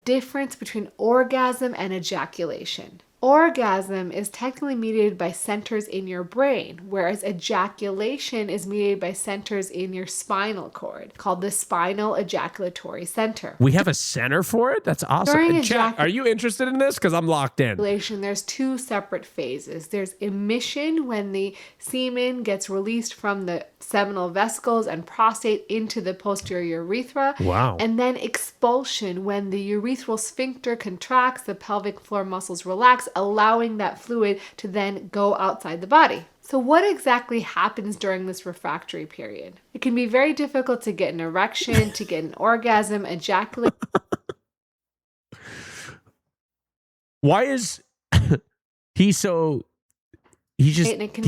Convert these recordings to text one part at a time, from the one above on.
difference between orgasm and ejaculation. Orgasm is technically mediated by centers in your brain, whereas ejaculation is mediated by centers in your spinal cord, called the spinal ejaculatory center. We have a center for it? That's awesome. During Chat, are you interested in this? Because I'm locked in. There's two separate phases. There's emission, when the semen gets released from the seminal vesicles and prostate into the posterior urethra. Wow. And then expulsion, when the urethral sphincter contracts, the pelvic floor muscles relax, allowing that fluid to then go outside the body. So what exactly happens during this refractory period? It can be very difficult to get an erection, to get an orgasm, ejaculate. Why is he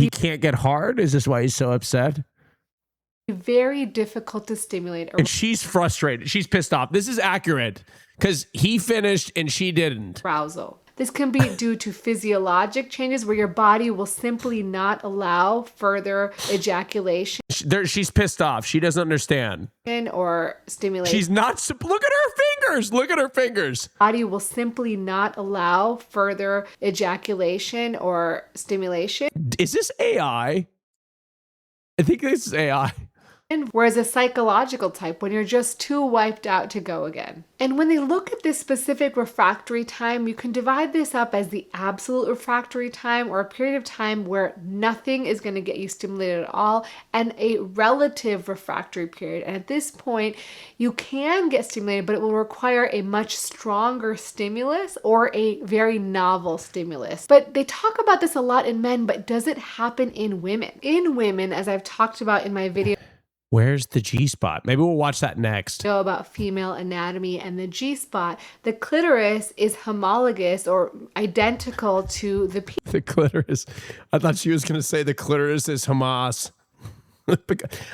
can't get hard? Is this why he's so upset? Very difficult to stimulate. And she's frustrated. She's pissed off. This is accurate because he finished and she didn't. Arousal. This can be due to physiologic changes where your body will simply not allow further ejaculation. She's pissed off. She doesn't understand. Or stimulation. She's not. Look at her fingers. Look at her fingers. Body will simply not allow further ejaculation or stimulation. Is this AI? I think this is AI. Whereas a psychological type, when you're just too wiped out to go again. And when they look at this specific refractory time, you can divide this up as the absolute refractory time, or a period of time where nothing is going to get you stimulated at all, and a relative refractory period. And at this point, you can get stimulated, but it will require a much stronger stimulus or a very novel stimulus. But they talk about this a lot in men, but does it happen in women? In women, as I've talked about in my video, where's the G-spot? Maybe we'll watch that next. Know about female anatomy and the G-spot. The clitoris is homologous or identical to the penis. The clitoris. I thought she was going to say the clitoris is Hamas. I've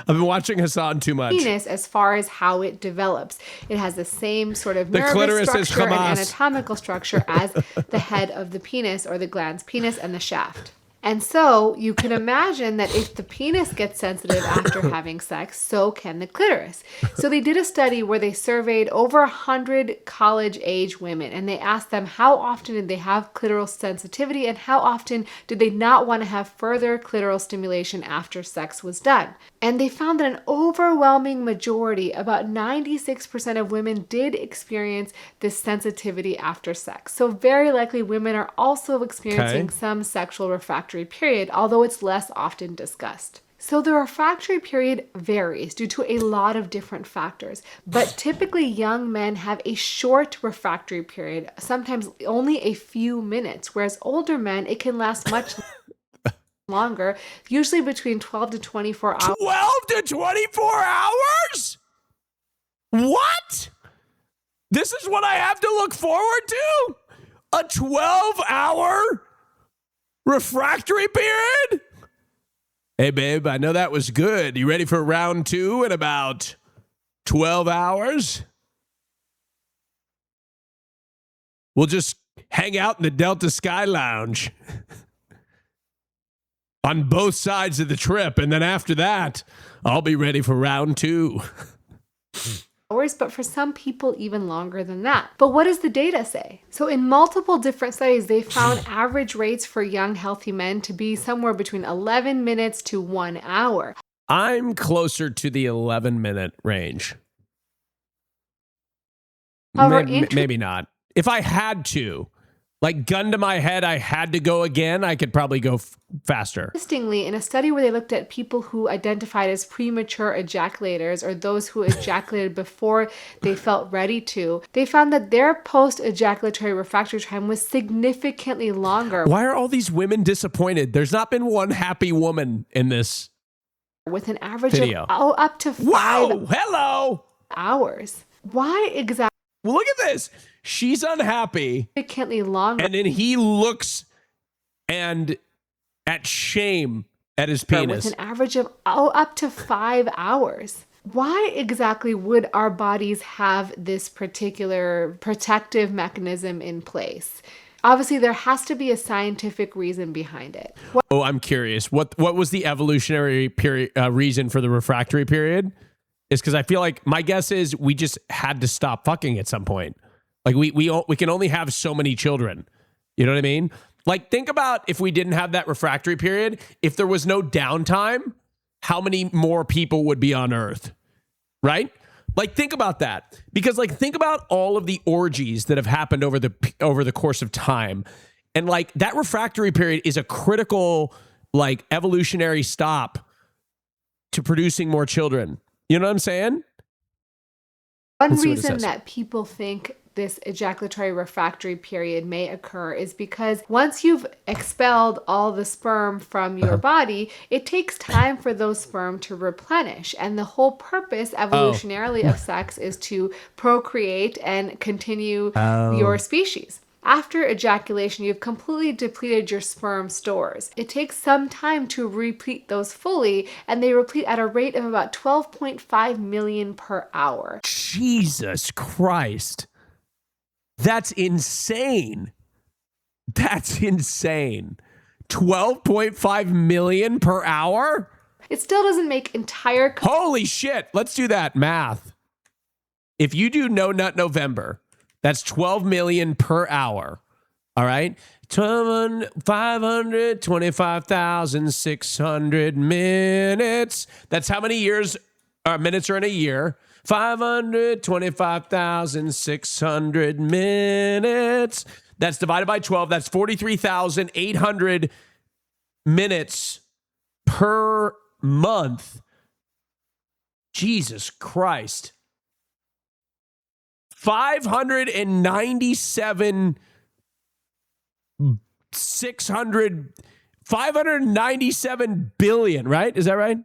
been watching Hassan too much. Penis, as far as how it develops, it has the same sort of the nervous structure and anatomical structure as the head of the penis, or the glans penis, and the shaft. And so you can imagine that if the penis gets sensitive after having sex, so can the clitoris. So they did a study where they surveyed over 100 college-age women, and they asked them how often did they have clitoral sensitivity and how often did they not want to have further clitoral stimulation after sex was done. And they found that an overwhelming majority, about 96% of women, did experience this sensitivity after sex. So very likely women are also experiencing some sexual refractory period, although it's less often discussed. So the refractory period varies due to a lot of different factors, but typically young men have a short refractory period, sometimes only a few minutes, whereas older men, it can last much longer, usually between 12 to 24 hours. 12 to 24 hours? What? This is what I have to look forward to? A 12-hour refractory period? Hey, babe, I know that was good. You ready for round 2 in about 12 hours? We'll just hang out in the Delta Sky Lounge on both sides of the trip. And then after that, I'll be ready for round 2. But for some people, even longer than that. But what does the data say? So in multiple different studies, they found average rates for young, healthy men to be somewhere between 11 minutes to 1 hour. I'm closer to the 11-minute range. However, maybe not. If I had to, like gun to my head, I had to go again, I could probably go faster. Interestingly, in a study where they looked at people who identified as premature ejaculators, or those who ejaculated before they felt ready to, they found that their post-ejaculatory refractory time was significantly longer. Why are all these women disappointed? There's not been one happy woman in this with an average video. Of up to 5 hours. Why exactly? Well, look at this. She's unhappy. Significantly longer. And then he looks and at shame at his penis. With an average of up to 5 hours. Why exactly would our bodies have this particular protective mechanism in place? Obviously, there has to be a scientific reason behind it. I'm curious. What was the evolutionary period reason for the refractory period? Is because I feel like my guess is we just had to stop fucking at some point. Like we can only have so many children. You know what I mean? Like, think about if we didn't have that refractory period, if there was no downtime, how many more people would be on Earth, right? Like, think about that. Because, like, think about all of the orgies that have happened over the course of time. And, like, that refractory period is a critical, like, evolutionary stop to producing more children. You know what I'm saying? One reason that people think this ejaculatory refractory period may occur is because once you've expelled all the sperm from your body, it takes time for those sperm to replenish. And the whole purpose evolutionarily of sex is to procreate and continue your species. After ejaculation, you've completely depleted your sperm stores. It takes some time to replete those fully, and they replete at a rate of about 12.5 million per hour. Jesus Christ. That's insane. That's insane. 12.5 million per hour? It still doesn't make entire... Holy shit. Let's do that math. If you do No Nut November, that's 12 million per hour. All right? 525,600 minutes. That's how many minutes are in a year. 525,600 minutes. That's divided by 12. That's 43,800 minutes per month. Jesus Christ. 597 billion, right? Is that right?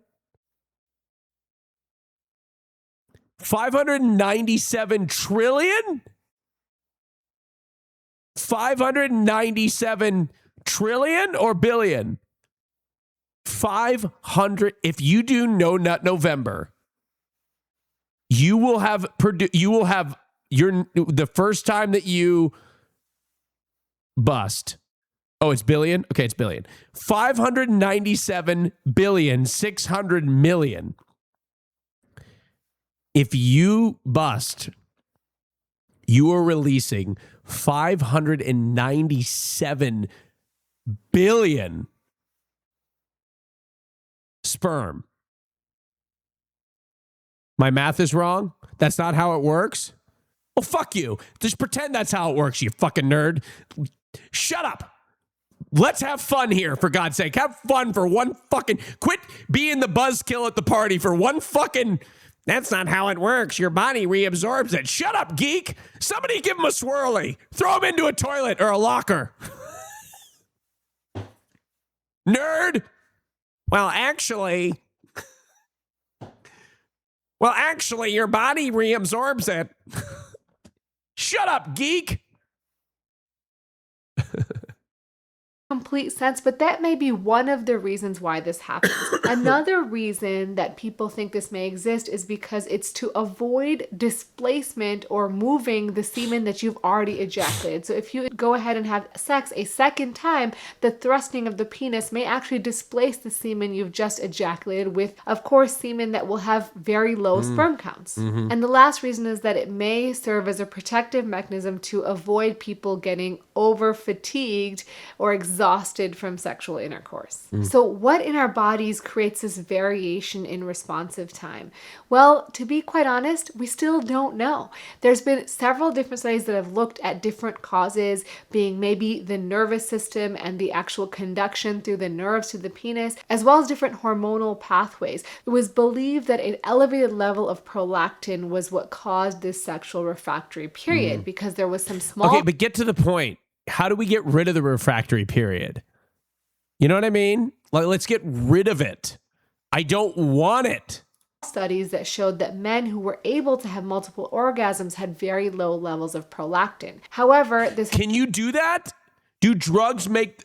597 trillion? 597 trillion or billion? 500. If you do No Nut November, you will have the first time that you bust. Oh, it's billion? Okay, it's billion. 597 billion, 600 million. If you bust, you are releasing 597 billion sperm. My math is wrong? That's not how it works? Well, fuck you. Just pretend that's how it works, you fucking nerd. Shut up. Let's have fun here, for God's sake. Have fun for one fucking... Quit being the buzzkill at the party for one fucking... That's not how it works. Your body reabsorbs it. Shut up, geek. Somebody give him a swirly. Throw him into a toilet or a locker. Nerd. Well, actually, your body reabsorbs it. Shut up, geek. Complete sense, but that may be one of the reasons why this happens. Another reason that people think this may exist is because it's to avoid displacement or moving the semen that you've already ejaculated. So if you go ahead and have sex a second time, the thrusting of the penis may actually displace the semen you've just ejaculated with, of course, semen that will have very low sperm counts. Mm-hmm. And the last reason is that it may serve as a protective mechanism to avoid people getting over fatigued or exhausted from sexual intercourse. So what in our bodies creates this variation in responsive time? Well, to be quite honest, we still don't know. There's been several different studies that have looked at different causes, being maybe the nervous system and the actual conduction through the nerves to the penis, as well as different hormonal pathways. It was believed that an elevated level of prolactin was what caused this sexual refractory period because there was some small... Okay, but get to the point. How do we get rid of the refractory period? You know what I mean? Like, let's get rid of it. I don't want it. Studies that showed that men who were able to have multiple orgasms had very low levels of prolactin. However, this... Can you do that? Do drugs make...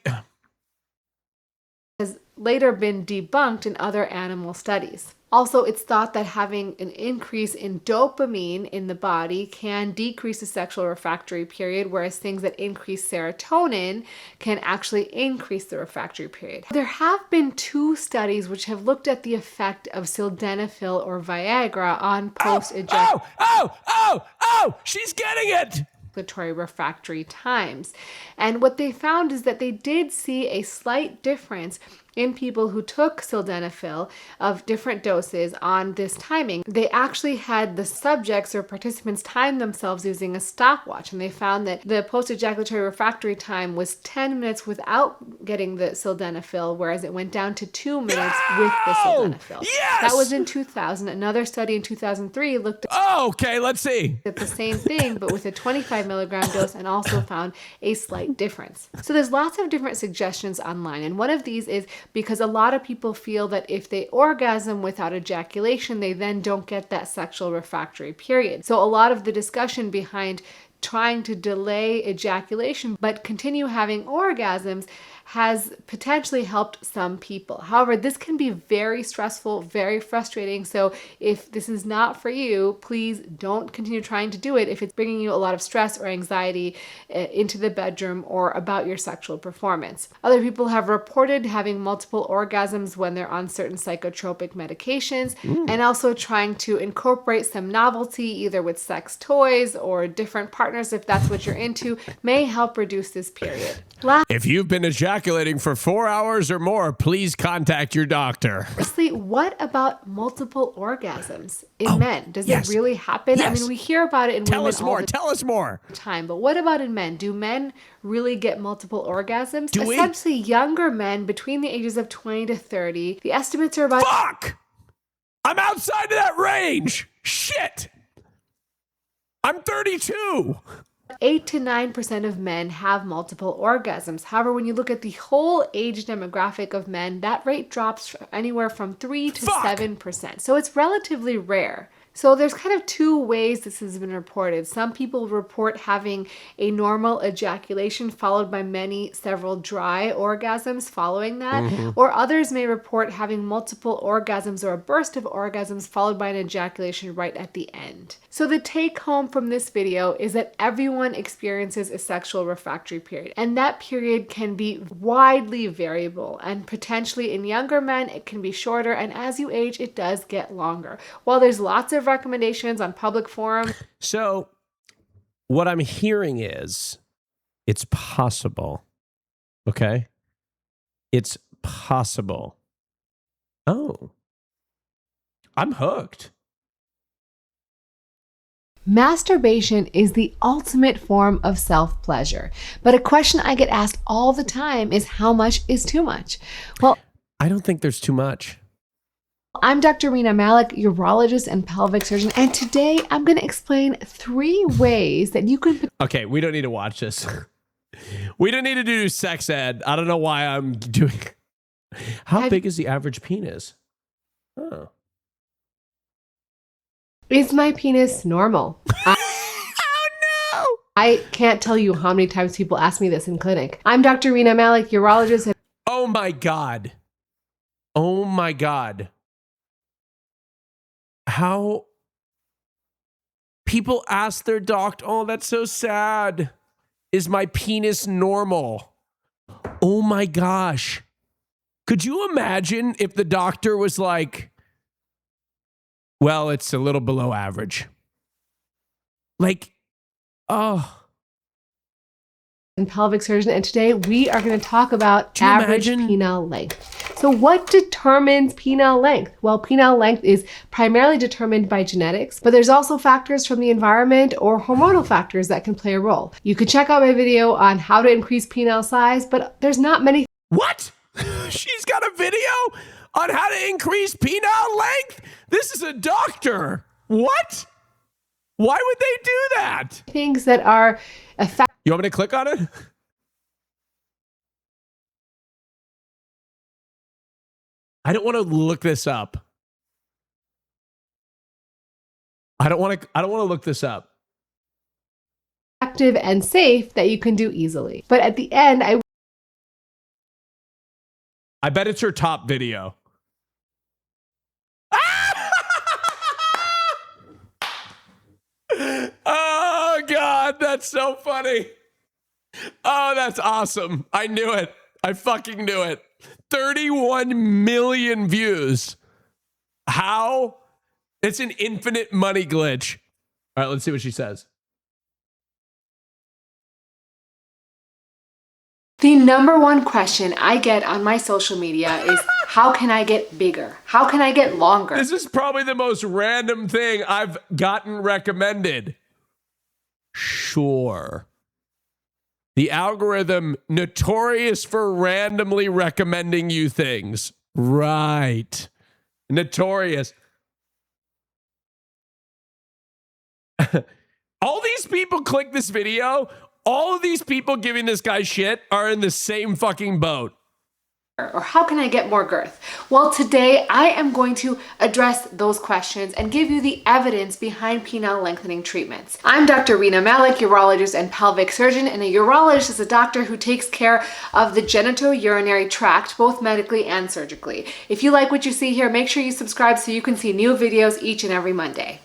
has later been debunked in other animal studies. Also, it's thought that having an increase in dopamine in the body can decrease the sexual refractory period, whereas things that increase serotonin can actually increase the refractory period. There have been 2 studies which have looked at the effect of sildenafil or Viagra on post-ejaculation. Oh, she's getting it! ejaculatory refractory times. And what they found is that they did see a slight difference in people who took sildenafil of different doses on this timing. They actually had the subjects or participants time themselves using a stopwatch, and they found that the post-ejaculatory refractory time was 10 minutes without getting the sildenafil, whereas it went down to 2 minutes with the sildenafil. Yes! That was in 2000. Another study in 2003 looked Okay, let's see. at the same thing, but with a 25 milligram dose, and also found a slight difference. So there's lots of different suggestions online, and one of these is because a lot of people feel that if they orgasm without ejaculation, they then don't get that sexual refractory period. So a lot of the discussion behind trying to delay ejaculation but continue having orgasms has potentially helped some people. However, this can be very stressful, very frustrating. So if this is not for you, please don't continue trying to do it if it's bringing you a lot of stress or anxiety into the bedroom or about your sexual performance. Other people have reported having multiple orgasms when they're on certain psychotropic medications, and also trying to incorporate some novelty either with sex toys or different partners, if that's what you're into, may help reduce this period. If you've been ejaculating for 4 hours or more, please contact your doctor. Lastly, what about multiple orgasms in men? Does it really happen? I mean, we hear about it in women all the Tell us more. time, but what about in men? Do men really get multiple orgasms? Essentially, younger men between the ages of 20 to 30, the estimates are about... Fuck! I'm outside of that range. Shit! I'm 32. 8 to 9% of men have multiple orgasms. However, when you look at the whole age demographic of men, that rate drops anywhere from 3 to 7%. So it's relatively rare. So there's kind of two ways this has been reported. Some people report having a normal ejaculation followed by several dry orgasms following that, or others may report having multiple orgasms or a burst of orgasms followed by an ejaculation right at the end. So the take home from this video is that everyone experiences a sexual refractory period, and that period can be widely variable, and potentially in younger men it can be shorter, and as you age it does get longer. While there's lots of recommendations on public forums. So what I'm hearing is it's possible. Okay? It's possible. Oh. I'm hooked. Masturbation is the ultimate form of self-pleasure. But a question I get asked all the time is how much is too much? Well, I don't think there's too much. I'm Dr. Rena Malik, urologist and pelvic surgeon, and today I'm going to explain 3 ways that you can... Okay, we don't need to watch this. We don't need to do sex ed. I don't know why I'm doing... How big is the average penis? Oh. Is my penis normal? Oh, no! I can't tell you how many times people ask me this in clinic. I'm Dr. Rena Malik, urologist and... Oh, my God. Oh, my God. How people ask their doctor, oh, that's so sad. Is my penis normal? Oh my gosh. Could you imagine if the doctor was like, well, it's a little below average? Like, oh. And pelvic surgeon, and today we are going to talk about average penile length. So what determines penile length? Well, penile length is primarily determined by genetics, but there's also factors from the environment or hormonal factors that can play a role. You could check out my video on how to increase penile size, but there's not many... What? She's got a video on how to increase penile length? This is a doctor. What? Why would they do that? Things that are effective. You want me to click on it? I don't want to look this up. I don't want to look this up. Effective and safe that you can do easily. But at the end, I bet it's her top video. Oh, God, that's so funny. Oh, that's awesome. I knew it. I fucking knew it. 31 million views. How? It's an infinite money glitch. All right, let's see what she says. The number one question I get on my social media is, how can I get bigger? How can I get longer? This is probably the most random thing I've gotten recommended. Sure. The algorithm notorious for randomly recommending you things. Right. Notorious. All these people click this video. All of these people giving this guy shit are in the same fucking boat. Or how can I get more girth? Well, today I am going to address those questions and give you the evidence behind penile lengthening treatments. I'm Dr. Rena Malik, urologist and pelvic surgeon, and a urologist is a doctor who takes care of the genitourinary tract, both medically and surgically. If you like what you see here, make sure you subscribe so you can see new videos each and every Monday.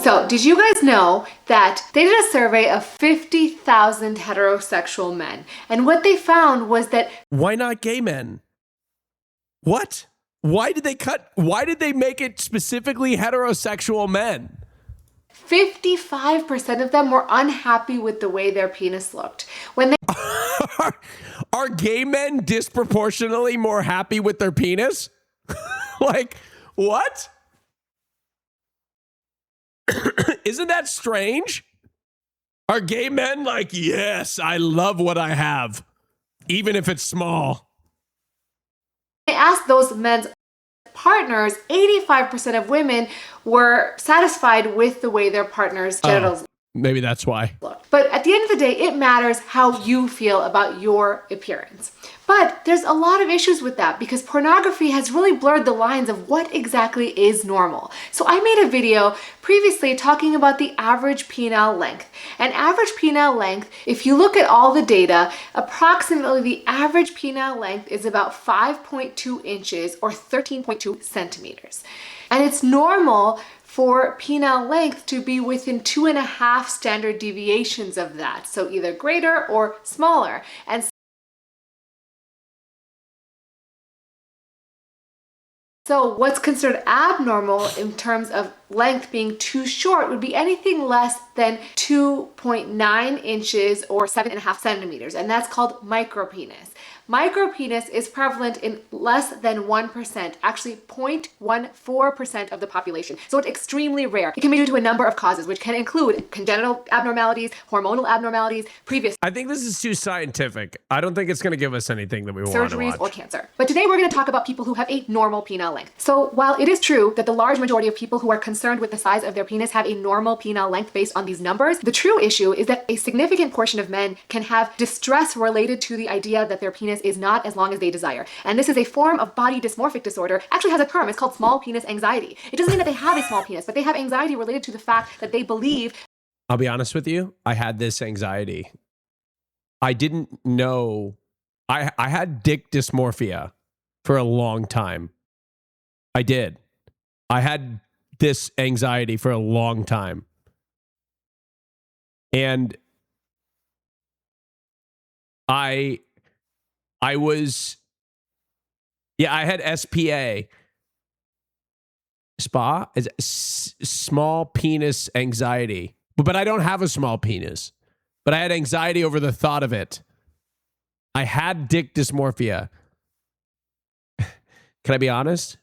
So, did you guys know that they did a survey of 50,000 heterosexual men? And what they found was that... Why not gay men? What? Why did they make it specifically heterosexual men? 55% of them were unhappy with the way their penis looked. When they... Are gay men disproportionately more happy with their penis? Like, what? Isn't that strange? Are gay men like, yes, I love what I have, even if it's small? I asked those men's partners, 85% of women were satisfied with the way their partner's genitals maybe that's why. look. But at the end of the day, it matters how you feel about your appearance. But there's a lot of issues with that because pornography has really blurred the lines of what exactly is normal. So I made a video previously talking about the average penile length. And average penile length, if you look at all the data, approximately the average penile length is about 5.2 inches or 13.2 centimeters. And it's normal for penile length to be within 2.5 standard deviations of that. So either greater or smaller. And so what's considered abnormal in terms of length being too short would be anything less than 2.9 inches or 7.5 centimeters, and that's called micropenis. Micropenis is prevalent in less than 1%, actually 0.14% of the population. So it's extremely rare. It can be due to a number of causes, which can include congenital abnormalities, hormonal abnormalities, previous I think this is too scientific. I don't think it's going to give us anything that we want to watch. surgeries or cancer. But today we're going to talk about people who have a normal penile length. So while it is true that the large majority of people who are concerned with the size of their penis have a normal penile length based on these numbers, the true issue is that a significant portion of men can have distress related to the idea that their penis is not as long as they desire. And this is a form of body dysmorphic disorder. Actually has a term. It's called small penis anxiety. It doesn't mean that they have a small penis, but they have anxiety related to the fact that they believe... I'll be honest with you. I had this anxiety. I didn't know. I had dick dysmorphia for a long time. I did. I had this anxiety for a long time. And I had SPA. SPA is small penis anxiety. But I don't have a small penis. But I had anxiety over the thought of it. I had dick dysmorphia. Can I be honest?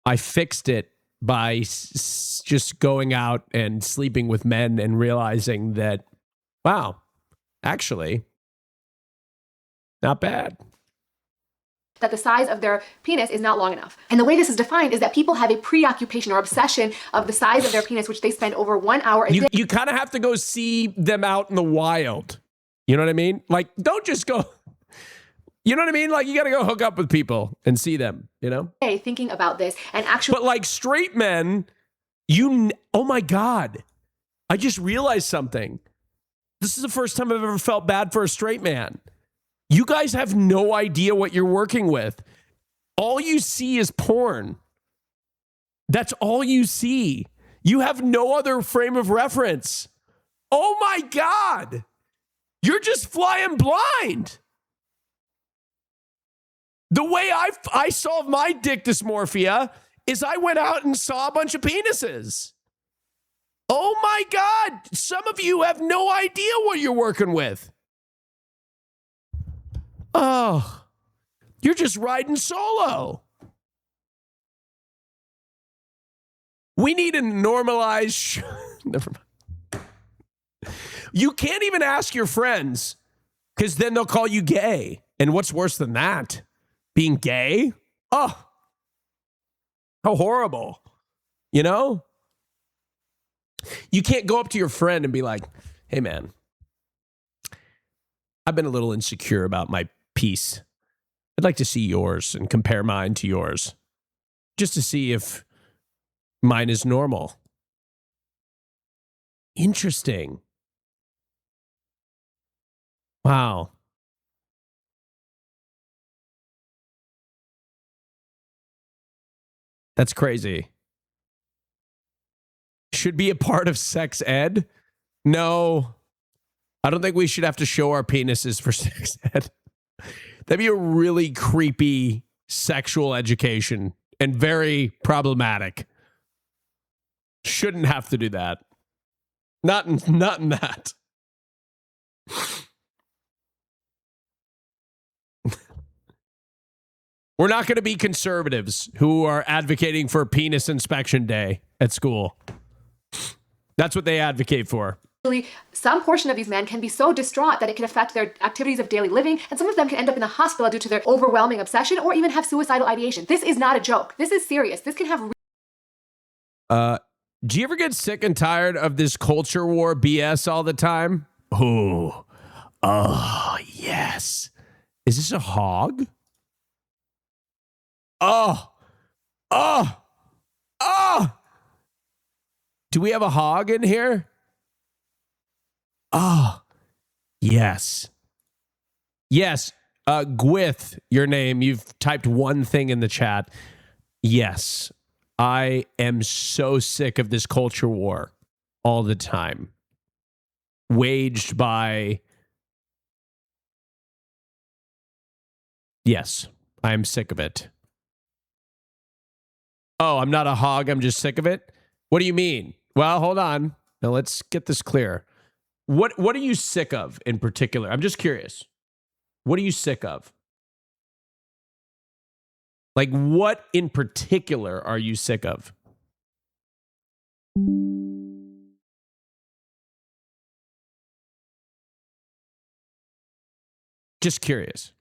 I fixed it by just going out and sleeping with men and realizing that, wow, actually, not bad. That the size of their penis is not long enough. And the way this is defined is that people have a preoccupation or obsession of the size of their penis, which they spend over 1 hour a day. You kind of have to go see them out in the wild. You know what I mean? Like, don't just go... You know what I mean? Like, you got to go hook up with people and see them, you know? Thinking about this and actually... But like straight men, oh my God. I just realized something. This is the first time I've ever felt bad for a straight man. You guys have no idea what you're working with. All you see is porn. That's all you see. You have no other frame of reference. Oh my God. You're just flying blind. The way I solved my dick dysmorphia is I went out and saw a bunch of penises. Oh Oh my God. Some of you have no idea what you're working with. Oh, you're just riding solo. We need to normalize. Never mind. You can't even ask your friends because then they'll call you gay. And what's worse than that? Being gay? Oh, how horrible. You know? You can't go up to your friend and be like, hey, man, I've been a little insecure about my piece. I'd like to see yours and compare mine to yours just to see if mine is normal. Interesting. Wow. That's crazy. Should be a part of sex ed? No. I don't think we should have to show our penises for sex ed. That'd be a really creepy sexual education and very problematic. Shouldn't have to do that. Not in that. We're not going to be conservatives who are advocating for penis inspection day at school. That's what they advocate for. Some portion of these men can be so distraught that it can affect their activities of daily living, and some of them can end up in the hospital due to their overwhelming obsession or even have suicidal ideation. This is not a joke. This is serious. This can have... Do you ever get sick and tired of this culture war BS all the time? Oh, yes. Is this a hog? Oh. Do we have a hog in here? Oh, yes. Yes. Gwith, your name. You've typed one thing in the chat. Yes. I am so sick of this culture war all the time. Waged by... Yes, I am sick of it. Oh, I'm not a hog. I'm just sick of it? What do you mean? Well, hold on. Now let's get this clear. What are you sick of in particular? I'm just curious. What are you sick of? Like, what in particular are you sick of? Just curious.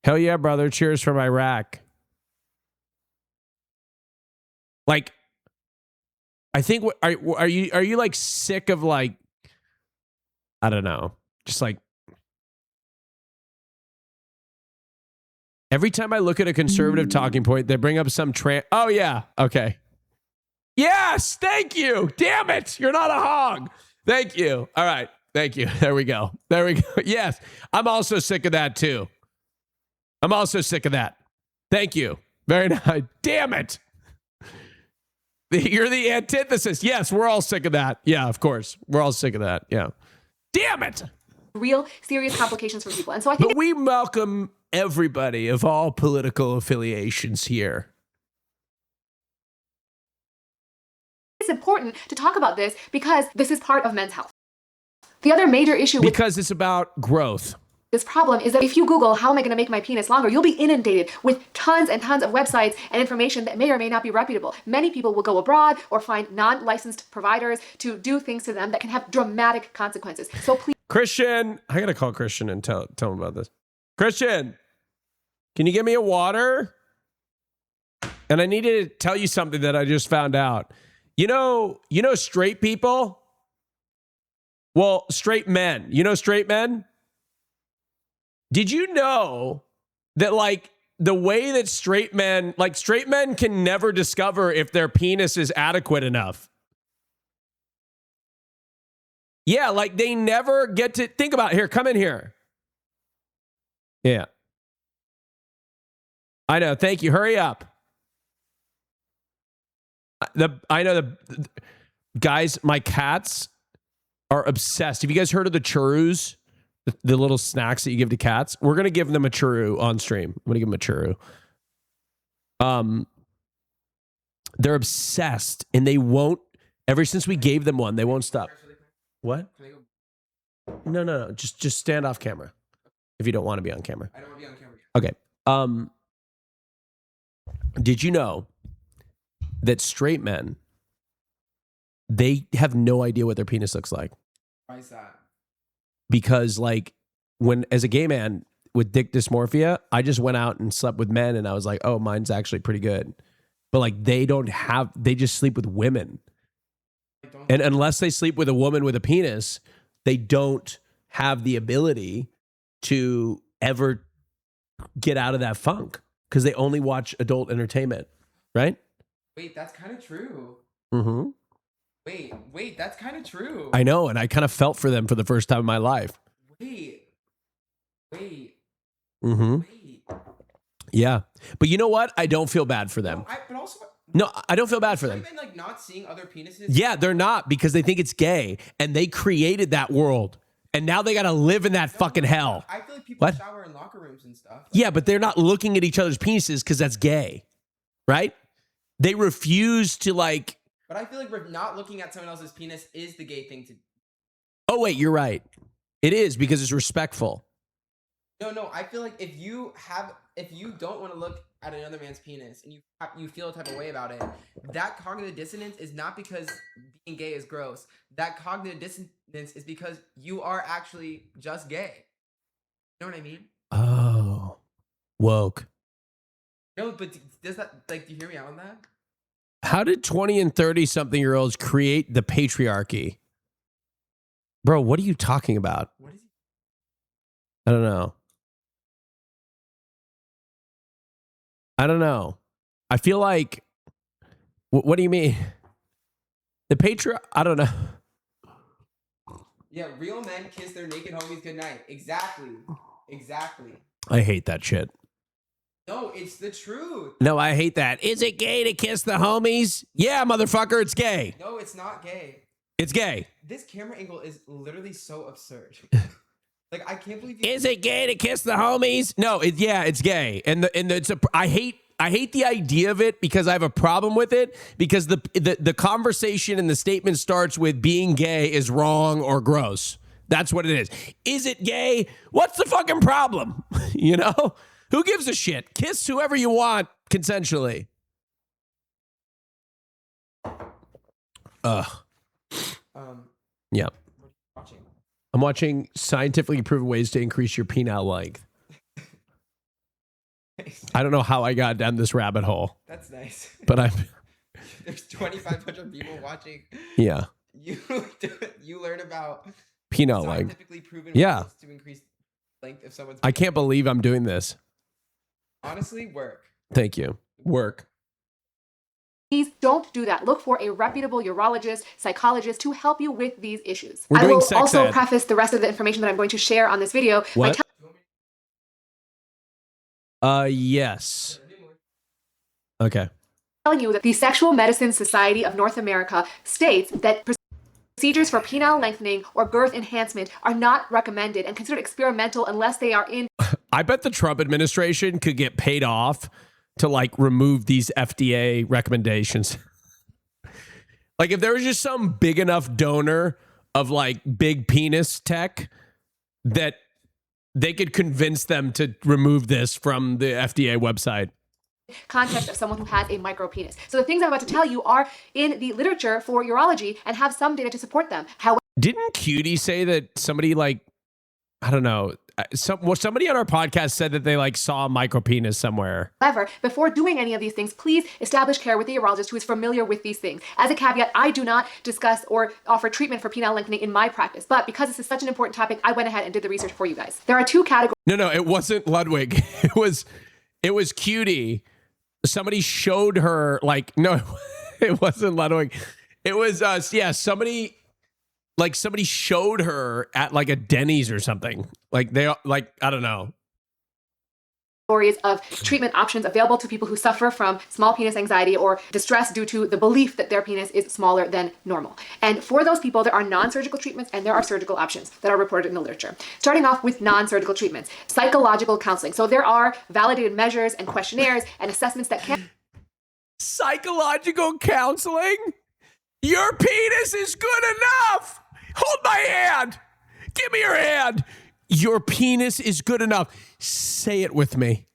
Hell yeah, brother. Cheers from Iraq. Like, I think, are you like sick of like, I don't know, just like, every time I look at a conservative talking point, they bring up some oh yeah, okay. Yes, thank you. Damn it, you're not a hog. Thank you. All right, thank you. There we go. Yes, I'm also sick of that too. I'm also sick of that. Thank you. Very nice. Damn it. You're the antithesis. Yes, we're all sick of that. Yeah, of course. We're all sick of that. Yeah. Damn it. Real serious complications for people. And so I think... But we welcome everybody of all political affiliations here. It's important to talk about this because this is part of men's health. The other major issue... Because it's about growth. This problem is that if you Google, how am I going to make my penis longer, you'll be inundated with tons and tons of websites and information that may or may not be reputable. Many people will go abroad or find non-licensed providers to do things to them that can have dramatic consequences. So please... Christian, I got to call Christian and tell him about this. Christian, can you give me a water? And I need to tell you something that I just found out. You know straight people? Well, straight men. You know straight men? Did you know that, like, the way that straight men can never discover if their penis is adequate enough? Yeah, like they never get to think about, here, come in here. Yeah. I know. Thank you. Hurry up. I know the guys, my cats are obsessed. Have you guys heard of the churros? The little snacks that you give to cats? We're going to give them a churro on stream. I'm going to give them a churro. They're obsessed, and they won't. Ever since we gave them one, they won't stop. What? No. Just stand off camera if you don't want to be on camera. I don't want to be on camera. Okay. Did you know that straight men, they have no idea what their penis looks like? Why is that? Because like when as a gay man with dick dysmorphia, I just went out and slept with men, and I was like, oh, mine's actually pretty good. But like they just sleep with women. And unless they sleep with a woman with a penis, they don't have the ability to ever get out of that funk because they only watch adult entertainment, right? Wait, that's kind of true. Mm-hmm. Wait, that's kind of true. I know, and I kind of felt for them for the first time in my life. Wait. Mm-hmm. Yeah. But you know what? I don't feel bad for them. No, I don't feel bad for them. Men, like, not seeing other penises? Yeah, they're not, because they think it's gay, and they created that world, and now they got to live in that fucking hell. I feel like people shower in locker rooms and stuff. Yeah, but they're not looking at each other's penises because that's gay, right? They refuse to like... But I feel like we're not looking at someone else's penis is the gay thing to do. Oh, wait, you're right. It is, because it's respectful. No, I feel like if you don't want to look at another man's penis and you feel a type of way about it, that cognitive dissonance is not because being gay is gross. That cognitive dissonance is because you are actually just gay. You know what I mean? Oh, woke. No, but does that, like, do you hear me out on that? How did 20 and 30-something-year-olds create the patriarchy? Bro, what are you talking about? What is he? I don't know. I feel like, what do you mean? The I don't know. Yeah, real men kiss their naked homies goodnight. Exactly. I hate that shit. No, it's the truth. No, I hate that. Is it gay to kiss the homies? Yeah, motherfucker, it's gay. No, it's not gay. It's gay. This camera angle is literally so absurd. Like, I can't believe Is it gay to kiss the homies? No, it's gay. And I hate the idea of it because I have a problem with it because the conversation and the statement starts with being gay is wrong or gross. That's what it is. Is it gay? What's the fucking problem? You know? Who gives a shit? Kiss whoever you want consensually. Yeah. watching. I'm watching scientifically proven ways to increase your penile length. I don't know how I got down this rabbit hole. That's nice. But There's 2,500 people watching. Yeah. You learn about penile length. Scientifically proven ways to increase length of someone's. I can't believe I'm doing this. Honestly, work. Thank you. Work. Please don't do that. Look for a reputable urologist, psychologist to help you with these issues. We're I doing will sex also ed. preface the rest of the information that I'm going to share on this video What? Yes. Okay. telling you that the Sexual Medicine Society of North America states that procedures for penile lengthening or girth enhancement are not recommended and considered experimental unless they are in. I bet the Trump administration could get paid off to like remove these FDA recommendations. Like if there was just some big enough donor of like big penis tech that they could convince them to remove this from the FDA website. Context of someone who has a micro penis. So the things I'm about to tell you are in the literature for urology and have some data to support them. However, didn't Cutie say that somebody like, I don't know, somebody on our podcast said that they like saw a micro penis somewhere. before doing any of these things, please establish care with a urologist who is familiar with these things. As a caveat, I do not discuss or offer treatment for penile lengthening in my practice, but because this is such an important topic, I went ahead and did the research for you guys. There are two categories. No, it wasn't Ludwig. It was Cutie. Somebody showed her like, no, it wasn't Ludwig. It was somebody showed her at like a Denny's or something. Like I don't know. Of treatment options available to people who suffer from small penis anxiety or distress due to the belief that their penis is smaller than normal. And for those people, there are non-surgical treatments and there are surgical options that are reported in the literature. Starting off with non-surgical treatments, psychological counseling. So there are validated measures and questionnaires and assessments that can. psychological counseling? Your penis is good enough. Hold my hand. Give me your hand. Your penis is good enough. Say it with me.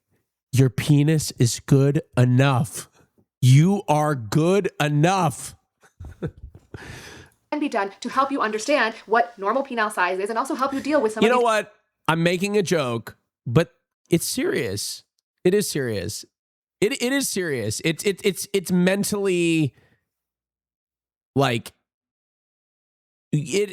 Your penis is good enough. You are good enough. Can be done to help you understand what normal penile size is and also help you deal with some You of know these. what? I'm making a joke, but it's serious. It is serious. It is serious. It's mentally like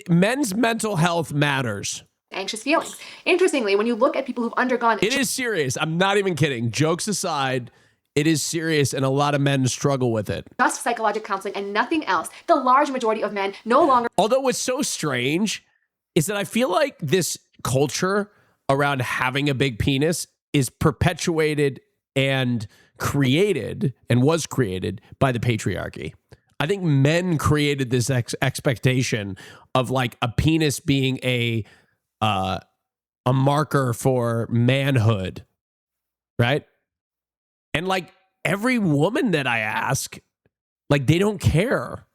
men's mental health matters. Anxious feelings. Interestingly, when you look at people who've undergone It is serious. I'm not even kidding. Jokes aside, it is serious, and a lot of men struggle with it. just psychological counseling and nothing else, the large majority of men no longer. Although what's so strange is that I feel like this culture around having a big penis is perpetuated and created and was created by the patriarchy. I think men created this expectation of like a penis being a marker for manhood, right? And like every woman that I ask, like they don't care,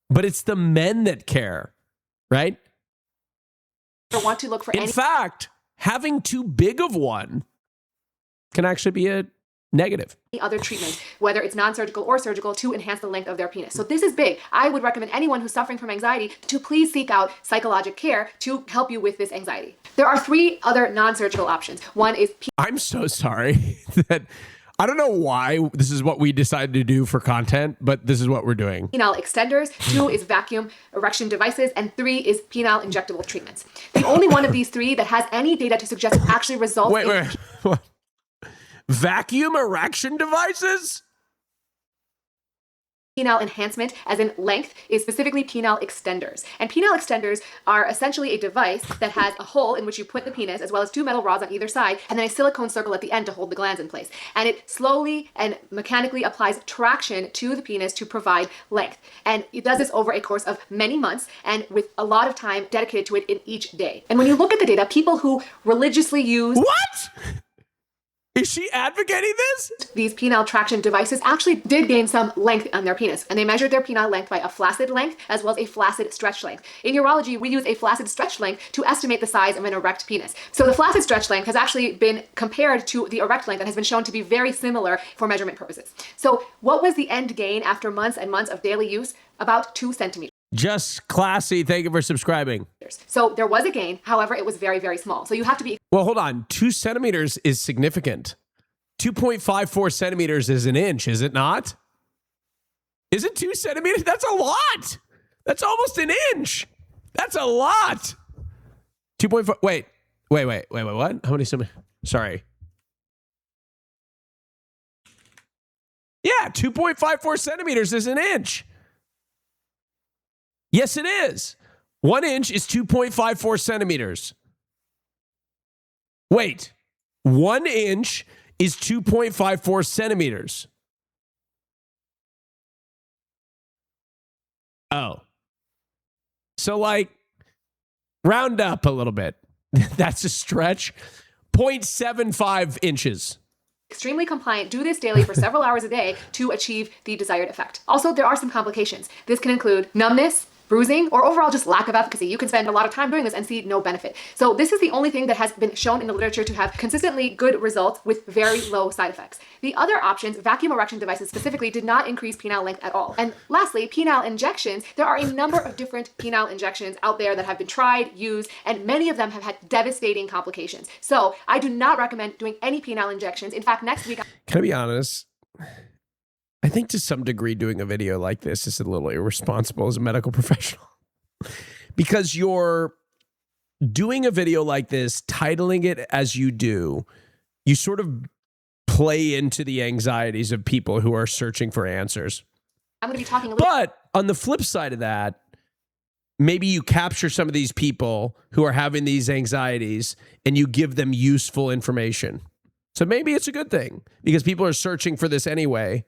but it's the men that care, right? want to look for In fact, having too big of one can actually be a negative. any other treatment, whether it's non-surgical or surgical, to enhance the length of their penis. So this is big. I would recommend anyone who's suffering from anxiety to please seek out psychological care to help you with this anxiety. There are 3 other non-surgical options. One is I'm so sorry that I don't know why this is what we decided to do for content, but this is what we're doing. penile extenders, 2 is vacuum erection devices, and 3 is penile injectable treatments. The only one of these 3 that has any data to suggest it actually results in Wait. Vacuum erection devices? penile enhancement, as in length, is specifically penile extenders. And penile extenders are essentially a device that has a hole in which you put the penis, as well as 2 metal rods on either side, and then a silicone circle at the end to hold the glands in place. And it slowly and mechanically applies traction to the penis to provide length. And it does this over a course of many months and with a lot of time dedicated to it in each day. And when you look at the data, people who religiously use What? Is she advocating this? these penile traction devices actually did gain some length on their penis, and they measured their penile length by a flaccid length as well as a flaccid stretch length. In urology, we use a flaccid stretch length to estimate the size of an erect penis. So the flaccid stretch length has actually been compared to the erect length and has been shown to be very similar for measurement purposes. So what was the end gain after months and months of daily use? About 2 centimeters. Just classy. Thank you for subscribing. So there was a gain, however, it was very, very small. So you have to be Well, hold on. 2 centimeters is significant. 2.54 centimeters is an inch, is it not? Is it 2 centimeters? That's a lot. That's almost an inch. That's a lot. 2.4. Wait. What? How many centimeters? Sorry. Yeah, 2.54 centimeters is an inch. Yes, it is. 1 inch is 2.54 centimeters. Wait, 1 inch is 2.54 centimeters. Oh. So, like, round up a little bit. That's a stretch. 0.75 inches. extremely compliant, do this daily for several hours a day to achieve the desired effect. Also, there are some complications. This can include numbness, bruising, or overall just lack of efficacy. You can spend a lot of time doing this and see no benefit. So this is the only thing that has been shown in the literature to have consistently good results with very low side effects. The other options, vacuum erection devices specifically, did not increase penile length at all. And lastly, penile injections. There are a number of different penile injections out there that have been tried, used, and many of them have had devastating complications. So I do not recommend doing any penile injections. In fact, next week... Can I be honest? I think to some degree doing a video like this is a little irresponsible as a medical professional because you're doing a video like this, titling it as you do, you sort of play into the anxieties of people who are searching for answers. I'm going to be talking a little... But on the flip side of that, maybe you capture some of these people who are having these anxieties and you give them useful information. So maybe it's a good thing because people are searching for this anyway.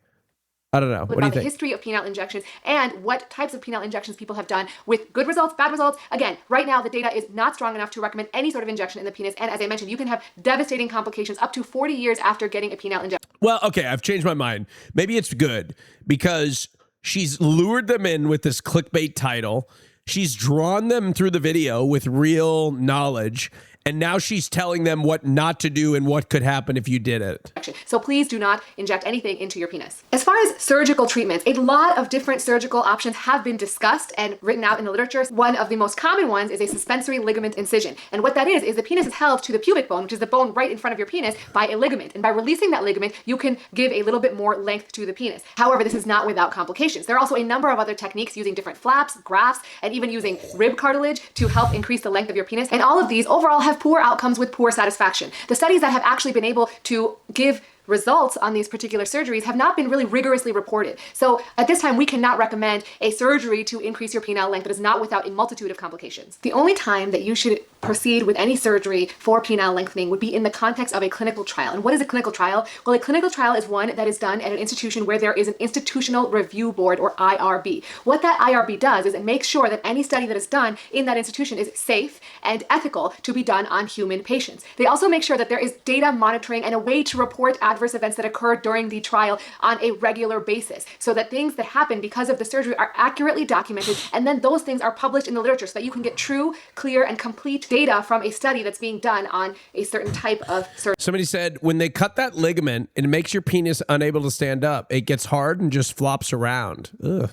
I don't know. What do you about the think? history of penile injections and what types of penile injections people have done with good results, bad results. Again, right now the data is not strong enough to recommend any sort of injection in the penis. And as I mentioned, you can have devastating complications up to 40 years after getting a penile injection. Well, okay, I've changed my mind. Maybe it's good because she's lured them in with this clickbait title. She's drawn them through the video with real knowledge. And now she's telling them what not to do and what could happen if you did it. So please do not inject anything into your penis. As far as surgical treatments, a lot of different surgical options have been discussed and written out in the literature. One of the most common ones is a suspensory ligament incision. And what that is the penis is held to the pubic bone, which is the bone right in front of your penis, by a ligament. And by releasing that ligament, you can give a little bit more length to the penis. However, this is not without complications. There are also a number of other techniques using different flaps, grafts, and even using rib cartilage to help increase the length of your penis. And all of these overall have poor outcomes with poor satisfaction. The studies that have actually been able to give results on these particular surgeries have not been really rigorously reported. So at this time, we cannot recommend a surgery to increase your penile length that is not without a multitude of complications. The only time that you should proceed with any surgery for penile lengthening would be in the context of a clinical trial. And what is a clinical trial? Well, a clinical trial is one that is done at an institution where there is an institutional review board, or IRB. What that IRB does is it makes sure that any study that is done in that institution is safe and ethical to be done on human patients. They also make sure that there is data monitoring and a way to report adverse events that occur during the trial on a regular basis, so that things that happen because of the surgery are accurately documented, and then those things are published in the literature so that you can get true, clear, and complete data from a study that's being done on a certain type of surgery. Somebody said when they cut that ligament, it makes your penis unable to stand up. It gets hard and just flops around. Ugh.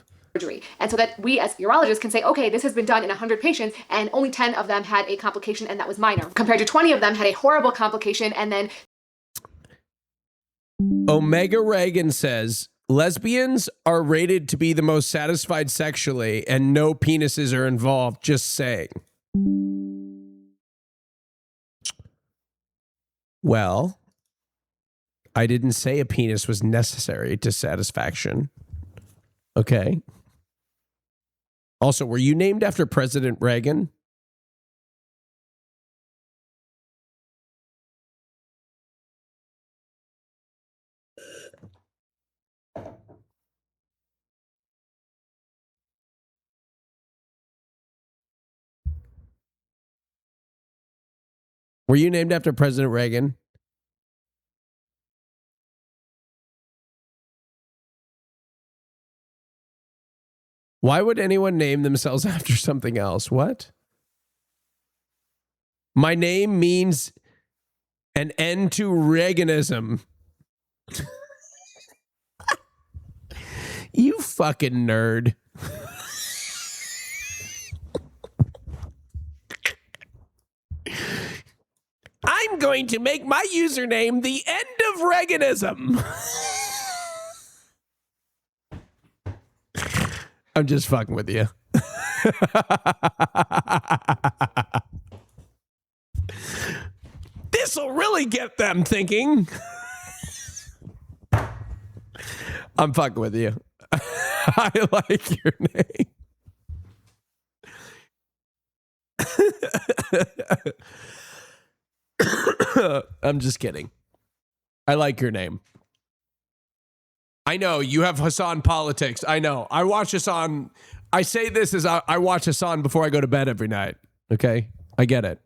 And so that we as urologists can say, okay, this has been done in 100 patients and only 10 of them had a complication and that was minor, compared to 20 of them had a horrible complication. And then Omega Reagan says lesbians are rated to be the most satisfied sexually and no penises are involved. Just saying. Well, I didn't say a penis was necessary to satisfaction. Okay. Also, were you named after President Reagan? Were you named after President Reagan? Why would anyone name themselves after something else? What? My name means an end to Reaganism. You fucking nerd. I'm going to make my username the end of Reaganism. I'm just fucking with you. This'll really get them thinking. I'm fucking with you. I like your name. I'm just kidding. I like your name. I know you have Hassan politics. I know. I watch Hassan. I say this as I watch Hassan before I go to bed every night. Okay? I get it.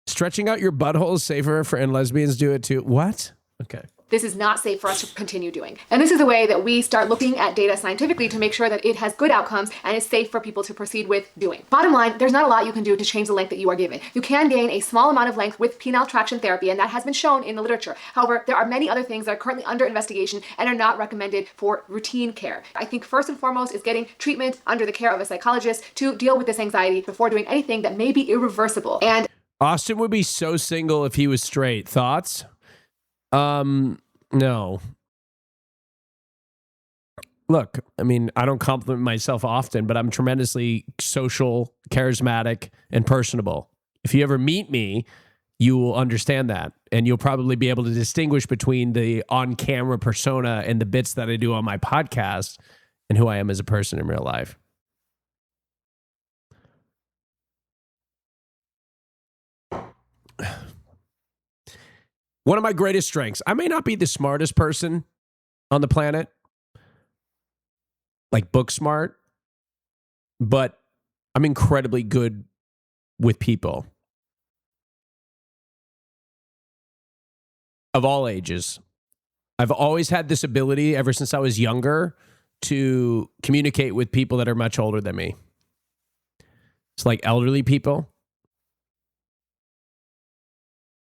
Stretching out your butthole is safer and lesbians do it too. What? Okay. This is not safe for us to continue doing. And this is a way that we start looking at data scientifically to make sure that it has good outcomes and is safe for people to proceed with doing. Bottom line, there's not a lot you can do to change the length that you are given. You can gain a small amount of length with penile traction therapy, and that has been shown in the literature. However, there are many other things that are currently under investigation and are not recommended for routine care. I think first and foremost is getting treatment under the care of a psychologist to deal with this anxiety before doing anything that may be irreversible. And Austin would be so single if he was straight. Thoughts? No. Look, I mean, I don't compliment myself often, but I'm tremendously social, charismatic, and personable. If you ever meet me, you will understand that. And you'll probably be able to distinguish between the on-camera persona and the bits that I do on my podcast and who I am as a person in real life. One of my greatest strengths, I may not be the smartest person on the planet, like book smart, but I'm incredibly good with people of all ages. I've always had this ability ever since I was younger to communicate with people that are much older than me. It's like elderly people.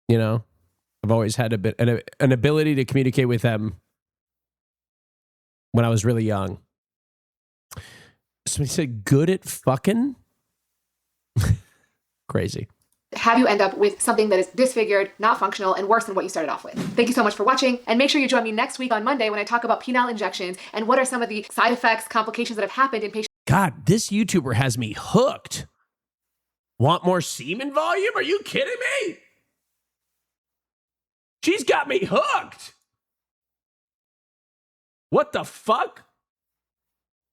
You know, I've always had an ability to communicate with them when I was really young. Somebody said good at fucking? Crazy. Have you end up with something that is disfigured, not functional, and worse than what you started off with. Thank you so much for watching, and make sure you join me next week on Monday when I talk about penile injections and what are some of the side effects, complications that have happened in patients. God, this YouTuber has me hooked. Want more semen volume? Are you kidding me? She's got me hooked. What the fuck?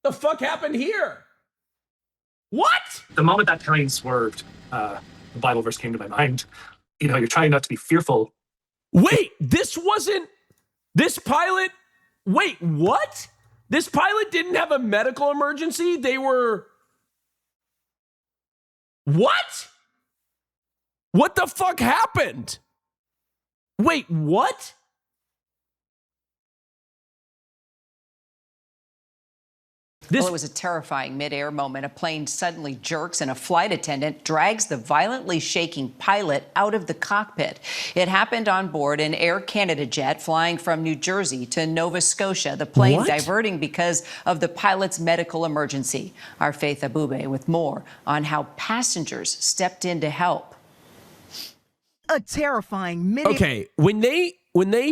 The fuck happened here? What? The moment that plane swerved, the Bible verse came to my mind. You know, you're trying not to be fearful. Wait, this pilot, wait, what? This pilot didn't have a medical emergency? They were... What? What the fuck happened? Wait, what? Well, it was a terrifying mid-air moment. A plane suddenly jerks and a flight attendant drags the violently shaking pilot out of the cockpit. It happened on board an Air Canada jet flying from New Jersey to Nova Scotia. The plane diverting because of the pilot's medical emergency. Our Faith Abube with more on how passengers stepped in to help. A terrifying mid-air... Okay, when they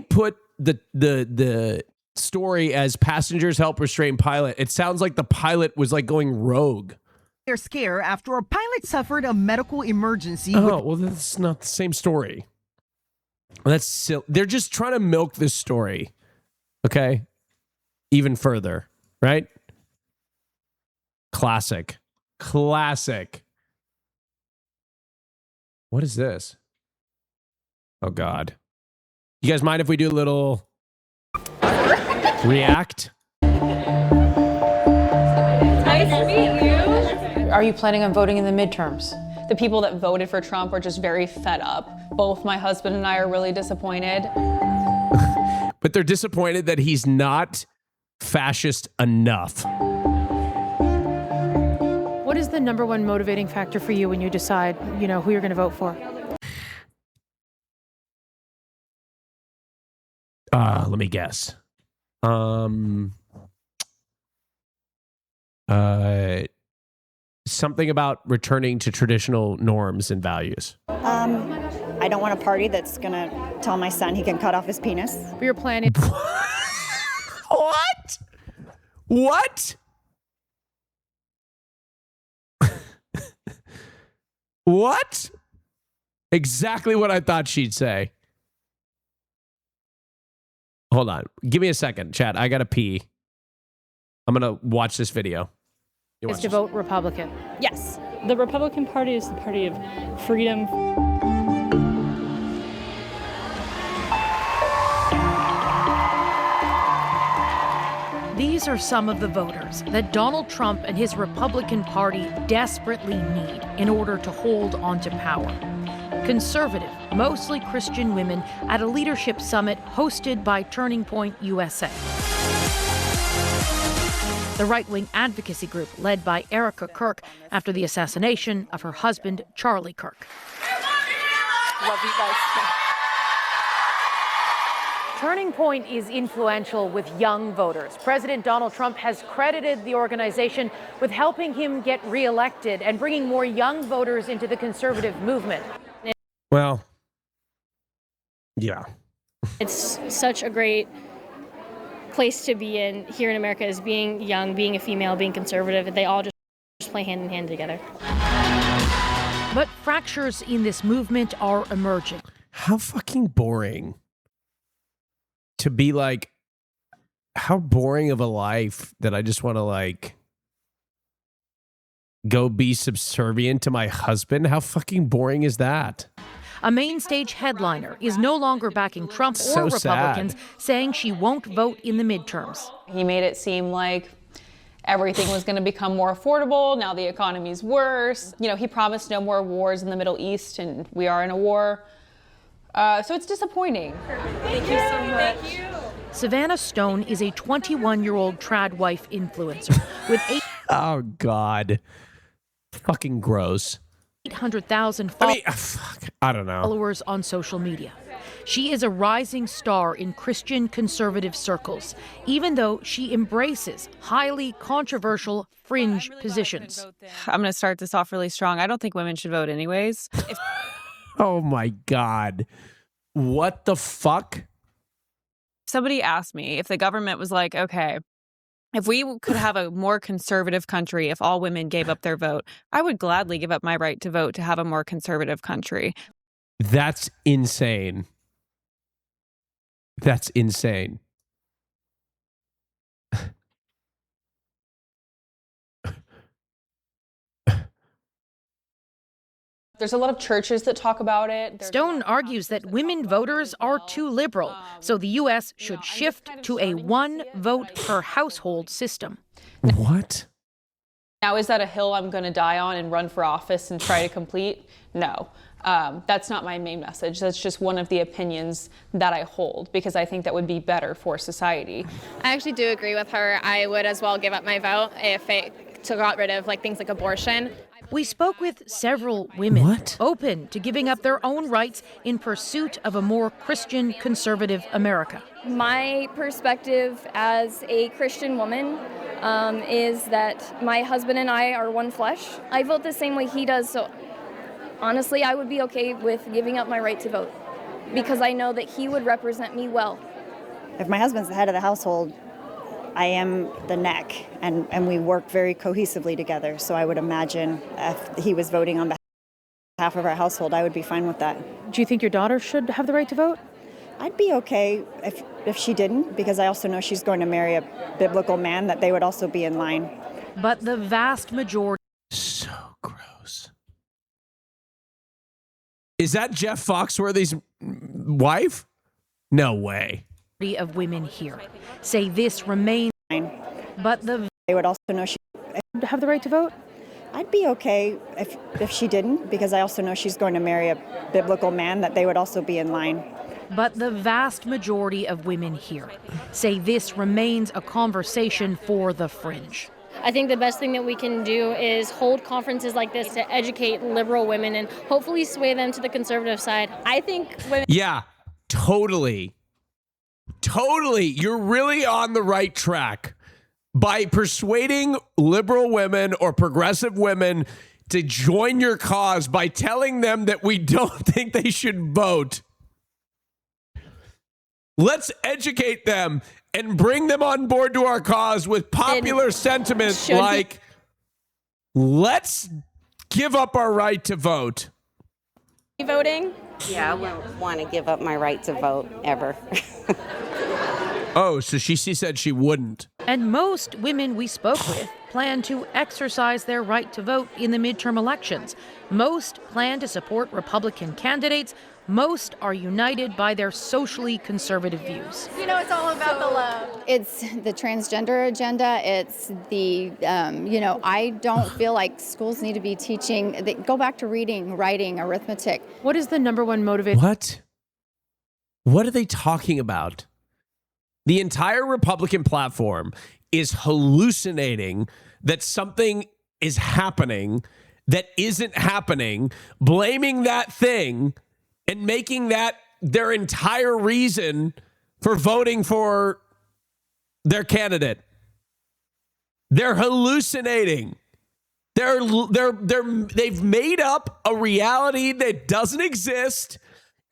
put the story as passengers help restrain pilot, it sounds like the pilot was like going rogue. They're scared after a pilot suffered a medical emergency. Oh, well, that's not the same story. That's silly. They're just trying to milk this story, okay? Even further, right? Classic. What is this? Oh, God. You guys mind if we do a little... react? Nice to meet you. Are you planning on voting in the midterms? The people that voted for Trump are just very fed up. Both my husband and I are really disappointed. But they're disappointed that he's not fascist enough. What is the number one motivating factor for you when you decide, who you're going to vote for? Let me guess. Something about returning to traditional norms and values. I don't want a party that's going to tell my son he can cut off his penis. You're planning. What? What? What? Exactly what I thought she'd say. Hold on. Give me a second, chat. I gotta pee. I'm gonna watch this video. Is to vote Republican. Yes. The Republican Party is the party of freedom. These are some of the voters that Donald Trump and his Republican Party desperately need in order to hold onto power. Conservative, mostly Christian women at a leadership summit hosted by Turning Point USA. The right-wing advocacy group led by Erica Kirk after the assassination of her husband, Charlie Kirk. Love you guys. Turning Point is influential with young voters. President Donald Trump has credited the organization with helping him get reelected and bringing more young voters into the conservative movement. Well, yeah. It's such a great place to be in here in America, is being young, being a female, being conservative. They all just play hand in hand together. But fractures in this movement are emerging. How fucking boring to be like, how boring of a life that I just want to go be subservient to my husband. How fucking boring is that? A main stage headliner is no longer backing Trump So or Republicans, sad. saying she won't vote in the midterms. He made it seem like everything was going to become more affordable. Now the economy's worse. You know, he promised no more wars in the Middle East, and we are in a war. So it's disappointing. Thank you so much. Thank you. Savannah Stone is a 21-year-old trad wife influencer with Oh, God. Fucking gross. 800,000 I don't know. followers on social media. She is a rising star in Christian conservative circles, even though she embraces highly controversial fringe positions. I'm going to start this off really strong. I don't think women should vote anyways. Oh, my God. What the fuck? Somebody asked me if the government was like, okay, if we could have a more conservative country, if all women gave up their vote, I would gladly give up my right to vote to have a more conservative country. That's insane. That's insane. There's a lot of churches that talk about it. Stone argues that women voters are too liberal, so the U.S. should shift to a one vote per household system. What? Now, is that a hill I'm going to die on and run for office and try to complete? No. That's not my main message. That's just one of the opinions that I hold because I think that would be better for society. I actually do agree with her. I would as well give up my vote if it got rid of things like abortion. We spoke with several women open to giving up their own rights in pursuit of a more Christian conservative America. My perspective as a Christian woman is that my husband and I are one flesh. I vote the same way he does, so honestly, I would be okay with giving up my right to vote because I know that he would represent me well. If my husband's the head of the household, I am the neck, and we work very cohesively together. So I would imagine if he was voting on behalf of our household, I would be fine with that. Do you think your daughter should have the right to vote? I'd be okay if she didn't, because I also know she's going to marry a biblical man, that they would also be in line. But the vast majority... So gross. Is that Jeff Foxworthy's wife? No way. ...of women here say this remains... But they would also know she... have the right to vote? I'd be okay if she didn't, because I also know she's going to marry a biblical man, that they would also be in line. But the vast majority of women here say this remains a conversation for the fringe. I think the best thing that we can do is hold conferences like this to educate liberal women and hopefully sway them to the conservative side. I think women... Yeah, totally. Totally. You're really on the right track by persuading liberal women or progressive women to join your cause by telling them that we don't think they should vote. Let's educate them and bring them on board to our cause with popular sentiment like, let's give up our right to vote. Voting? Yeah, I wouldn't want to give up my right to vote ever. Oh, so she said she wouldn't. And most women we spoke with plan to exercise their right to vote in the midterm elections. Most plan to support Republican candidates. Most are united by their socially conservative views. You know, it's all about the love. It's the transgender agenda. It's the, I don't feel like schools need to be teaching. Go back to reading, writing, arithmetic. What is the number one motivator? What are they talking about? The entire Republican platform is hallucinating that something is happening that isn't happening, blaming that thing and making that their entire reason for voting for their candidate. They're hallucinating. They've made up a reality that doesn't exist,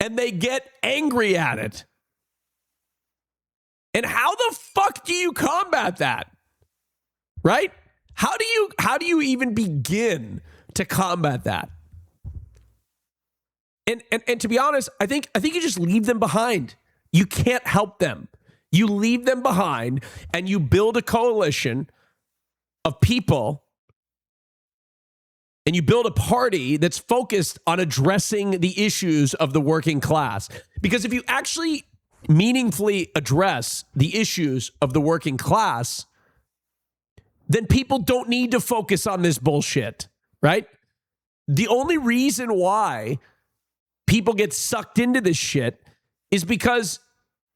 and they get angry at it. And how the fuck do you combat that? Right? How do you even begin to combat that? And to be honest, I think you just leave them behind. You can't help them. You leave them behind and you build a coalition of people and you build a party that's focused on addressing the issues of the working class. Because if you actually meaningfully address the issues of the working class, then people don't need to focus on this bullshit, right? The only reason why people get sucked into this shit is because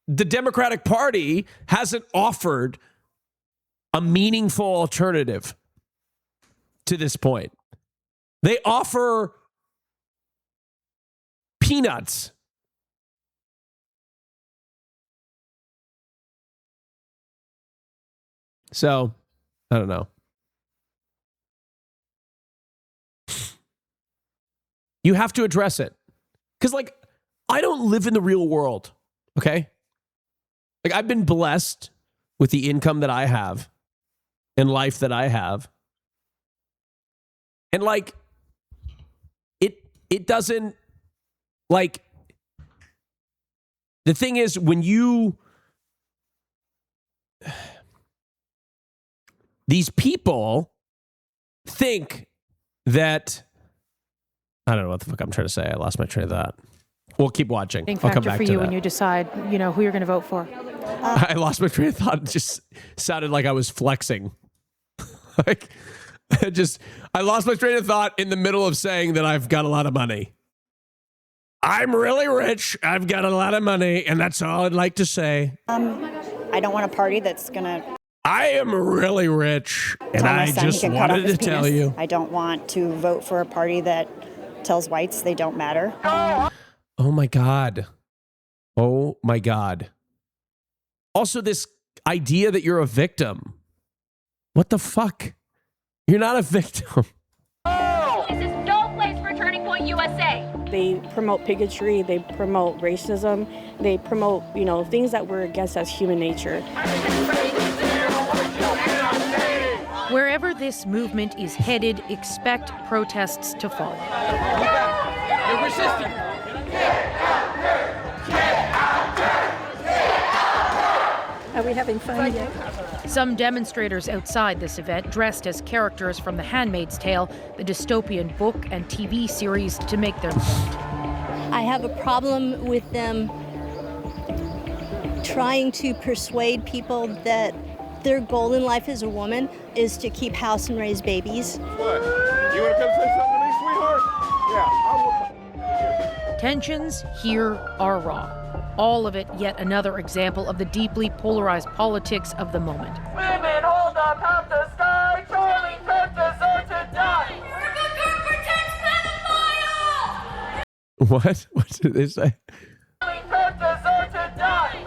the Democratic Party hasn't offered a meaningful alternative to this point. They offer peanuts. So, I don't know. You have to address it. Because, like, I don't live in the real world, okay? Like, I've been blessed with the income that I have and life that I have. And, like, it doesn't, like, the thing is, when you, these people think that, I don't know what the fuck I'm trying to say. I lost my train of thought. We'll keep watching. I'll come back for to you that. when you decide, who you're going to vote for. I lost my train of thought. It just sounded like I was flexing. Like, I lost my train of thought in the middle of saying that I've got a lot of money. I'm really rich. I've got a lot of money, and that's all I'd like to say. I don't want a party that's going to... I am really rich, and I just wanted to tell you. I don't want to vote for a party that tells whites they don't matter. Oh, my God. Oh, my God. Also, this idea that you're a victim. What the fuck? You're not a victim. This is no place for Turning Point USA. They promote bigotry, they promote racism, they promote, things that we're against as human nature. Wherever this movement is headed, expect protests to follow. You're resisting. Are we having fun yet? Some demonstrators outside this event dressed as characters from The Handmaid's Tale, the dystopian book and TV series, to make their point. I have a problem with them trying to persuade people that their goal in life as a woman is to keep house and raise babies. What? You want to come say something to me, sweetheart? Yeah, I will. Tensions here are raw. All of it yet another example of the deeply polarized politics of the moment. Women hold up half the sky. Charlie Kirk deserves to die. What? What did they say? Charlie Kirk deserves to die.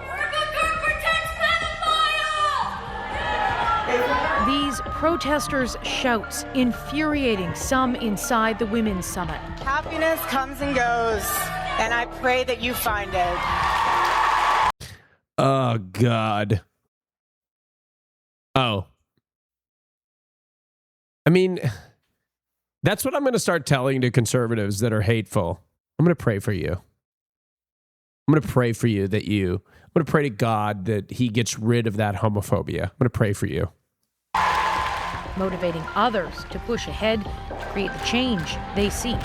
These protesters' shouts infuriating some inside the Women's Summit. Happiness comes and goes, and I pray that you find it. Oh, God. Oh. I mean, that's what I'm going to start telling to conservatives that are hateful. I'm going to pray for you. I'm going to pray for you that I'm going to pray to God that he gets rid of that homophobia. I'm going to pray for you. Motivating others to push ahead to create the change they seek.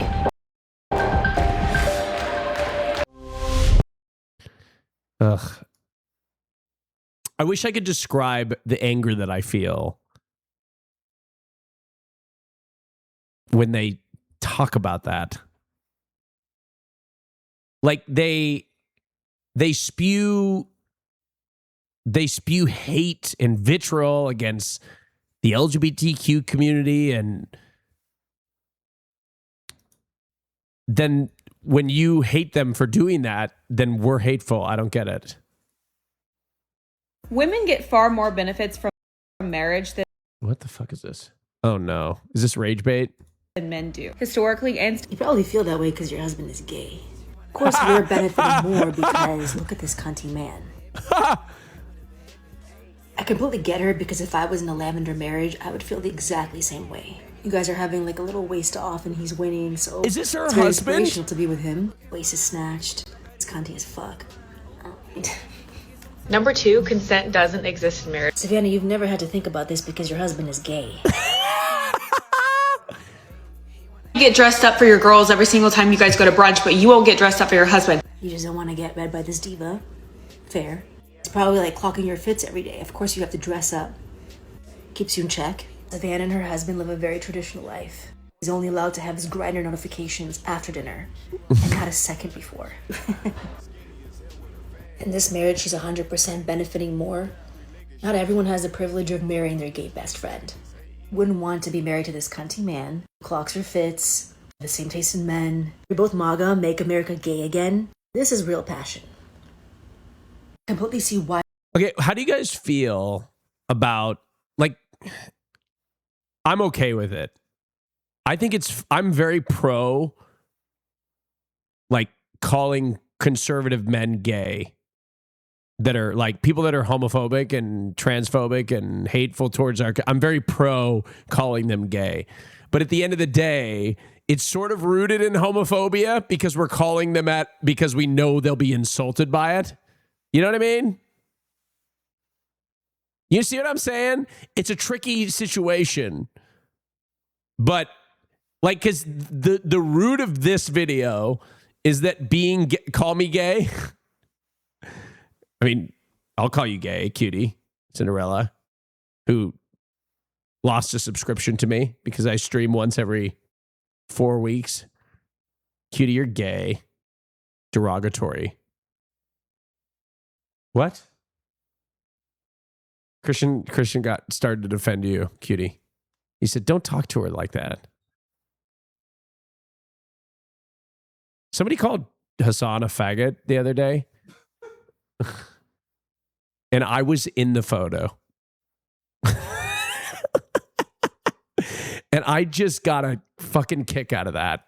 Ugh. I wish I could describe the anger that I feel when they talk about that. Like they spew hate and vitriol against the LGBTQ community, and then when you hate them for doing that, then we're hateful. I don't get it. Women get far more benefits from marriage than What the fuck is this? Oh no. Is this rage bait? men do. Historically and You probably feel that way because your husband is gay. Of course, we're benefiting more because look at this cunty man. I completely get her because if I was in a lavender marriage, I would feel the exactly same way. You guys are having like a little waist off and he's winning, so is this her it's very husband? inspirational to be with him. Waist is snatched. It's cunty as fuck. Number 2, consent doesn't exist in marriage. Savannah, you've never had to think about this because your husband is gay. get dressed up for your girls every single time you guys go to brunch, but you won't get dressed up for your husband. You just don't want to get read by this diva. Fair. It's probably like clocking your fits every day. Of course you have to dress up. Keeps you in check. Savannah and her husband live a very traditional life. He's only allowed to have his Grindr notifications after dinner, and not a second before. In this marriage, she's 100% benefiting more. Not everyone has the privilege of marrying their gay best friend. Wouldn't want to be married to this cunty man who clocks her fits, the same taste in men. You're both MAGA, make America gay again. This is real passion. I completely see why. Okay, how do you guys feel about, like, I'm okay with it. I'm very pro, like, calling conservative men gay that are, like, people that are homophobic and transphobic and hateful towards I'm very pro calling them gay. But at the end of the day, it's sort of rooted in homophobia because we're calling them because we know they'll be insulted by it. You know what I mean? You see what I'm saying? It's a tricky situation. But, like, because the root of this video is that call me gay. I mean, I'll call you gay, cutie, Cinderella, who lost a subscription to me because I stream once every 4 weeks. Cutie, you're gay. Derogatory. What? Christian started to defend you, cutie. He said, don't talk to her like that. Somebody called Hassan a faggot the other day. And I was in the photo. And I just got a fucking kick out of that.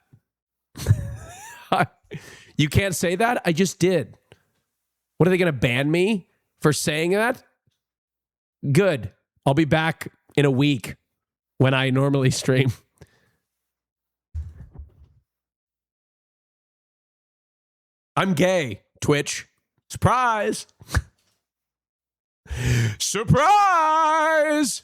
You can't say that? I just did. What, are they going to ban me for saying that? Good. I'll be back in a week when I normally stream. I'm gay, Twitch. Surprise! Surprise!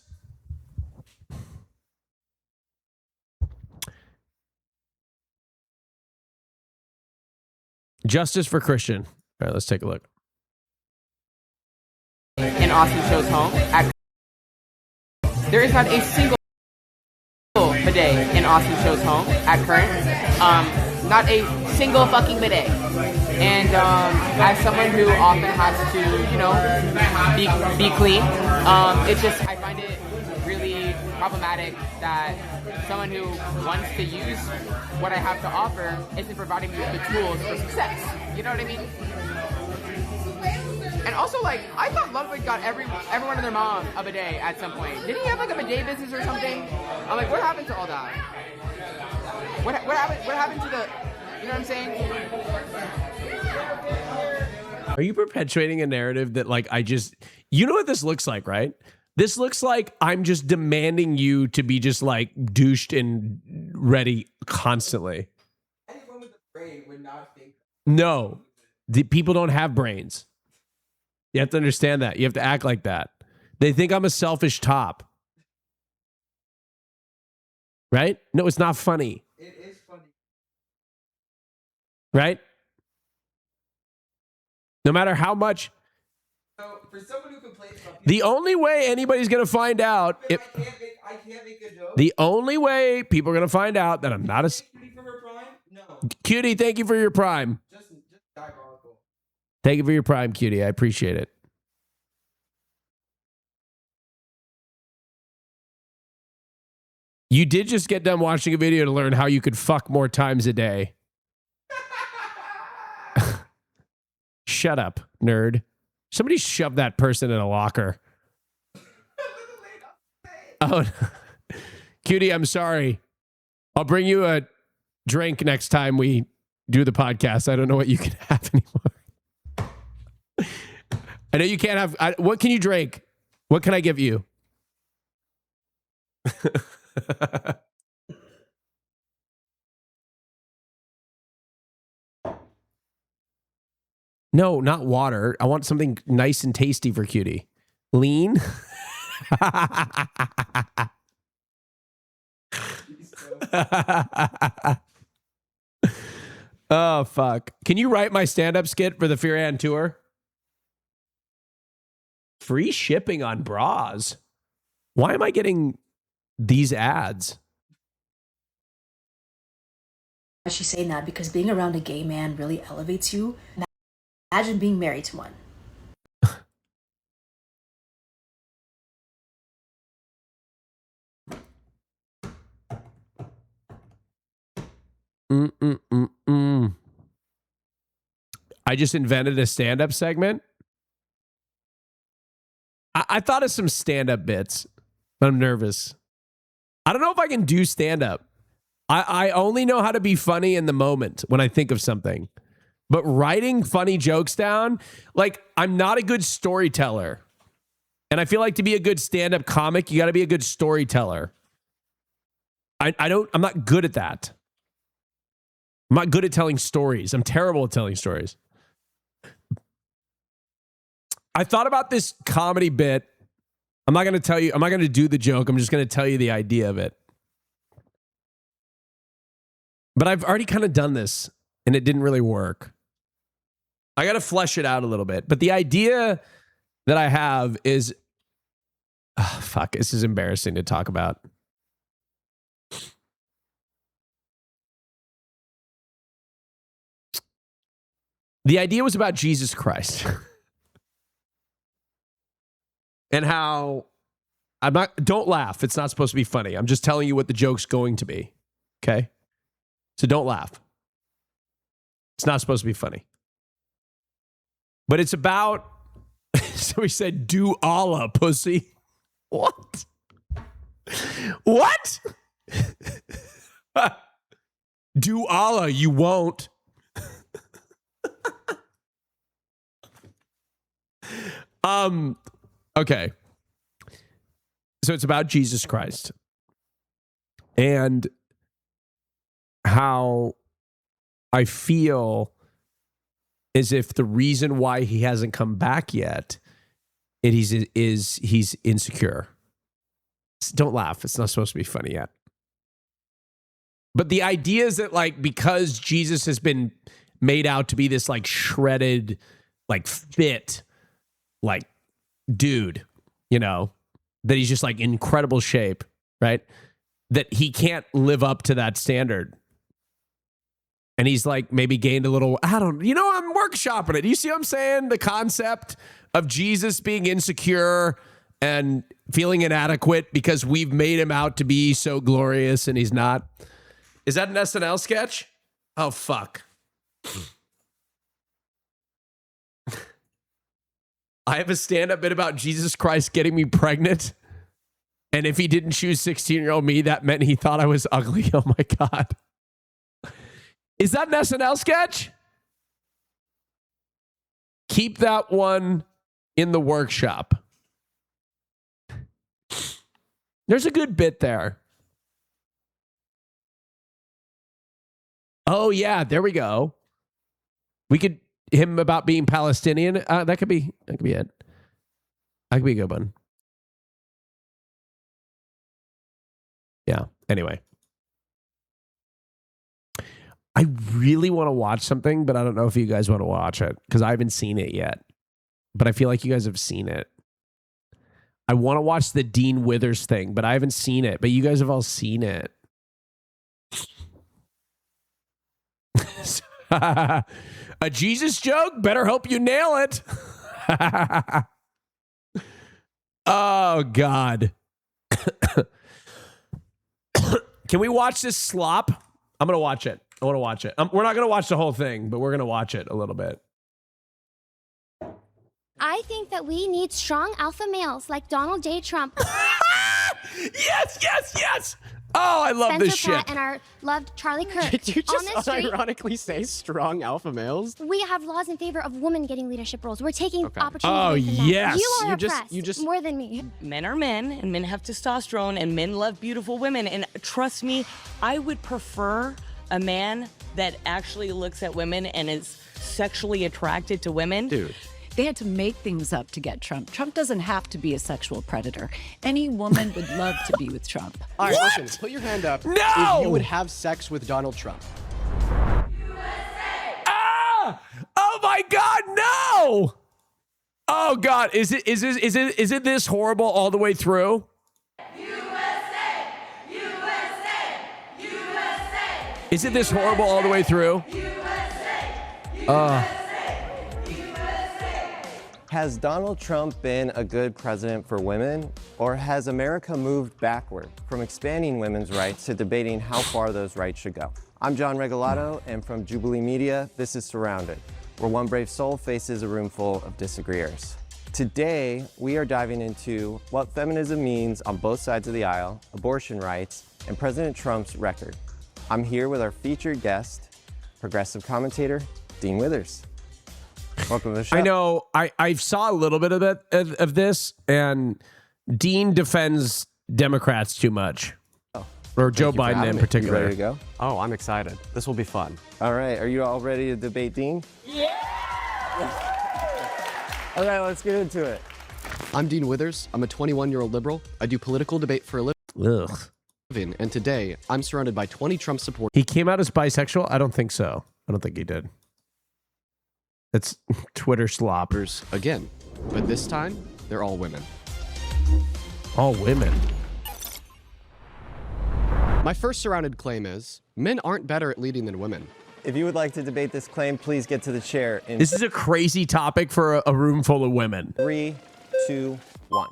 Justice for Christian. All right, let's take a look. In AustinShow's home, there is not a single bidet in AustinShow's home at current. Not a single fucking bidet. And as someone who often has to, you know, be clean, it's just, I find it really problematic that someone who wants to use what I have to offer isn't providing me with the tools for success. You know what I mean? And also, like, I thought Ludwig got everyone and their mom a bidet at some point. Didn't he have like a bidet business or something? I'm like, what happened to all that? What happened to the, you know what I'm saying? Are you perpetuating a narrative that, like, you know what this looks like, right? This looks like I'm just demanding you to be just, like, douched and ready constantly. Anyone with a brain would not think. No, the people don't have brains. You have to understand that. You have to act like that. They think I'm a selfish top. Right? No, it's not funny. It is funny. Right? No matter how much. So, for someone who complains about the only way anybody's going to find out. I can't make a joke. The only way people are going to find out that I'm not a. Cutie for her prime? No. Cutie, thank you for your prime. Just diabolical. Thank you for your prime, cutie. I appreciate it. You did just get done watching a video to learn how you could fuck more times a day. Shut up, nerd. Somebody shove that person in a locker. Oh, cutie, I'm sorry. I'll bring you a drink next time we do the podcast. I don't know what you can have anymore. I know you can't have. What can you drink? What can I give you? No, not water. I want something nice and tasty for cutie. Lean? Oh, fuck. Can you write my stand-up skit for the Fearan tour? Free shipping on bras. Why am I getting these ads? She's saying that because being around a gay man really elevates you. Imagine being married to one. I just invented a stand-up segment. I thought of some stand-up bits, but I'm nervous. I don't know if I can do stand-up. I only know how to be funny in the moment when I think of something. But writing funny jokes down, like, I'm not a good storyteller. And I feel like to be a good stand-up comic, you got to be a good storyteller. I'm not good at that. I'm not good at telling stories. I'm terrible at telling stories. I thought about this comedy bit. I'm not going to tell you. I'm not going to do the joke. I'm just going to tell you the idea of it. But I've already kind of done this, and it didn't really work. I got to flesh it out a little bit. But the idea that I have is... Oh, fuck, this is embarrassing to talk about. The idea was about Jesus Christ. And how don't laugh. It's not supposed to be funny. I'm just telling you what the joke's going to be. Okay? So don't laugh. It's not supposed to be funny. But it's about, so he said, do Allah, pussy. What? What? Do Allah, you won't. Okay. So it's about Jesus Christ and how I feel as if the reason why he hasn't come back yet is he's insecure. Don't laugh. It's not supposed to be funny yet. But the idea is that, like, because Jesus has been made out to be this, like, shredded, like, fit, like, dude, you know, that he's just, like, incredible shape, right? That he can't live up to that standard. And he's, like, maybe gained a little, I'm workshopping it. You see what I'm saying? The concept of Jesus being insecure and feeling inadequate because we've made him out to be so glorious and he's not. Is that an SNL sketch? Oh, fuck. I have a stand-up bit about Jesus Christ getting me pregnant. And if he didn't choose 16-year-old me, that meant he thought I was ugly. Oh, my God. Is that an SNL sketch? Keep that one in the workshop. There's a good bit there. Oh, yeah, there we go. We could him about being Palestinian. That could be it. That could be a good one. Yeah. Anyway. I really want to watch something, but I don't know if you guys want to watch it because I haven't seen it yet. But I feel like you guys have seen it. I want to watch the Dean Withers thing, but I haven't seen it. But you guys have all seen it. A Jesus joke? Better hope you nail it. Oh, God. Can we watch this slop? I'm going to watch it. I want to watch it. We're not going to watch the whole thing, but we're going to watch it a little bit. I think that we need strong alpha males like Donald J. Trump. Yes. Oh, I love Spencer this shit. Pratt and our loved Charlie Kirk. Did you On just the street, ironically say strong alpha males? we have laws in favor of women getting leadership roles. We're taking opportunities Oh, away from men. yes. You are You oppressed just- more than me. Men are men, and men have testosterone, and men love beautiful women. And trust me, I would prefer a man that actually looks at women and is sexually attracted to women. Dude. They had to make things up to get Trump. Trump doesn't have to be a sexual predator. Any woman would love to be with Trump. All right, listen, put your hand up No! if you would have sex with Donald Trump. Ah! Oh my God, no! Oh God, is it this horrible all the way through? Is it this horrible all the way through? Has Donald Trump been a good president for women, or has America moved backward from expanding women's rights to debating how far those rights should go? I'm John Regalado, and from Jubilee Media, this is Surrounded, where one brave soul faces a room full of disagreeers. Today, we are diving into what feminism means on both sides of the aisle, abortion rights, and President Trump's record. I'm here with our featured guest, progressive commentator, Dean Withers. Welcome to the show. I know. I saw a little bit of this, and Dean defends Democrats too much, or Joe Biden in particular. You ready to go? Oh, I'm excited. This will be fun. All right. Are you all ready to debate Dean? Yeah. All right. Let's get into it. I'm Dean Withers. I'm a 21-year-old liberal. I do political debate for a living. And today, I'm surrounded by 20 Trump supporters. He came out as bisexual? I don't think so. I don't think he did. It's Twitter sloppers again, but this time they're all women. All women. My first surrounded claim is men aren't better at leading than women. If you would like to debate this claim, please get to the chair. This is a crazy topic for a room full of women. 3, 2, 1.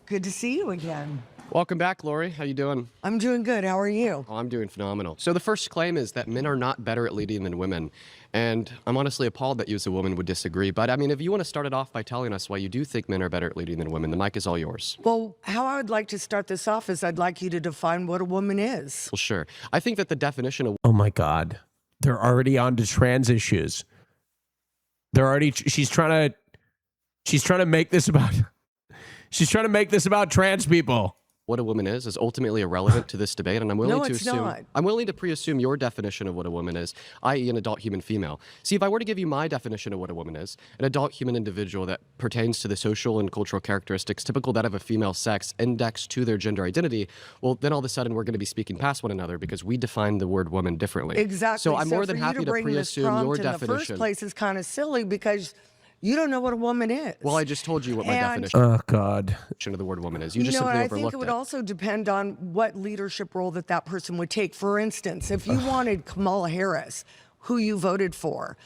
Good to see you again. Welcome back, Lori. How you doing? I'm doing good. How are you? Oh, I'm doing phenomenal. So the first claim is that men are not better at leading than women. And I'm honestly appalled that you as a woman would disagree. But I mean, if you want to start it off by telling us why you do think men are better at leading than women, the mic is all yours. Well, how I would like to start this off is I'd like you to define what a woman is. Well, sure. I think that the definition of... Oh my God. They're already on to trans issues. They're already... She's trying to make this about... She's trying to make this about trans people. What a woman is ultimately irrelevant to this debate, and I'm willing to assume I'm willing to pre-assume your definition of what a woman is, i.e. an adult human female. See, if I were to give you my definition of what a woman is, an adult human individual that pertains to the social and cultural characteristics typical that of a female sex indexed to their gender identity, well, then all of a sudden we're going to be speaking past one another because we define the word woman differently. Exactly. So I'm more than happy to pre-assume your definition. In the first place is kind of silly because you don't know what a woman is. Well, I just told you what my definition of the word woman is. You just simply I overlooked think it would also depend on what leadership role that person would take. For instance, if you wanted Kamala Harris, who you voted for,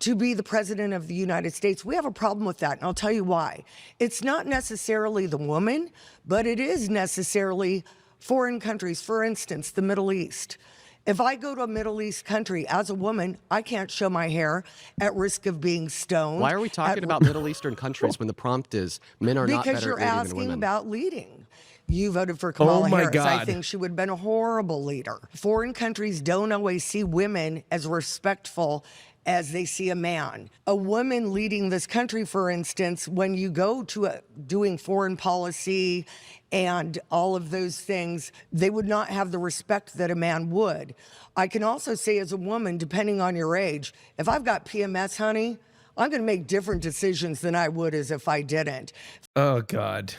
to be the president of the United States, we have a problem with that, and I'll tell you why. It's not necessarily the woman, but it is necessarily foreign countries. For instance, the Middle East. If I go to a Middle East country as a woman, I can't show my hair at risk of being stoned. Why are we talking about Middle Eastern countries when the prompt is men are not better at leading than women? Because you're asking about leading. You voted for Kamala Harris. I think she would have been a horrible leader. Foreign countries don't always see women as respectful as they see a man. A woman leading this country, for instance, when you go to doing foreign policy and all of those things, they would not have the respect that a man would. I can also say as a woman, depending on your age, if I've got PMS, honey, I'm going to make different decisions than I would as if I didn't. Oh, God.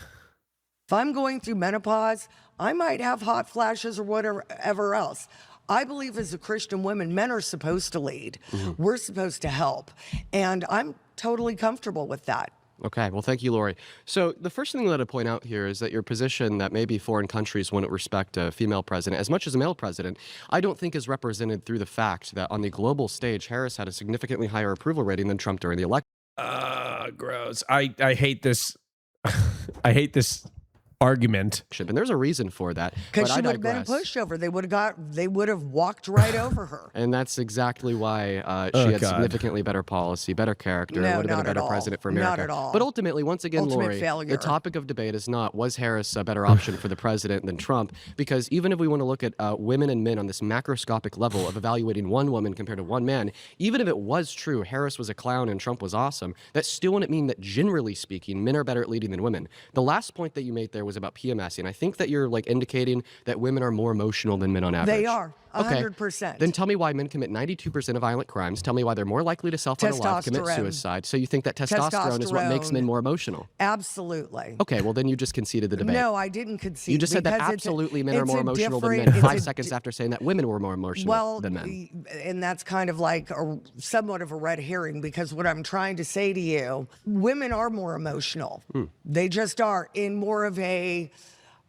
If I'm going through menopause, I might have hot flashes or whatever else. I believe as a Christian woman, men are supposed to lead. Mm-hmm. We're supposed to help. And I'm totally comfortable with that. Okay, well, thank you, Lori. So the first thing that I'd point out here is that your position that maybe foreign countries wouldn't respect a female president as much as a male president, I don't think is represented through the fact that on the global stage, Harris had a significantly higher approval rating than Trump during the election. Gross. I hate this. I hate this argument. And there's a reason for that. Because she would have been a pushover. They would have walked right over her. And that's exactly why she had significantly better policy, better character, would have been a better president for America. Not at all. But ultimately, once again, Lori, the topic of debate is not, was Harris a better option for the president than Trump? Because even if we want to look at women and men on this macroscopic level of evaluating one woman compared to one man, even if it was true Harris was a clown and Trump was awesome, that still wouldn't mean that generally speaking, men are better at leading than women. The last point that you made there was was about PMSing. I think that you're like indicating that women are more emotional than men on average. They are. 100%. Then tell me why men commit 92% of violent crimes. Tell me why they're more likely to self-unalive, commit suicide. So you think that testosterone is what makes men more emotional? Absolutely. Okay, well then you just conceded the debate. No, I didn't concede. You just said that absolutely men are more emotional than men 5 seconds after saying that women were more emotional than men. And that's kind of like somewhat of a red herring, because what I'm trying to say to you, women are more emotional. They just are in more of a,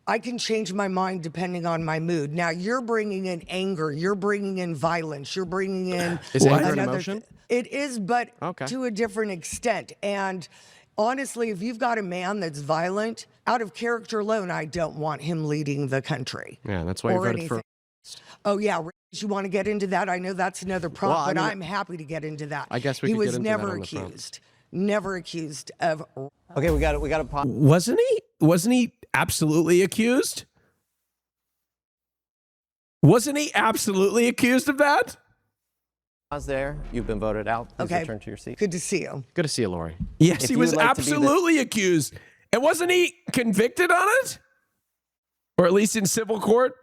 I can change my mind depending on my mood. Now, you're bringing in anger, you're bringing in violence, you're bringing in... Is anger an emotion? It is, but to a different extent. And honestly, if you've got a man that's violent, out of character alone, I don't want him leading the country. Yeah, that's why you voted for... Oh, yeah. You want to get into that? I know that's another prompt, but I'm happy to get into that. I guess we could get into that on the accused. Never accused of... Okay, we got a pop. Wasn't he absolutely accused? Wasn't he absolutely accused of that? Pause there. You've been voted out. Please return to your seat. Good to see you. Good to see you, Lori. Yes, he was absolutely accused. And wasn't he convicted on it? Or at least in civil court?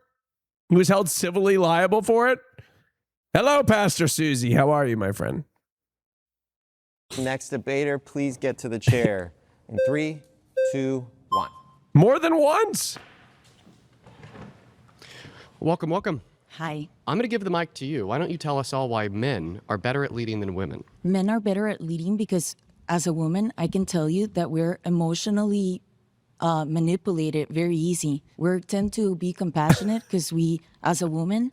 He was held civilly liable for it? Hello, Pastor Susie. How are you, my friend? Next debater, please get to the chair. In 3, 2, 1. More than once. Welcome, welcome. Hi. I'm going to give the mic to you. Why don't you tell us all why men are better at leading than women? Men are better at leading because as a woman, I can tell you that we're emotionally manipulated very easy. We tend to be compassionate because we, as a woman,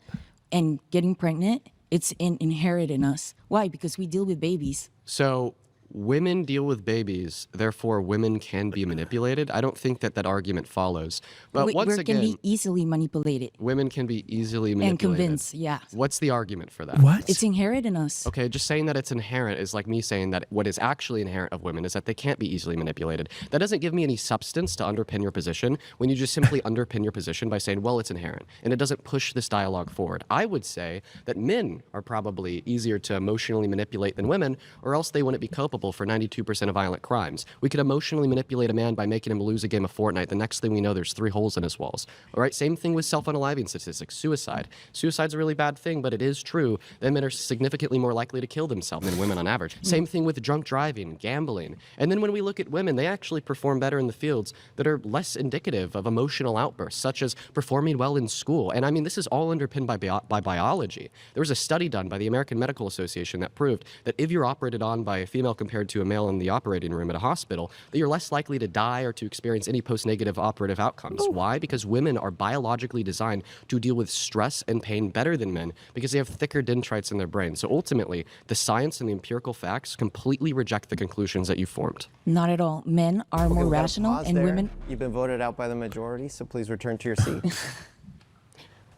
and getting pregnant, it's inherent in us. Why? Because we deal with babies. So women deal with babies, therefore women can be manipulated. I don't think that argument follows. But once again, can be easily manipulated. Women can be easily manipulated. And convinced, yeah. What's the argument for that? What? It's inherent in us. Okay, just saying that it's inherent is like me saying that what is actually inherent of women is that they can't be easily manipulated. That doesn't give me any substance to underpin your position when you just simply underpin your position by saying, well, it's inherent. And it doesn't push this dialogue forward. I would say that men are probably easier to emotionally manipulate than women, or else they wouldn't be culpable for 92% of violent crimes. We could emotionally manipulate a man by making him lose a game of Fortnite. The next thing we know, there's 3 holes in his walls. All right, same thing with self-unaliving statistics, suicide. Suicide's a really bad thing, but it is true that men are significantly more likely to kill themselves than women on average. Same thing with drunk driving, gambling. And then when we look at women, they actually perform better in the fields that are less indicative of emotional outbursts, such as performing well in school. And I mean, this is all underpinned by biology. There was a study done by the American Medical Association that proved that if you're operated on by a female compared to a male in the operating room at a hospital, that you're less likely to die or to experience any post-negative operative outcomes. Why? Because women are biologically designed to deal with stress and pain better than men because they have thicker dendrites in their brain. So ultimately, the science and the empirical facts completely reject the conclusions that you formed. Not at all. Men are more rational and women... You've been voted out by the majority, so please return to your seat.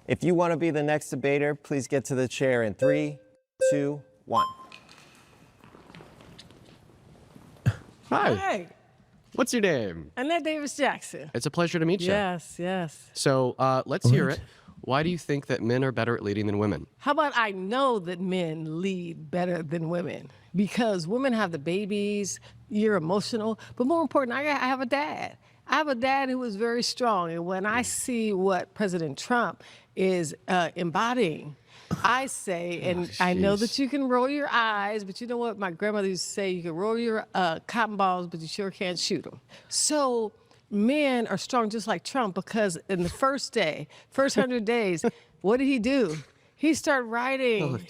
If you want to be the next debater, please get to the chair in 3, 2, 1. Hi. Hi. What's your name? Annette Davis Jackson. It's a pleasure to meet you. Yes, yes. So let's hear it. Why do you think that men are better at leading than women? How about I know that men lead better than women? Because women have the babies, you're emotional, but more important, I have a dad. I have a dad who was very strong, and when I see what President Trump is embodying, I say, and I know that you can roll your eyes, but you know what my grandmother used to say, you can roll your cotton balls, but you sure can't shoot them. So men are strong just like Trump, because in the first 100 days, what did he do? He started writing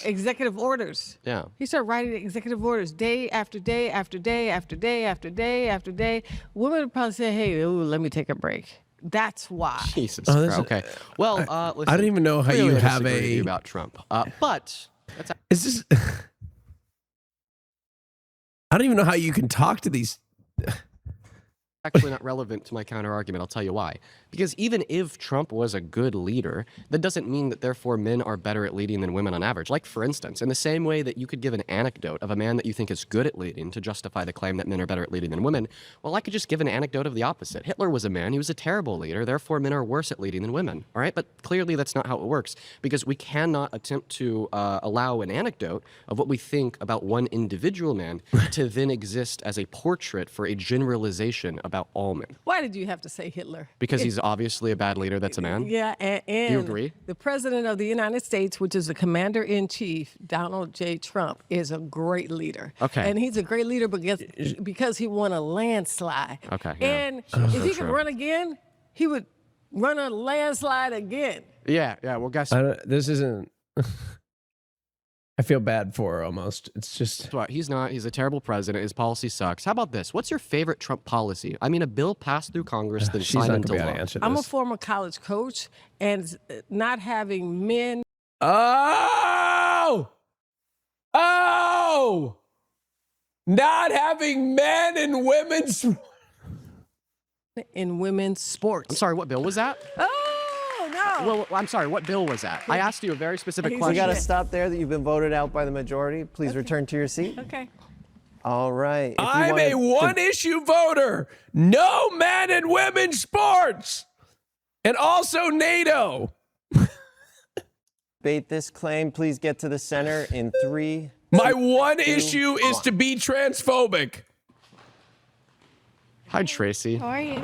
executive orders. Yeah. He started writing executive orders day after day after day after day after day after day. Women would probably say, hey, ooh, let me take a break. That's why. Jesus Christ. Okay. Well, listen, I don't even know how you have a about Trump, but that's is this. I don't even know how you can talk to these. Actually not relevant to my counter argument. I'll tell you why. Because even if Trump was a good leader, that doesn't mean that therefore men are better at leading than women on average. Like, for instance, in the same way that you could give an anecdote of a man that you think is good at leading to justify the claim that men are better at leading than women, well, I could just give an anecdote of the opposite. Hitler was a man, he was a terrible leader, therefore men are worse at leading than women. All right? But clearly that's not how it works, because we cannot attempt to allow an anecdote of what we think about one individual man to then exist as a portrait for a generalization about about all men. Why did you have to say Hitler? Because he's obviously a bad leader that's a man? Yeah, and Do you agree? The president of the United States, which is the commander-in-chief, Donald J. Trump, is a great leader. Okay. And he's a great leader because he won a landslide. Okay, yeah. And if he could run again, he would run a landslide again. Yeah, well, guess this isn't... I feel bad for her almost. It's just... what? He's not. He's a terrible president. His policy sucks. How about this? What's your favorite Trump policy? I mean, a bill passed through Congress, then She's signed not into gonna be able law. to answer I'm a this. former college coach, and not having men... Oh! Not having men in women's... in women's sports. I'm sorry, what bill was that? Oh, no. Well, I'm sorry, what bill was that? I asked you a very specific We question. got to stop there that you've been voted out by the majority. Please return to your seat. Okay. All right. I'm a one-issue voter. No men in women's sports. And also NATO. Debate this claim. Please get to the center in 3. My one issue is to be transphobic. Hi, Tracy. How are you?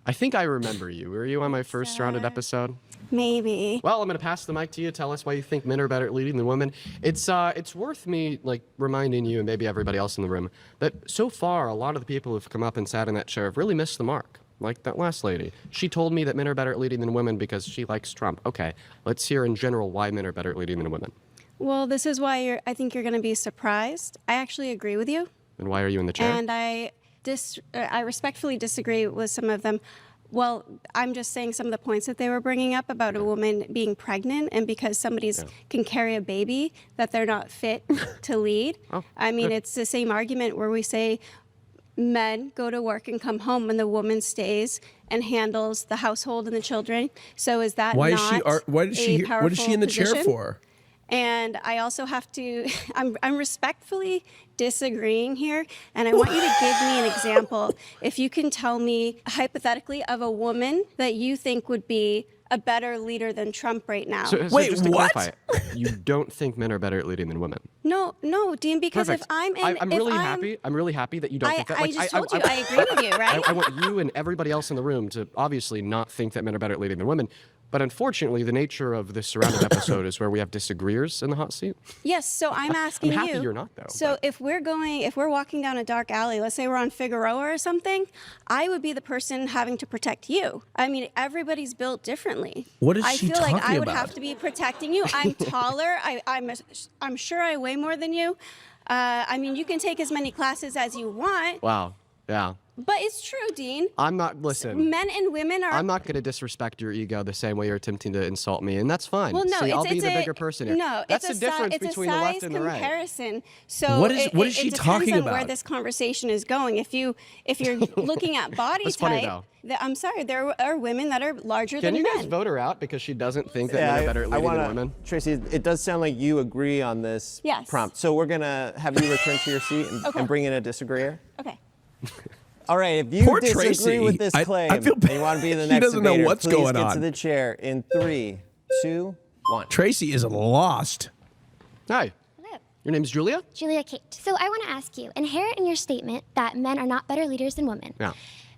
I think I remember you. Were you on my first rounded episode? Maybe. Well, I'm going to pass the mic to you. Tell us why you think men are better at leading than women. It's worth me reminding you and maybe everybody else in the room that so far a lot of the people who've come up and sat in that chair have really missed the mark. Like that last lady. She told me that men are better at leading than women because she likes Trump. Okay, let's hear in general why men are better at leading than women. Well, this is why I think you're going to be surprised. I actually agree with you. And why are you in the chair? And I respectfully disagree with some of them. Well, I'm just saying some of the points that they were bringing up about a woman being pregnant and because somebody's can carry a baby that they're not fit to lead. I mean, it's the same argument where we say men go to work and come home and the woman stays and handles the household and the children. So is that What is not she in the chair position? for? And I also have to, I'm respectfully disagreeing here, and I want you to give me an example. If you can tell me hypothetically of a woman that you think would be a better leader than Trump right now. So just to clarify, you don't think men are better at leading than women? No, Dean, because Perfect. if I'm in, I'm really happy that you don't think that. I just told you, I agree with you, right? I want you and everybody else in the room to obviously not think that men are better at leading than women. But unfortunately, the nature of this surrounded episode is where we have disagreeers in the hot seat. Yes, so I'm asking I'm you. happy you're not, though. So if we're walking down a dark alley, let's say we're on Figueroa or something, I would be the person having to protect you. I mean, everybody's built differently. What is I she feel like I talking would about? have to be protecting you. I'm taller. I'm sure I weigh more than you. I mean, you can take as many classes as you want. Wow. Yeah. But it's true, Dean. Listen. Men and women are. I'm not going to disrespect your ego the same way you're attempting to insult me, and that's fine. Well, no, See, I'll it's be the a bigger person here. No, that's it's the difference between the left and the right. comparison. So What is she it talking depends on where about? this conversation is going. If you're looking at body That's type, funny, though. I'm sorry, there are women that are larger Can than you men. guys vote her out because she doesn't think that men are better at leading than women? Tracy, it does sound like you agree on this Yes. prompt. So we're going to have you return to your seat and bring in a disagreeer. Okay. All right, if you Poor disagree Tracy. with this claim I feel and you want to be the He next doesn't know debater, what's please going get on. to the chair in 3, 2, 1. Tracy is lost. Hi. Hello. Your name's Julia? Julia Kate. So I want to ask you, inherent in your statement that men are not better leaders than women, Yeah.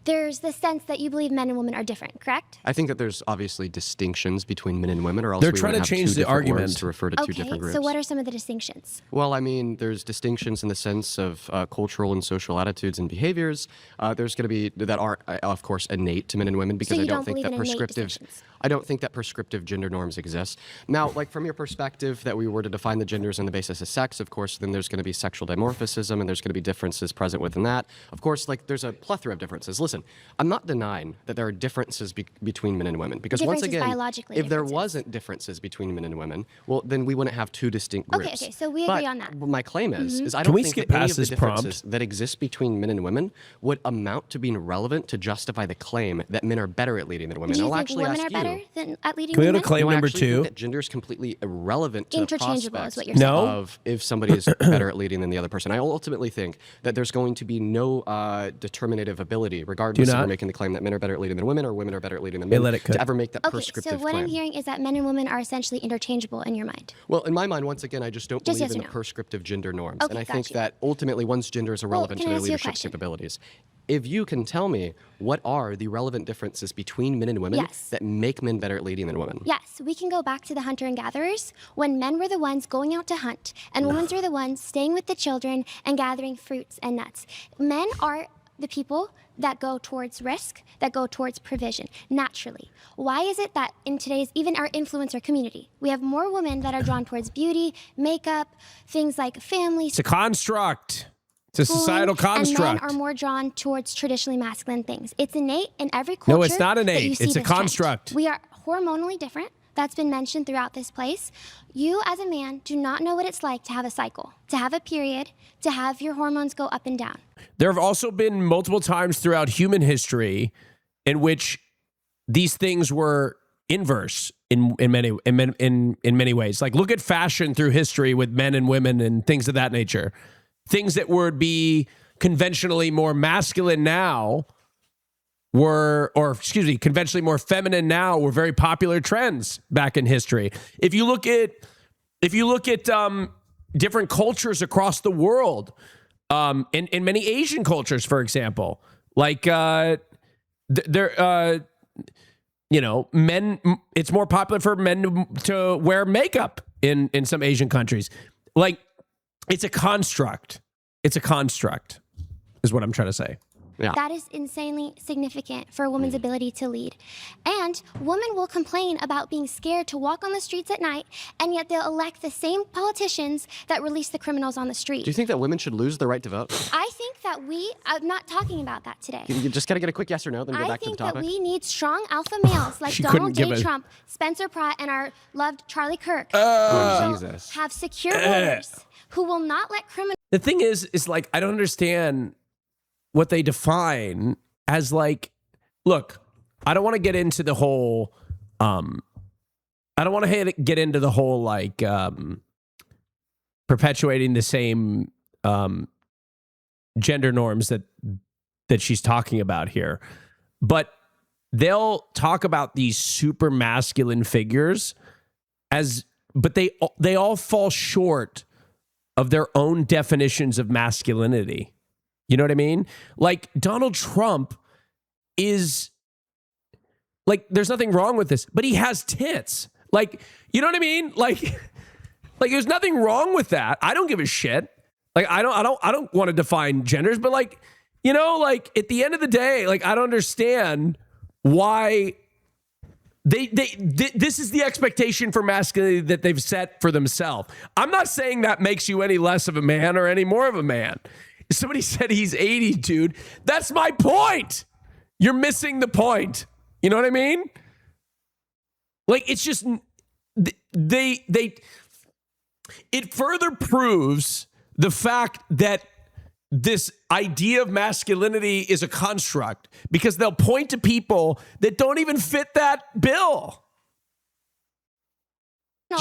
there's the sense that you believe men and women are different, correct? I think that there's obviously distinctions between men and women, or else They're we trying would to have change two the different argument. words to refer to two Okay, different groups. so what are some of the distinctions? Well, I mean, there's distinctions in the sense of cultural and social attitudes and behaviors. There's going to be that are, of course, innate to men and women because So I you don't don't think believe that in innate prescriptive. distinctions? I don't think that prescriptive gender norms exist. Now, like from your perspective, that we were to define the genders on the basis of sex, of course, then there's going to be sexual dimorphism and there's going to be differences present within that. Of course, like there's a plethora of differences. Listen, I'm not denying that there are differences between men and women because once Differences again, biologically, if there differences. wasn't differences between men and women, well, then we wouldn't have two distinct groups. Okay, so we agree But on that. my claim is I Can don't we think skip that any past of the this prompt? differences that exist between men and women would amount to being relevant to justify the claim that men are better at leading than women. Do you I'll think actually women ask are you. better than at leading Can we go than to men? claim No, I number actually 2? think that gender is completely irrelevant to the Interchangeable is prospects what you're saying. No. of if somebody is better at leading than the other person. I ultimately think that there's going to be no determinative ability, regardless if not? we're making the claim that men are better at leading than women or women are better at leading than Hey, men, let it cook. to ever make that Okay, prescriptive so what claim. I'm hearing is that men and women are essentially interchangeable in your mind. Well, in my mind, once again, I just don't Just believe yes in or the no? prescriptive gender norms. Okay, and I got think you. that ultimately one's gender is irrelevant can to I their ask you a leadership question? capabilities. if you can tell me what are the relevant differences between men and women that make men better at leading than women. Yes, we can go back to the hunter and gatherers when men were the ones going out to hunt and women were the ones staying with the children and gathering fruits and nuts. Men are the people that go towards risk, that go towards provision, naturally. Why is it that in today's, even our influencer community, we have more women that are drawn towards beauty, makeup, things like family. It's a construct. It's a societal construct. And men are more drawn towards traditionally masculine things. It's innate in every culture. No, it's not innate. It's a construct. We are hormonally different. That's been mentioned throughout this place. You as a man do not know what it's like to have a cycle, to have a period, to have your hormones go up and down. There have also been multiple times throughout human history in which these things were inverse in many ways. Like look at fashion through history with men and women and things of that nature. Things that would be conventionally more masculine now conventionally more feminine now were very popular trends back in history. If you look at different cultures across the world, in many Asian cultures, for example, like men, it's more popular for men to wear makeup in some Asian countries. Like, it's a construct. It's a construct, is what I'm trying to say. Yeah. That is insanely significant for a woman's ability to lead. And women will complain about being scared to walk on the streets at night, and yet they'll elect the same politicians that release the criminals on the street. Do you think that women should lose the right to vote? I think that I'm not talking about that today. You just got to get a quick yes or no, then go back to the topic. I think that we need strong alpha males like Donald J. Trump, Spencer Pratt, and our loved Charlie Kirk Jesus. Have secure voters who will not let criminals. The thing is like, I don't understand what they define as like, look, I don't want to get into the whole, like perpetuating the same gender norms that she's talking about here. But they'll talk about these super masculine figures but they all fall short of their own definitions of masculinity. You know what I mean? Like Donald Trump is like, there's nothing wrong with this, but he has tits. Like, you know what I mean? Like there's nothing wrong with that. I don't give a shit. Like, I don't want to define genders, but like, you know, like at the end of the day, like, I don't understand why this is the expectation for masculinity that they've set for themselves. I'm not saying that makes you any less of a man or any more of a man. Somebody said he's 80, dude. That's my point. You're missing the point. You know what I mean? Like, it's just, it further proves the fact that this idea of masculinity is a construct because they'll point to people that don't even fit that bill.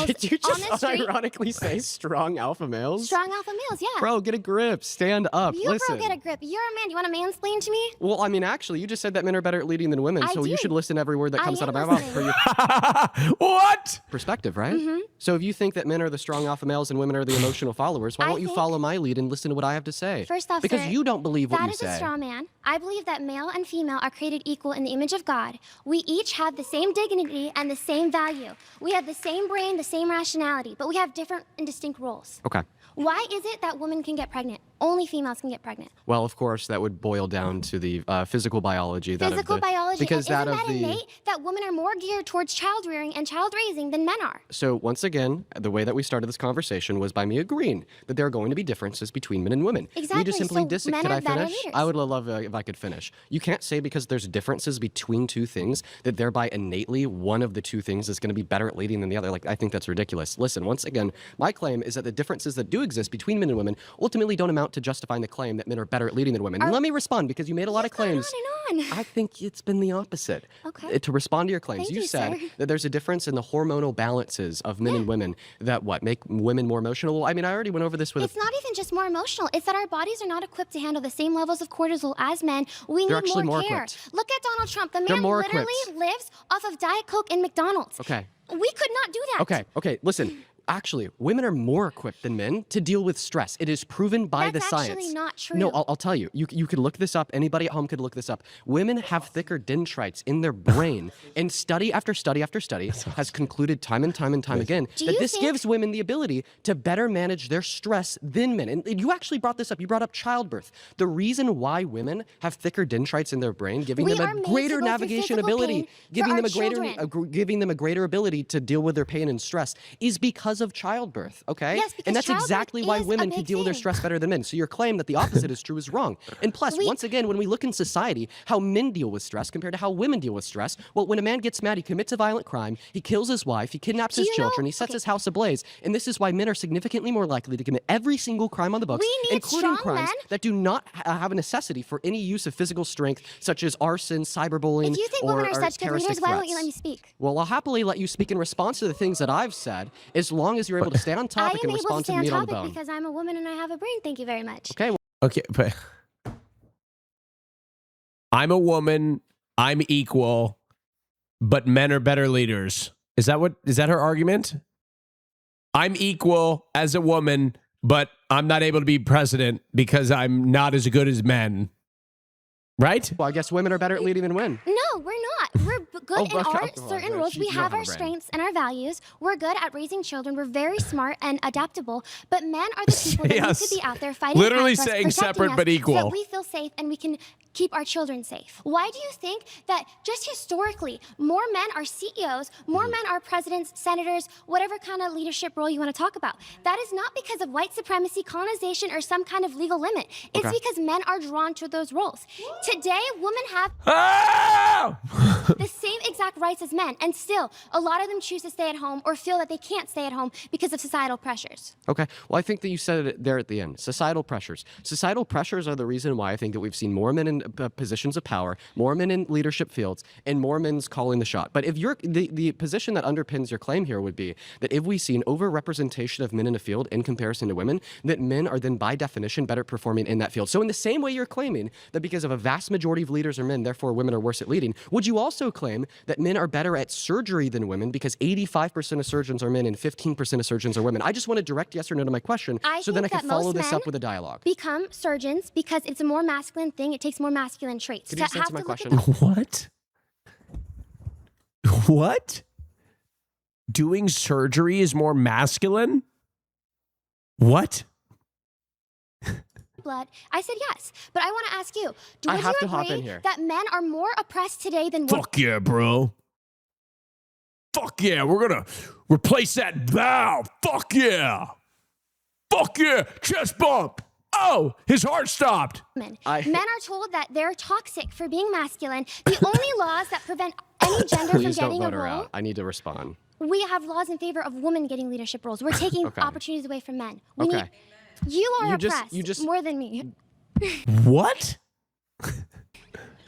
Did you just unironically say strong alpha males? Strong alpha males, yeah. Bro, get a grip. Stand up. Bro, Listen. get a grip. You're a man. Do you want to mansplain to me? Well, I mean, actually, you just said that men are better at leading than women, so you should listen to every word that comes out of my mouth for your what? Perspective, right? Mm-hmm. So if you think that men are the strong alpha males and women are the emotional followers, why won't you follow my lead and listen to what I have to say? First off, because sir, you don't believe what you say. That is a straw man. I believe that male and female are created equal in the image of God. We each have the same dignity and the same value. We have the same brain, the same rationality, but we have different and distinct roles. Okay. Why is it that women can get pregnant? Only females can get pregnant. Well, of course, that would boil down to the physical biology. Physical biology. Because isn't that innate that women are more geared towards child rearing and child raising than men are? So once again, the way that we started this conversation was by me agreeing that there are going to be differences between men and women. Exactly. You just simply men Could are I better finish? leaders. I would love if I could finish. You can't say because there's differences between two things that thereby innately one of the two things is going to be better at leading than the other. Like, I think that's ridiculous. Listen, once again, my claim is that the differences that do exist between men and women ultimately don't amount to justifying the claim that men are better at leading than women. Let me respond because you made a lot of claims. On and on. I think it's been the opposite. Okay. To respond to your claims, Thank you said sir. that there's a difference in the hormonal balances of men and women that make women more emotional. Well, I mean, I already went over this with. It's not even just more emotional. It's that our bodies are not equipped to handle the same levels of cortisol as men. We They're need actually more more care. equipped. Look at Donald Trump. The They're man more literally equipped. lives off of Diet Coke and McDonald's. Okay. We could not do that. Okay. Listen, Actually, women are more equipped than men to deal with stress. It is proven by the science. That's actually not true. No, I'll tell you. You could look this up. Anybody at home could look this up. Women have thicker dendrites in their brain, and study after study after study has concluded time and time again that this gives women the ability to better manage their stress than men. And you actually brought this up. You brought up childbirth. The reason why women have thicker dendrites in their brain, giving them a greater navigation ability, giving them a greater ability to deal with their pain and stress, is because of childbirth. Okay, yes, and that's exactly why women can deal with their stress better than men. So your claim that the opposite is true is wrong. And plus, once again, when we look in society, how men deal with stress compared to how women deal with stress, well, when a man gets mad, he commits a violent crime, he kills his wife, he kidnaps his children, he sets his house ablaze. And this is why men are significantly more likely to commit every single crime on the books, including crimes that do not have a necessity for any use of physical strength, such as arson, cyberbullying, if you think or women are such good leaders, why won't you let me speak? Well, I'll happily let you speak in response to the things that I've said, as long as you're able to stay on topic and respond to the meat on the bone. Because I'm a woman and I have a brain. Thank you very much. Okay. Okay, but I'm a woman. I'm equal, but men are better leaders. Is that her argument? I'm equal as a woman, but I'm not able to be president because I'm not as good as men. Right? Well, I guess women are better at leading than men. No, we're not. We're good in our certain roles. We have our strengths and our values. We're good at raising children. We're very smart and adaptable. But men are the people that need to be out there fighting. Literally saying separate but equal. So that we feel safe and we can keep our children safe. Why do you think that just historically, more men are CEOs, more men are presidents, senators, whatever kind of leadership role you want to talk about? That is not because of white supremacy, colonization, or some kind of legal limit. It's because men are drawn to those roles. Today, women have the same exact rights as men, and still, a lot of them choose to stay at home or feel that they can't stay at home because of societal pressures. Okay. Well, I think that you said it there at the end. Societal pressures. Societal pressures are the reason why I think that we've seen more men in positions of power, more men in leadership fields, and more men's calling the shot. But if you're the position that underpins your claim here would be that if we see an overrepresentation of men in a field in comparison to women, that men are then by definition better performing in that field. So in the same way you're claiming that because of a vast majority of leaders are men, therefore women are worse at leading, would you also claim that men are better at surgery than women because 85% of surgeons are men and 15% of surgeons are women? I just want to direct yes or no to my question so then I can follow this up with a dialogue. Become surgeons because it's a more masculine thing. It takes more masculine traits. Could you just answer my question? What? What? Doing surgery is more masculine? What? Blood. I said yes, but I want to ask you, I would have you to hop in agree here. that men are more oppressed today than women? Fuck yeah, bro. Fuck yeah, we're gonna replace that bow. Fuck yeah. Fuck yeah, chest bump. Oh, his heart stopped. Men are told that they're toxic for being masculine. The only laws that prevent any gender Please from don't getting vote a her role. out. I need to respond. We have laws in favor of women getting leadership roles. We're taking opportunities away from men. Okay. You are oppressed more than me. What?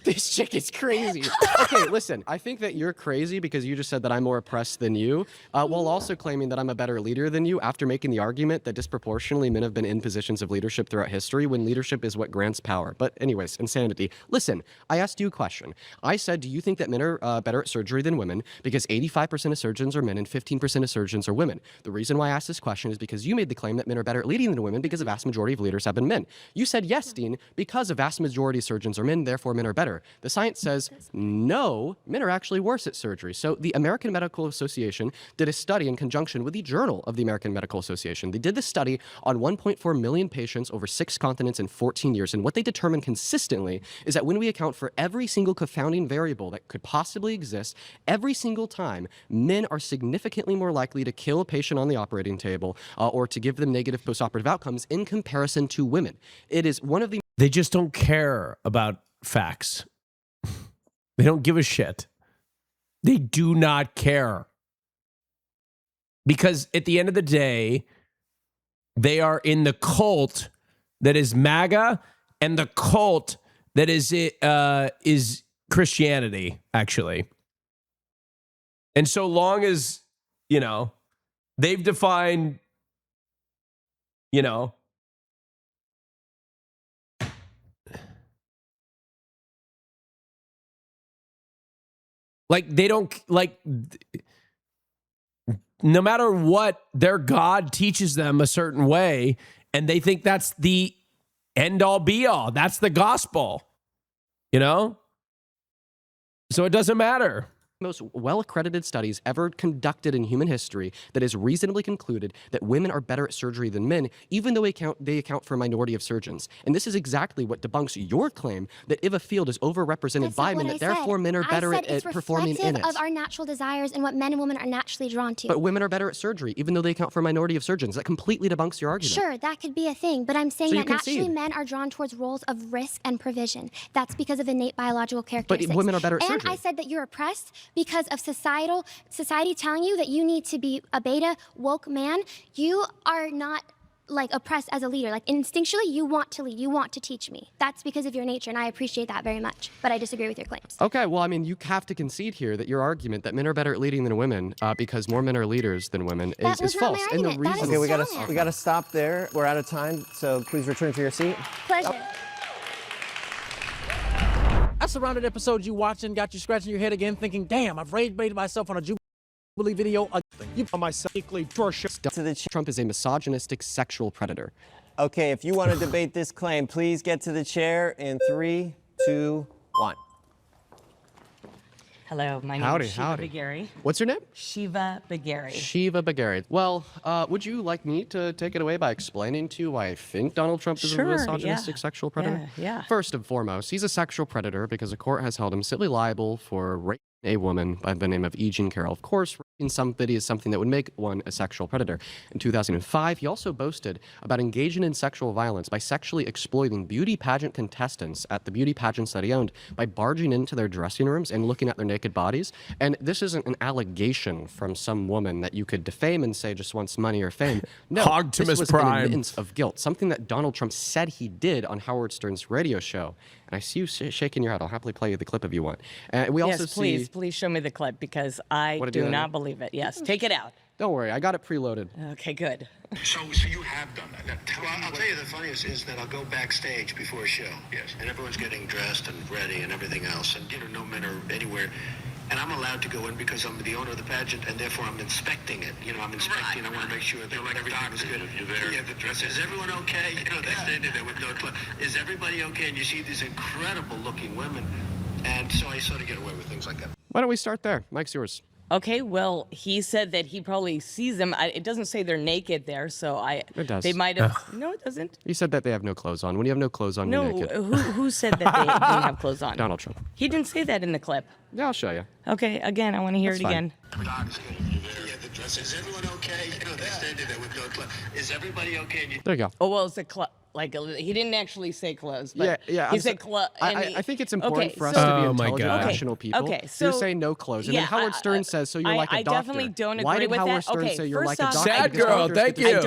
This chick is crazy. Okay, listen, I think that you're crazy because you just said that I'm more oppressed than you, while also claiming that I'm a better leader than you after making the argument that disproportionately men have been in positions of leadership throughout history when leadership is what grants power. But anyways, insanity. Listen, I asked you a question. I said, do you think that men are better at surgery than women because 85% of surgeons are men and 15% of surgeons are women? The reason why I asked this question is because you made the claim that men are better at leading than women because a vast majority of leaders have been men. You said, yes, Dean, because a vast majority of surgeons are men, therefore men are better. The science says, no, men are actually worse at surgery. So the American Medical Association did a study in conjunction with the Journal of the American Medical Association. They did this study on 1.4 million patients over 6 continents in 14 years. And what they determined consistently is that when we account for every single confounding variable that could possibly exist, every single time, men are significantly more likely to kill a patient on the operating table or to give them negative postoperative outcomes in comparison to women. It is one of the... They just don't care about facts. They don't give a shit. They do not care. Because at the end of the day, they are in the cult that is MAGA and the cult that is Christianity, actually. And so long as, they've defined, like they don't no matter what, their God teaches them a certain way, and they think that's the end all be all. That's the gospel, you know? So it doesn't matter. Most well-accredited studies ever conducted in human history that has reasonably concluded that women are better at surgery than men, even though they account for a minority of surgeons. And this is exactly what debunks your claim that if a field is overrepresented by men, that therefore men are better at performing in it. It's reflective of our natural desires and what men and women are naturally drawn to. But women are better at surgery, even though they account for a minority of surgeons. That completely debunks your argument. Sure, that could be a thing, but I'm saying So that naturally men are drawn towards roles of risk and provision. That's because of innate biological characteristics. But women are better at surgery. And I said that you're oppressed because of society telling you that you need to be a beta woke man. You are not like oppressed as a leader. Like instinctually, you want to lead. You want to teach me. That's because of your nature, and I appreciate that very much. But I disagree with your claims. Okay, well, I mean, you have to concede here that your argument that men are better at leading than women because more men are leaders than women is false. And the reason okay, we gotta stop there. We're out of time, so please return to your seat. Pleasure. I surrounded episodes you watching, got you scratching your head again, thinking, damn, I've rage-baited myself on a Jubilee video. You on my cyclically Trump is a misogynistic sexual predator. Okay, if you want to debate this claim, please get to the chair in 3, 2, 1. Hello, my name is Shiva Bagari. What's your name? Shiva Bagari. Shiva Bagari. Well, would you like me to take it away by explaining to you why I think Donald Trump is a misogynistic sexual predator? Yeah. First and foremost, he's a sexual predator because a court has held him civilly liable for raping a woman by the name of E. Jean Carroll. Of course, raping somebody is something that would make one a sexual predator. In 2005, he also boasted about engaging in sexual violence by sexually exploiting beauty pageant contestants at the beauty pageants that he owned by barging into their dressing rooms and looking at their naked bodies. And this isn't an allegation from some woman that you could defame and say just wants money or fame. No, this was an admittance of guilt, something that Donald Trump said he did on Howard Stern's radio show. And I see you shaking your head. I'll happily play you the clip if you want. And we also see... Please show me the clip because I do not believe it. Yes, take it out. Don't worry, I got it preloaded. Okay, good. So you have done that. Now, I'll tell you the funniest is that I'll go backstage before a show. Yes. And everyone's getting dressed and ready and everything else. And, no men are anywhere. And I'm allowed to go in because I'm the owner of the pageant, and therefore I'm inspecting it. I'm inspecting. I want to make sure that everything is good. You're there. Yeah, the dress. Is everyone okay? They're standing there with no clothes. Is everybody okay? And you see these incredible-looking women, and so I sort of get away with things like that. Why don't we start there? Mike's yours. Okay, well, he said that he probably sees them. It doesn't say they're naked there, so It does. They might have. No, it doesn't. He said that they have no clothes on. When you have no clothes on, you're naked. Who said that they didn't have clothes on? Donald Trump. He didn't say that in the clip. Yeah, I'll show you. Okay, again, I want to hear it again. Yeah, the dress. Is everyone okay? They're standing there with no clothes. Is everybody okay? There you go. Oh, well, it's a he didn't actually say clothes, but he said clothes. I think it's important for us to be intelligent, rational people. Okay, so you're saying no clothes, and then Howard Stern says, so you're like a doctor. I definitely don't agree Why did with Howard that. Stern say you're like a doctor? Sad girl, thank you. I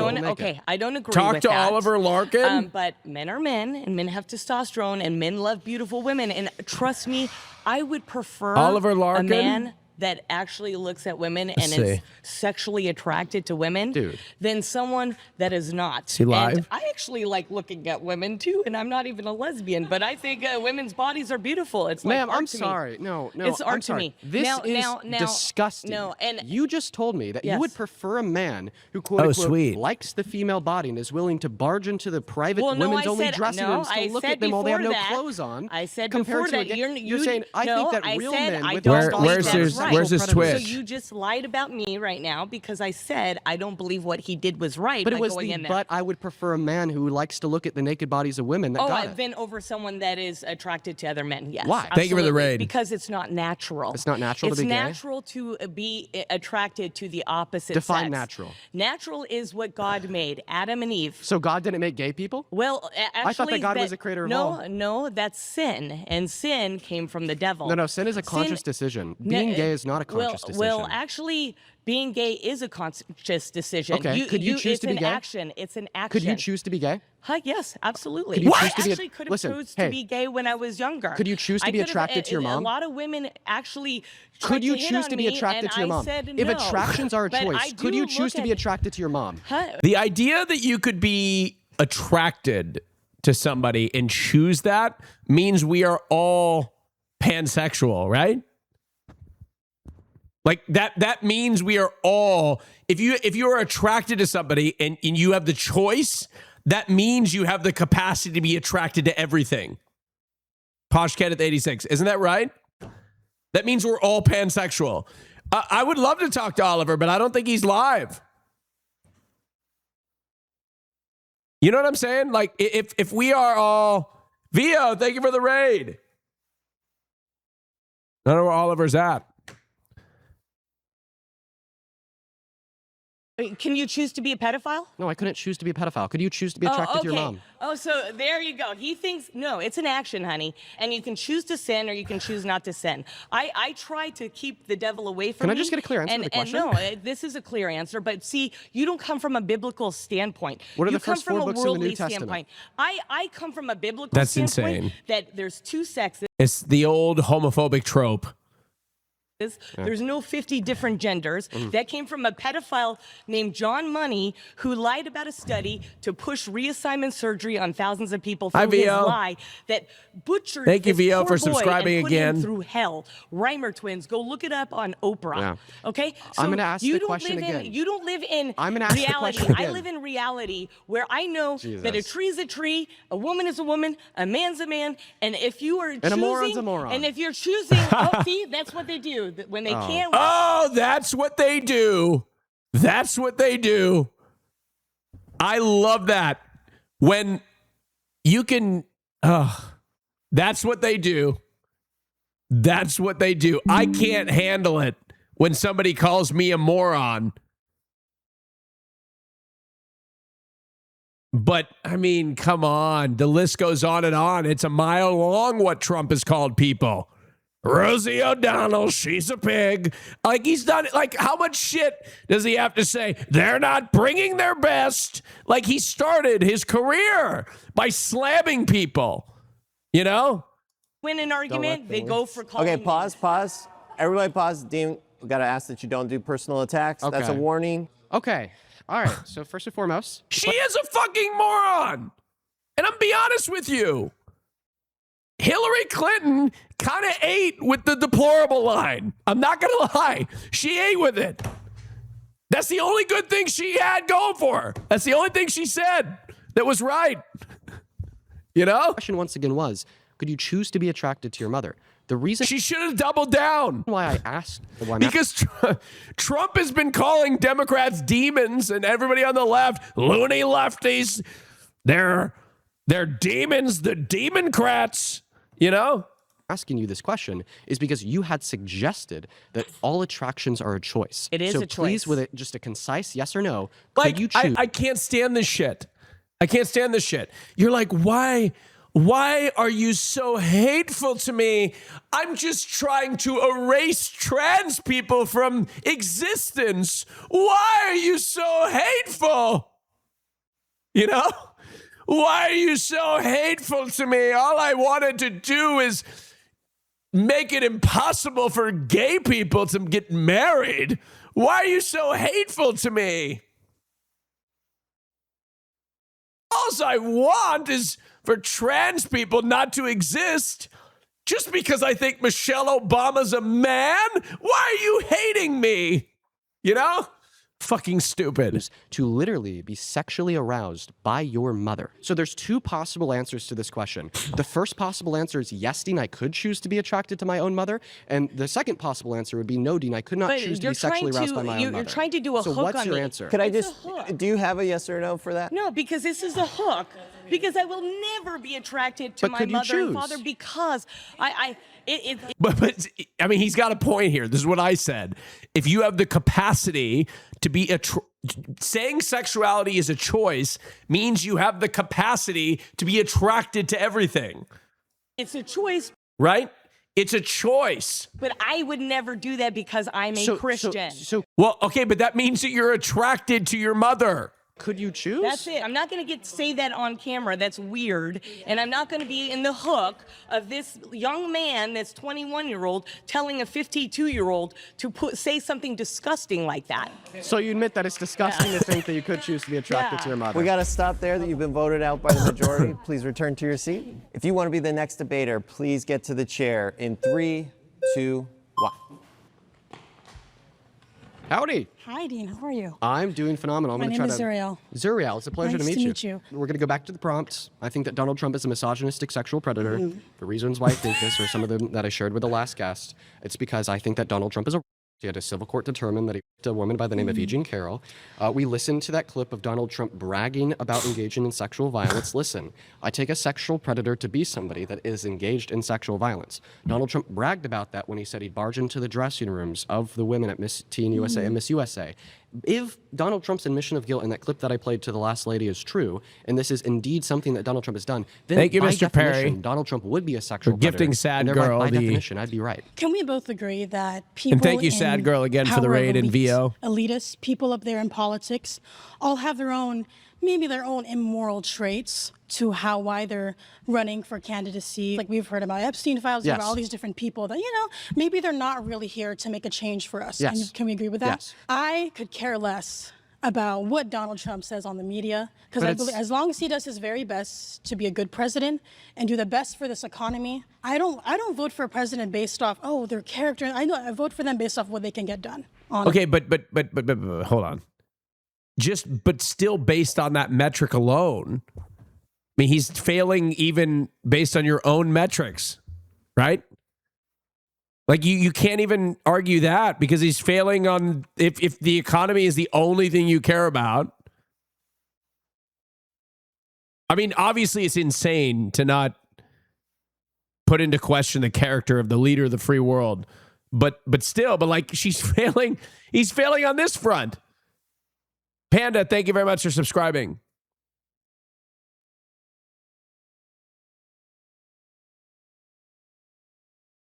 don't agree with that. Talk to Oliver Larkin. But men are men, and men have testosterone, and men love beautiful women. And trust me, I would prefer Oliver Larkin? a man that actually looks at women and is sexually attracted to women than someone that is not. See live? And I actually like looking at women too, and I'm not even a lesbian, but I think women's bodies are beautiful. It's like Ma'am, art I'm to sorry. me. No, it's art to me. This is disgusting. No, and you just told me that you would prefer a man who likes the female body and is willing to barge into the private women's only dressing rooms to look at them while they have no clothes on. I said compared before to that you're saying I think that real men with where's his twist? So you just lied about me right now because I said I don't believe what he did was right. But it was but I would prefer a man who likes to look at the naked bodies of women that got it. Then over someone that is attracted to other men. Yes. Why? Absolutely. Thank you for the raid. Because it's not natural. It's not natural to be gay? It's natural to be attracted to the opposite Define sex. natural. Natural is what God made, Adam and Eve. So God didn't make gay people? Well, actually, I thought that God was the creator of all. No, that's sin, and sin came from the devil. No, sin is a conscious decision. Being gay is not a conscious decision. Well, actually, being gay is a conscious decision. Okay, could you choose to be gay? It's an action. Could you choose to be gay? Yes, absolutely. Could you I choose to be actually could have chosen to be gay when I was younger. Could you choose to be attracted to your mom? A lot of women actually could you tried to hit choose on to be me, attracted to your and I mom? said If no. attractions are a But choice, I could do you choose look to be attracted to your mom? The idea that you could be attracted to somebody and choose that means we are all pansexual, right? Like that means we are all, if you are attracted to somebody and you have the choice, that means you have the capacity to be attracted to everything. Posh Kenneth 86. Isn't that right? That means we're all pansexual. I would love to talk to Oliver, but I don't think he's live. You know what I'm saying? Like, if we are all... Vio, thank you for the raid. I don't know where Oliver's at. Can you choose to be a pedophile? No, I couldn't choose to be a pedophile. Could you choose to be attracted to your mom? Oh, so there you go. He thinks, no, it's an action, honey. And you can choose to sin or you can choose not to sin. I try to keep the devil away from me. Can I just get a clear answer to the question? And no, this is a clear answer. But see, you don't come from a biblical standpoint. What are you the first come from 4 a books in the worldly New Testament? standpoint. I come from a biblical That's standpoint insane. that there's 2 sexes. It's the old homophobic trope. There's no 50 different genders. That came from a pedophile named John Money who lied about a study to push reassignment surgery on thousands of people through his lie that butchered Thank you, this Vio, poor for boy subscribing and put again. him through hell. Reimer twins. Go look it up on Oprah. Yeah. Okay? So I'm going to ask you the don't question live again. you don't live in I'm gonna ask the reality. question I again. live in reality where I know that a Jesus. tree is a tree, a woman is a woman, a man's a man, and if you are choosing, a moron's a moron. and if you're choosing, oh, see, that's what they do when they can't. Oh, that's what they do. That's what they do. I love that. When you can, that's what they do. That's what they do. I can't handle it when somebody calls me a moron. But, I mean, come on. The list goes on and on. It's a mile long what Trump has called people. Rosie O'Donnell, she's a pig. Like, he's done, like, how much shit does he have to say? They're not bringing their best. Like, he started his career by slamming people, you know? Win an argument, they go for calling. Okay, pause. Everybody pause. Dean, we got to ask that you don't do personal attacks. Okay. That's a warning. Okay. All right. So first and foremost, She is a fucking moron. And I'm be honest with you. Hillary Clinton kind of ate with the deplorable line. I'm not going to lie. She ate with it. That's the only good thing she had going for her. That's the only thing she said that was right. You know? the question once again was, could you choose to be attracted to your mother? The reason She should have doubled down. why I asked, Because Trump has been calling Democrats demons and everybody on the left, loony lefties, they're demons, the Democrats, you know? asking you this question is because you had suggested that all attractions are a choice. It is so a please, choice. with it, just a concise yes or no, Like, could you choose? I can't stand this shit. I can't stand this shit. You're like, why are you so hateful to me? I'm just trying to erase trans people from existence. Why are you so hateful? You know? Why are you so hateful to me? All I wanted to do is make it impossible for gay people to get married. Why are you so hateful to me? All I want is for trans people not to exist just because I think Michelle Obama's a man. Why are you hating me? You know? Fucking stupid. To literally be sexually aroused by your mother. So there's 2 possible answers to this question. The first possible answer is yes, Dean, I could choose to be attracted to my own mother. And the second possible answer would be no, Dean, I could not But choose to you're be sexually trying aroused by my own you're mother. trying to do a so hook what's on your me. answer? Could I It's just, a hook. do you have a yes or no for that? No, because this is a hook. Because I will never be attracted to But my could you mother and choose? father because But I mean, he's got a point here. This is what I said. If you have the capacity to be saying sexuality is a choice means you have the capacity to be attracted to everything, it's a choice. right? It's a choice. But I would never do that because I'm a Christian. Well, okay, but that means that you're attracted to your mother. Could you choose? That's it. I'm not going to say that on camera. That's weird. And I'm not going to be in the hook of this young man that's 21-year-old telling a 52-year-old to say something disgusting like that. So you admit that it's disgusting to think that you could choose to be attracted to your mother. We got to stop there that you've been voted out by the majority. Please return to your seat. If you want to be the next debater, please get to the chair in 3, 2, 1. Howdy. Hi, Dean. How are you? I'm doing phenomenal. My name is Zuriel. Zuriel, it's a pleasure Nice to to meet meet you. We're going to go back to the prompts. I think that Donald Trump is a misogynistic sexual predator. The reasons why I think this are some of them that I shared with the last guest. It's because I think that Donald Trump is a... He had a civil court determine that he raped a woman by the name of E. Jean Carroll. We listened to that clip of Donald Trump bragging about engaging in sexual violence. Listen, I take a sexual predator to be somebody that is engaged in sexual violence. Donald Trump bragged about that when he said he'd barge into the dressing rooms of the women at Miss Teen USA and Miss USA. If Donald Trump's admission of guilt in that clip that I played to the last lady is true, and this is indeed something that Donald Trump has done, then Thank you, by Mr. Perry. definition, Donald Trump would be a sexual For gifting predator. Sad And thereby, Girl by the- definition, I'd be right. Can we both agree that people And thank you, in Sad Girl, again for the power raid in elites, VO. elitists, people up there in politics, all have their own, maybe their own immoral traits to why they're running for candidacy. Like we've heard about Epstein files, Yes. about all these different people that, maybe they're not really here to make a change for us. Yes. Can we agree with that? Yes. I could care less about what Donald Trump says on the media, because But I it's- believe as long as he does his very best to be a good president and do the best for this economy, I don't vote for a president based off their character. I vote for them based off what they can get done. Okay, but hold on. But still based on that metric alone, I mean, he's failing even based on your own metrics, right? Like you can't even argue that because he's failing on if the economy is the only thing you care about. I mean, obviously it's insane to not put into question the character of the leader of the free world. But like he's failing on this front. Panda, thank you very much for subscribing.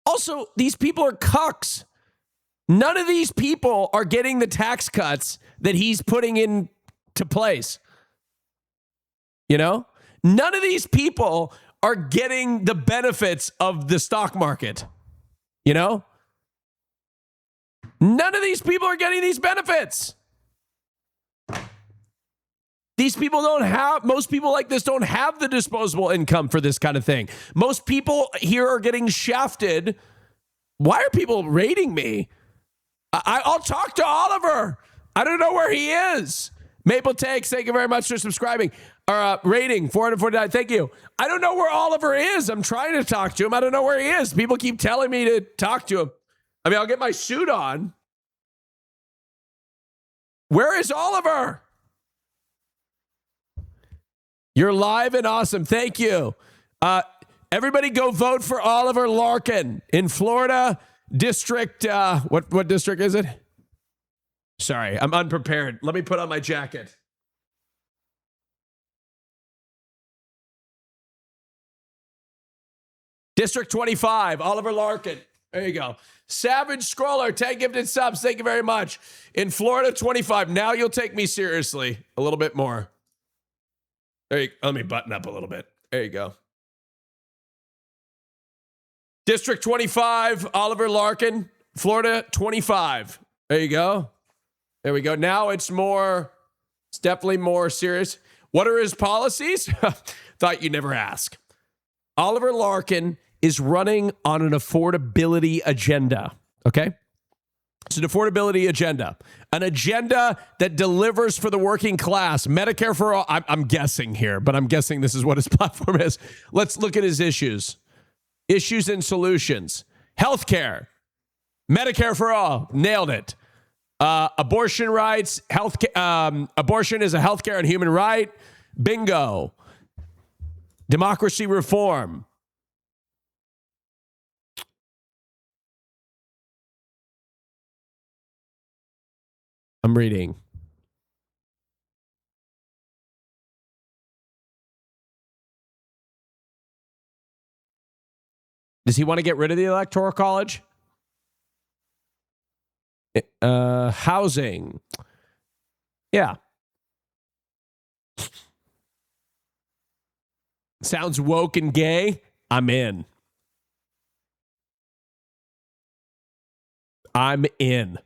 Also, these people are cucks. None of these people are getting the tax cuts that he's putting into place. None of these people are getting the benefits of the stock market. None of these people are getting these benefits. Most people like this don't have the disposable income for this kind of thing. Most people here are getting shafted. Why are people rating me? I'll talk to Oliver. I don't know where he is. Maple Takes, thank you very much for subscribing. Or rating, 449, thank you. I don't know where Oliver is. I'm trying to talk to him. I don't know where he is. People keep telling me to talk to him. I mean, I'll get my suit on. Where is Oliver? You're live and awesome. Thank you. Everybody go vote for Oliver Larkin in Florida District. What district is it? Sorry, I'm unprepared. Let me put on my jacket. District 25, Oliver Larkin. There you go. Savage Scroller, 10 gifted subs. Thank you very much. In Florida 25. Now you'll take me seriously a little bit more. Let me button up a little bit. There you go. District 25, Oliver Larkin, Florida 25. There you go. There we go. Now it's definitely more serious. What are his policies? Thought you'd never ask. Oliver Larkin is running on an affordability agenda. Okay? It's an affordability agenda. An agenda that delivers for the working class. Medicare for all. I'm guessing here, but I'm guessing this is what his platform is. Let's look at his issues. Issues and solutions. Healthcare. Medicare for all. Nailed it. Abortion rights. Abortion is a healthcare and human right. Bingo. Democracy reform. I'm reading. Does he want to get rid of the Electoral College? Housing. Yeah. Sounds woke and gay. I'm in. I'm in.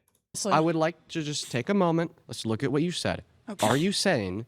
I would like to just take a moment. Let's look at what you said. Okay. Are you saying,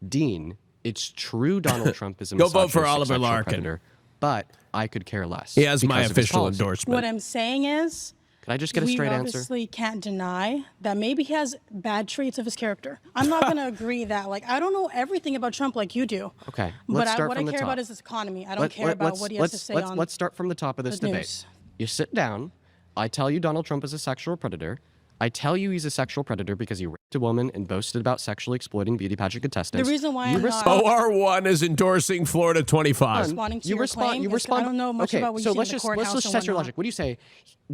Dean, it's true Donald Trump is a Go vote for misogynistic Oliver sexual Larkin. predator, but I could care less. He has my because of his official policy. endorsement. What I'm saying is, Can I just get a straight We answer? obviously can't deny that maybe he has bad traits of his character. I'm not going to agree that, like, I don't know everything about Trump like you do. Okay, But let's start what from I the care top. about is his economy. I don't care about what he has to say on Let's start from the top of this the debate. news. You sit down. I tell you Donald Trump is a sexual predator. I tell you he's a sexual predator because he raped a woman and boasted about sexually exploiting beauty pageant contestants. The reason why I'm not OR1 is endorsing Florida 25. responding to your claim is 'cause I don't know much okay, about what so you see let's in the just courthouse and test your whatnot. logic. What do you say,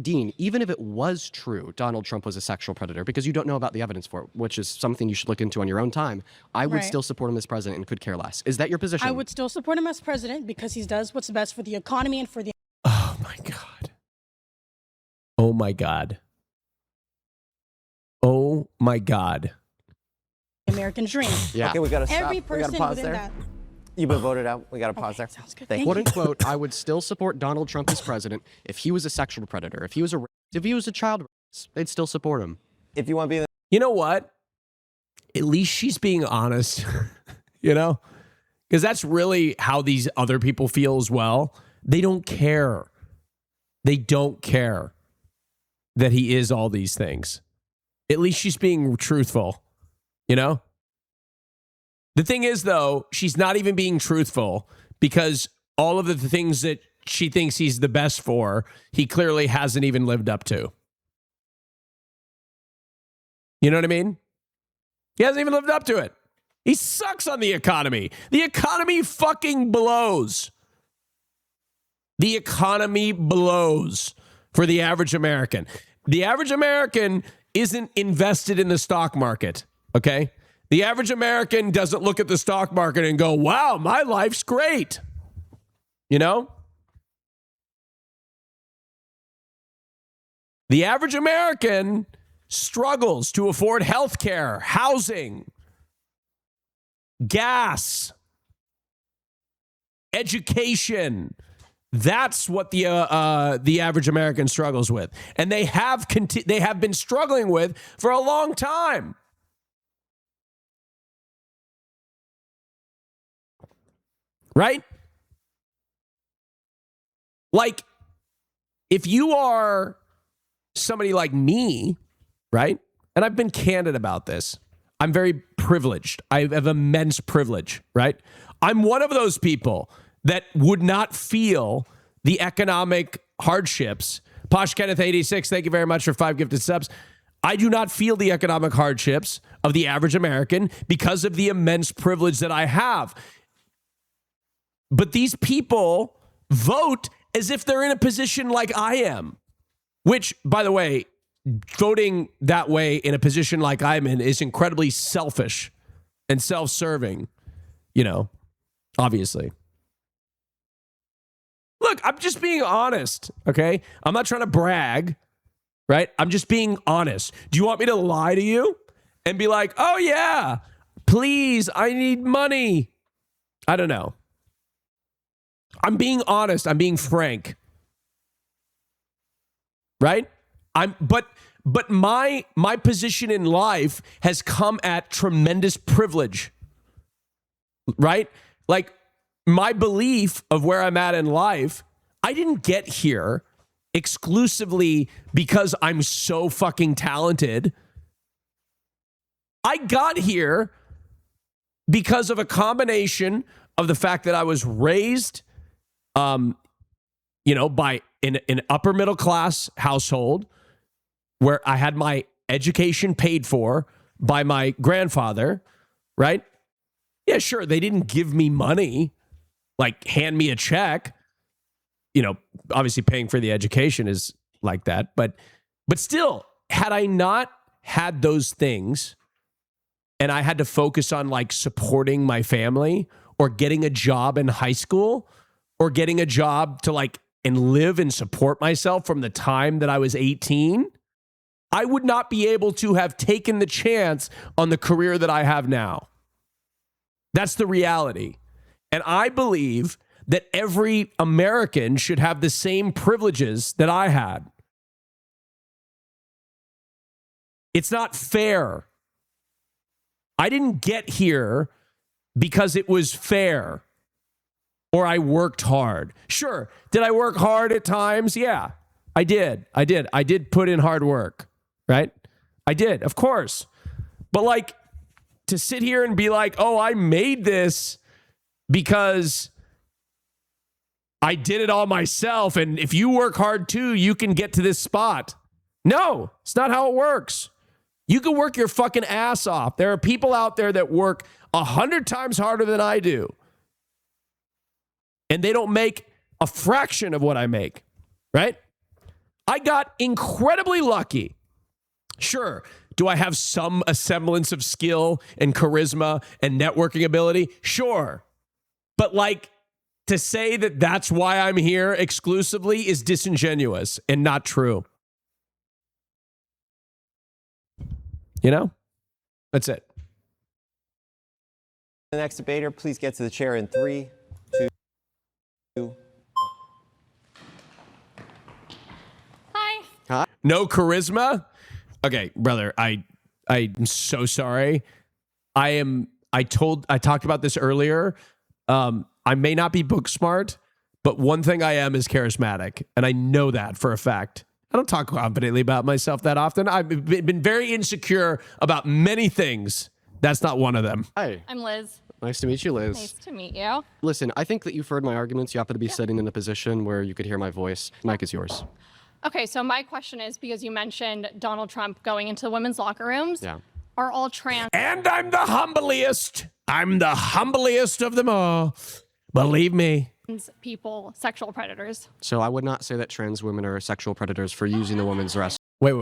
Dean? Even if it was true, Donald Trump was a sexual predator, because you don't know about the evidence for it, which is something you should look into on your own time. I would Right. still support him as president and could care less. Is that your position? I would still support him as president because he does what's best for the economy and for the Oh my God. Oh my God. Oh my God. American dream. Yeah. Okay, we got to stop. Every We got to person pause within there. that. You've been voted out. We got to pause there. Sounds good. Thank Quote you. unquote, I would still support Donald Trump as president if he was a sexual predator. If he was a child rapist, they'd still support him. If you want to be You know what? At least she's being honest, you know? Because that's really how these other people feel as well. They don't care. They don't care that he is all these things. At least she's being truthful, you know? The thing is, though, she's not even being truthful because all of the things that she thinks he's the best for, he clearly hasn't even lived up to. You know what I mean? He hasn't even lived up to it. He sucks on the economy. The economy fucking blows. The economy blows for the average American. The average American isn't invested in the stock market, okay? The average American doesn't look at the stock market and go, wow, my life's great. You know? The average American struggles to afford health care, housing, gas, education. That's what the average American struggles with, and they have been struggling with for a long time. Right? Like, if you are somebody like me, right? And I've been candid about this. I'm very privileged. I have immense privilege, right? I'm one of those people that would not feel the economic hardships. Posh Kenneth 86, thank you very much for 5 gifted subs. I do not feel the economic hardships of the average American because of the immense privilege that I have. But these people vote as if they're in a position like I am, which, by the way, voting that way in a position like I'm in is incredibly selfish and self-serving, you know, obviously. Look, I'm just being honest, okay? I'm not trying to brag, right? I'm just being honest. Do you want me to lie to you and be like, oh yeah, please, I need money? I don't know. I'm being honest. I'm being frank. Right? But my position in life has come at tremendous privilege. Right? Like, my belief of where I'm at in life, I didn't get here exclusively because I'm so fucking talented. I got here because of a combination of the fact that I was raised by an upper middle class household where I had my education paid for by my grandfather, right? Yeah, sure. They didn't give me money, like hand me a check. You know, obviously paying for the education is like that. But still, had I not had those things and I had to focus on like supporting my family or getting a job in high school or getting a job to like and live and support myself from the time that I was 18, I would not be able to have taken the chance on the career that I have now. That's the reality. And I believe that every American should have the same privileges that I had. It's not fair. I didn't get here because it was fair or I worked hard. Sure, did I work hard at times? Yeah. I did put in hard work, right? I did, of course. But like to sit here and be like, oh, I made this because I did it all myself. And if you work hard too, you can get to this spot. No, it's not how it works. You can work your fucking ass off. There are people out there that work 100 times harder than I do. And they don't make a fraction of what I make, right? I got incredibly lucky. Sure. Do I have some semblance of skill and charisma and networking ability? Sure. But like to say that that's why I'm here exclusively is disingenuous and not true. You know? That's it. The next debater, please get to the chair in 3, 2. Hi. No charisma? Okay, brother, I'm so sorry. I talked about this earlier. I may not be book smart, but one thing I am is charismatic, and I know that for a fact. I don't talk confidently about myself that often. I've been very insecure about many things. That's not one of them. Hi. I'm Liz. Nice to meet you, Liz. Nice to meet you. Listen, I think that you've heard my arguments. You happen to be sitting in a position where you could hear my voice. Mic is yours. Okay, so my question is, because you mentioned Donald Trump going into the women's locker rooms, Yeah. are all trans And I'm the humblest. I'm the humblest of them all. Believe me. people sexual predators? So I would not say that trans women are sexual predators for using the women's restroom. Wait,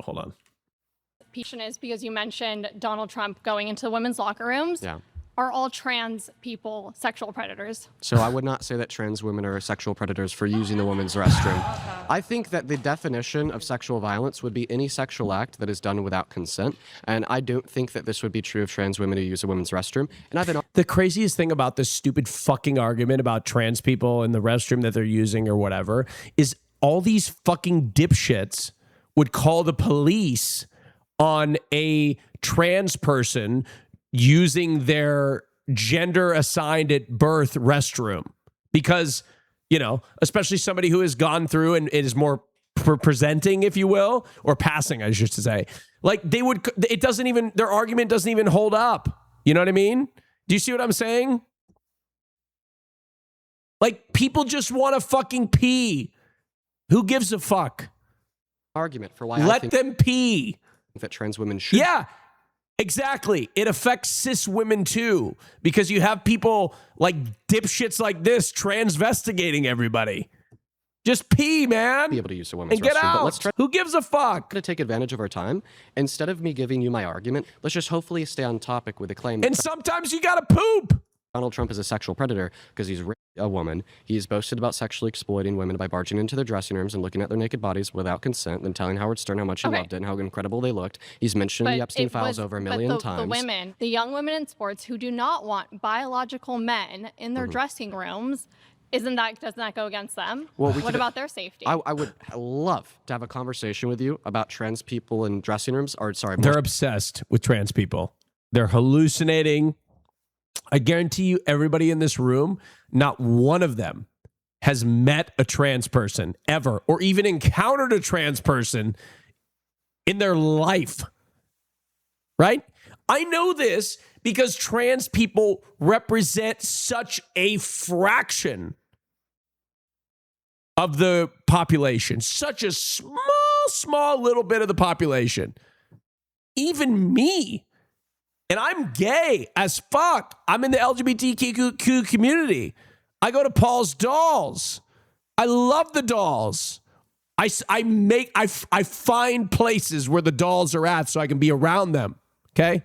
hold on. Question is, because you mentioned Donald Trump going into the women's locker rooms, Yeah. are all trans people sexual predators? So I would not say that trans women are sexual predators for using the women's restroom. I think that the definition of sexual violence would be any sexual act that is done without consent. And I don't think that this would be true of trans women who use a women's restroom. And I've been The craziest thing about this stupid fucking argument about trans people in the restroom that they're using or whatever is all these fucking dipshits would call the police on a trans person using their gender assigned at birth restroom because, you know, especially somebody who has gone through and is more presenting, if you will, or passing, I should say. Like their argument doesn't even hold up. You know what I mean? Do you see what I'm saying? Like people just want to fucking pee. Who gives a fuck? argument for why Let them pee. That trans women should. Yeah. Exactly. It affects cis women too, because you have people like dipshits like this transvestigating everybody. Just pee, man. Be able to use a woman's and get restroom. out. But let's try Who gives a fuck? To take advantage of our time. Instead of me giving you my argument, let's just hopefully stay on topic with the claim. And sometimes you gotta poop. Donald Trump is a sexual predator because he's raped a woman. He's boasted about sexually exploiting women by barging into their dressing rooms and looking at their naked bodies without consent, and telling Howard Stern how much he loved it and how incredible they looked. He's mentioned the Epstein files over a million times. The women, the young women in sports who do not want biological men in their dressing rooms, doesn't that go against them? Well, what about their safety? I would love to have a conversation with you about trans people in dressing rooms. They're obsessed with trans people. They're hallucinating. I guarantee you, everybody in this room, not one of them has met a trans person ever, or even encountered a trans person in their life. Right? I know this because trans people represent such a fraction of the population, such a small little bit of the population. Even me. And I'm gay as fuck. I'm in the LGBTQ community. I go to Paul's Dolls. I love the dolls. I find places where the dolls are at so I can be around them. Okay?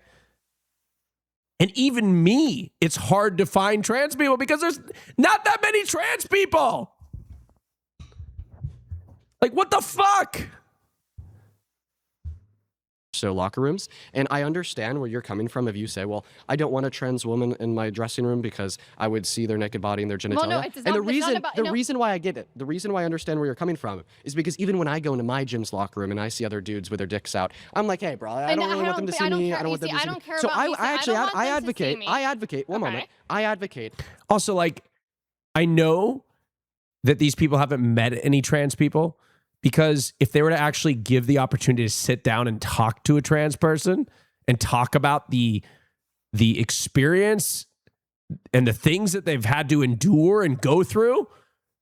And even me, it's hard to find trans people because there's not that many trans people. Like, what the fuck? So locker rooms, and I understand where you're coming from if you say, well, I don't want a trans woman in my dressing room because I would see their naked body and their genitalia. Well, no, it's not, the reason why I get it, the reason why I understand where you're coming from is because even when I go into my gym's locker room and I see other dudes with their dicks out, I'm like, hey, bro, I don't really want them to see me. I don't want them to see me. So I advocate. One moment. I advocate. Also, like, I know that these people haven't met any trans people, Because if they were to actually give the opportunity to sit down and talk to a trans person and talk about the experience and the things that they've had to endure and go through,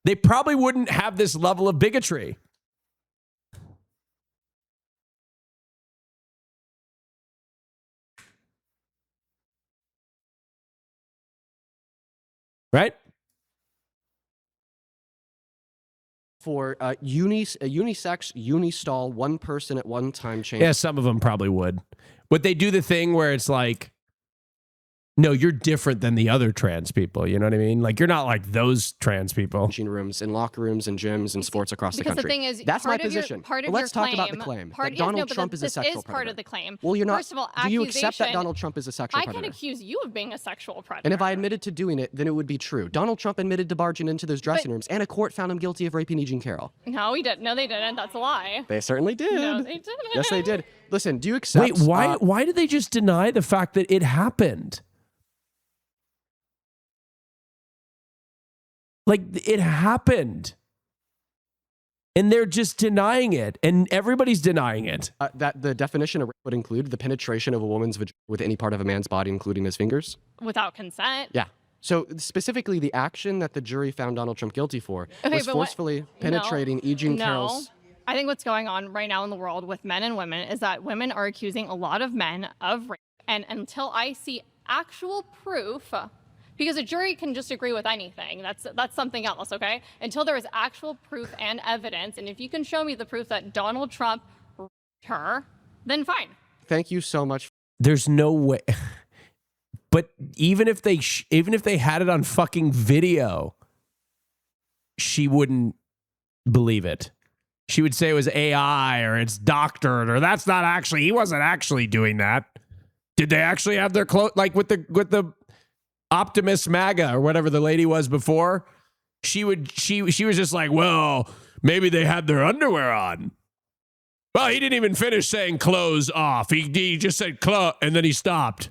they probably wouldn't have this level of bigotry. Right? For unisex, unistall, one person at one time change. Yeah, some of them probably would. Would they do the thing where it's like, no, you're different than the other trans people. You know what I mean? Like, you're not like those trans people. Changing rooms, in locker rooms, and gyms, and sports across the Because country. the thing is, that's my part of your- position. part of But let's your talk about the claim- claim part- that yes, no, Donald but Trump is a this sexual is predator. part of the claim. Well, you're not. First of all, do you accept that accusation- Donald Trump is a sexual I predator? can accuse you of being a sexual predator. And if I admitted to doing it, then it would be true. Donald Trump admitted to barging into those dressing But- rooms, and a court found him guilty of raping E. Jean Carroll. No, he didn't. No, they didn't. That's a lie. They certainly did. No, they didn't. Yes, they did. Listen, do you accept? Wait, why did they just deny the fact that it happened? Like, it happened. And they're just denying it. And everybody's denying it. That the definition of rape would include the penetration of a woman's vagina with any part of a man's body, including his fingers? Without consent. Yeah. So specifically, the action that the jury found Donald Trump guilty for was but forcefully penetrating E. Jean Carroll's. I think what's going on right now in the world with men and women is that women are accusing a lot of men of rape. And until I see actual proof, because a jury can just agree with anything. That's something else, okay? Until there is actual proof and evidence, and if you can show me the proof that Donald Trump raped her, then fine. Thank you so much. There's no way. But even if they had it on fucking video, she wouldn't believe it. She would say it was AI or it's doctored or that's not actually, he wasn't actually doing that. Did they actually have their clothes, like with the Optimus MAGA or whatever the lady was before? She was just like, well, maybe they had their underwear on. Well, he didn't even finish saying clothes off. He just said clothes and then he stopped.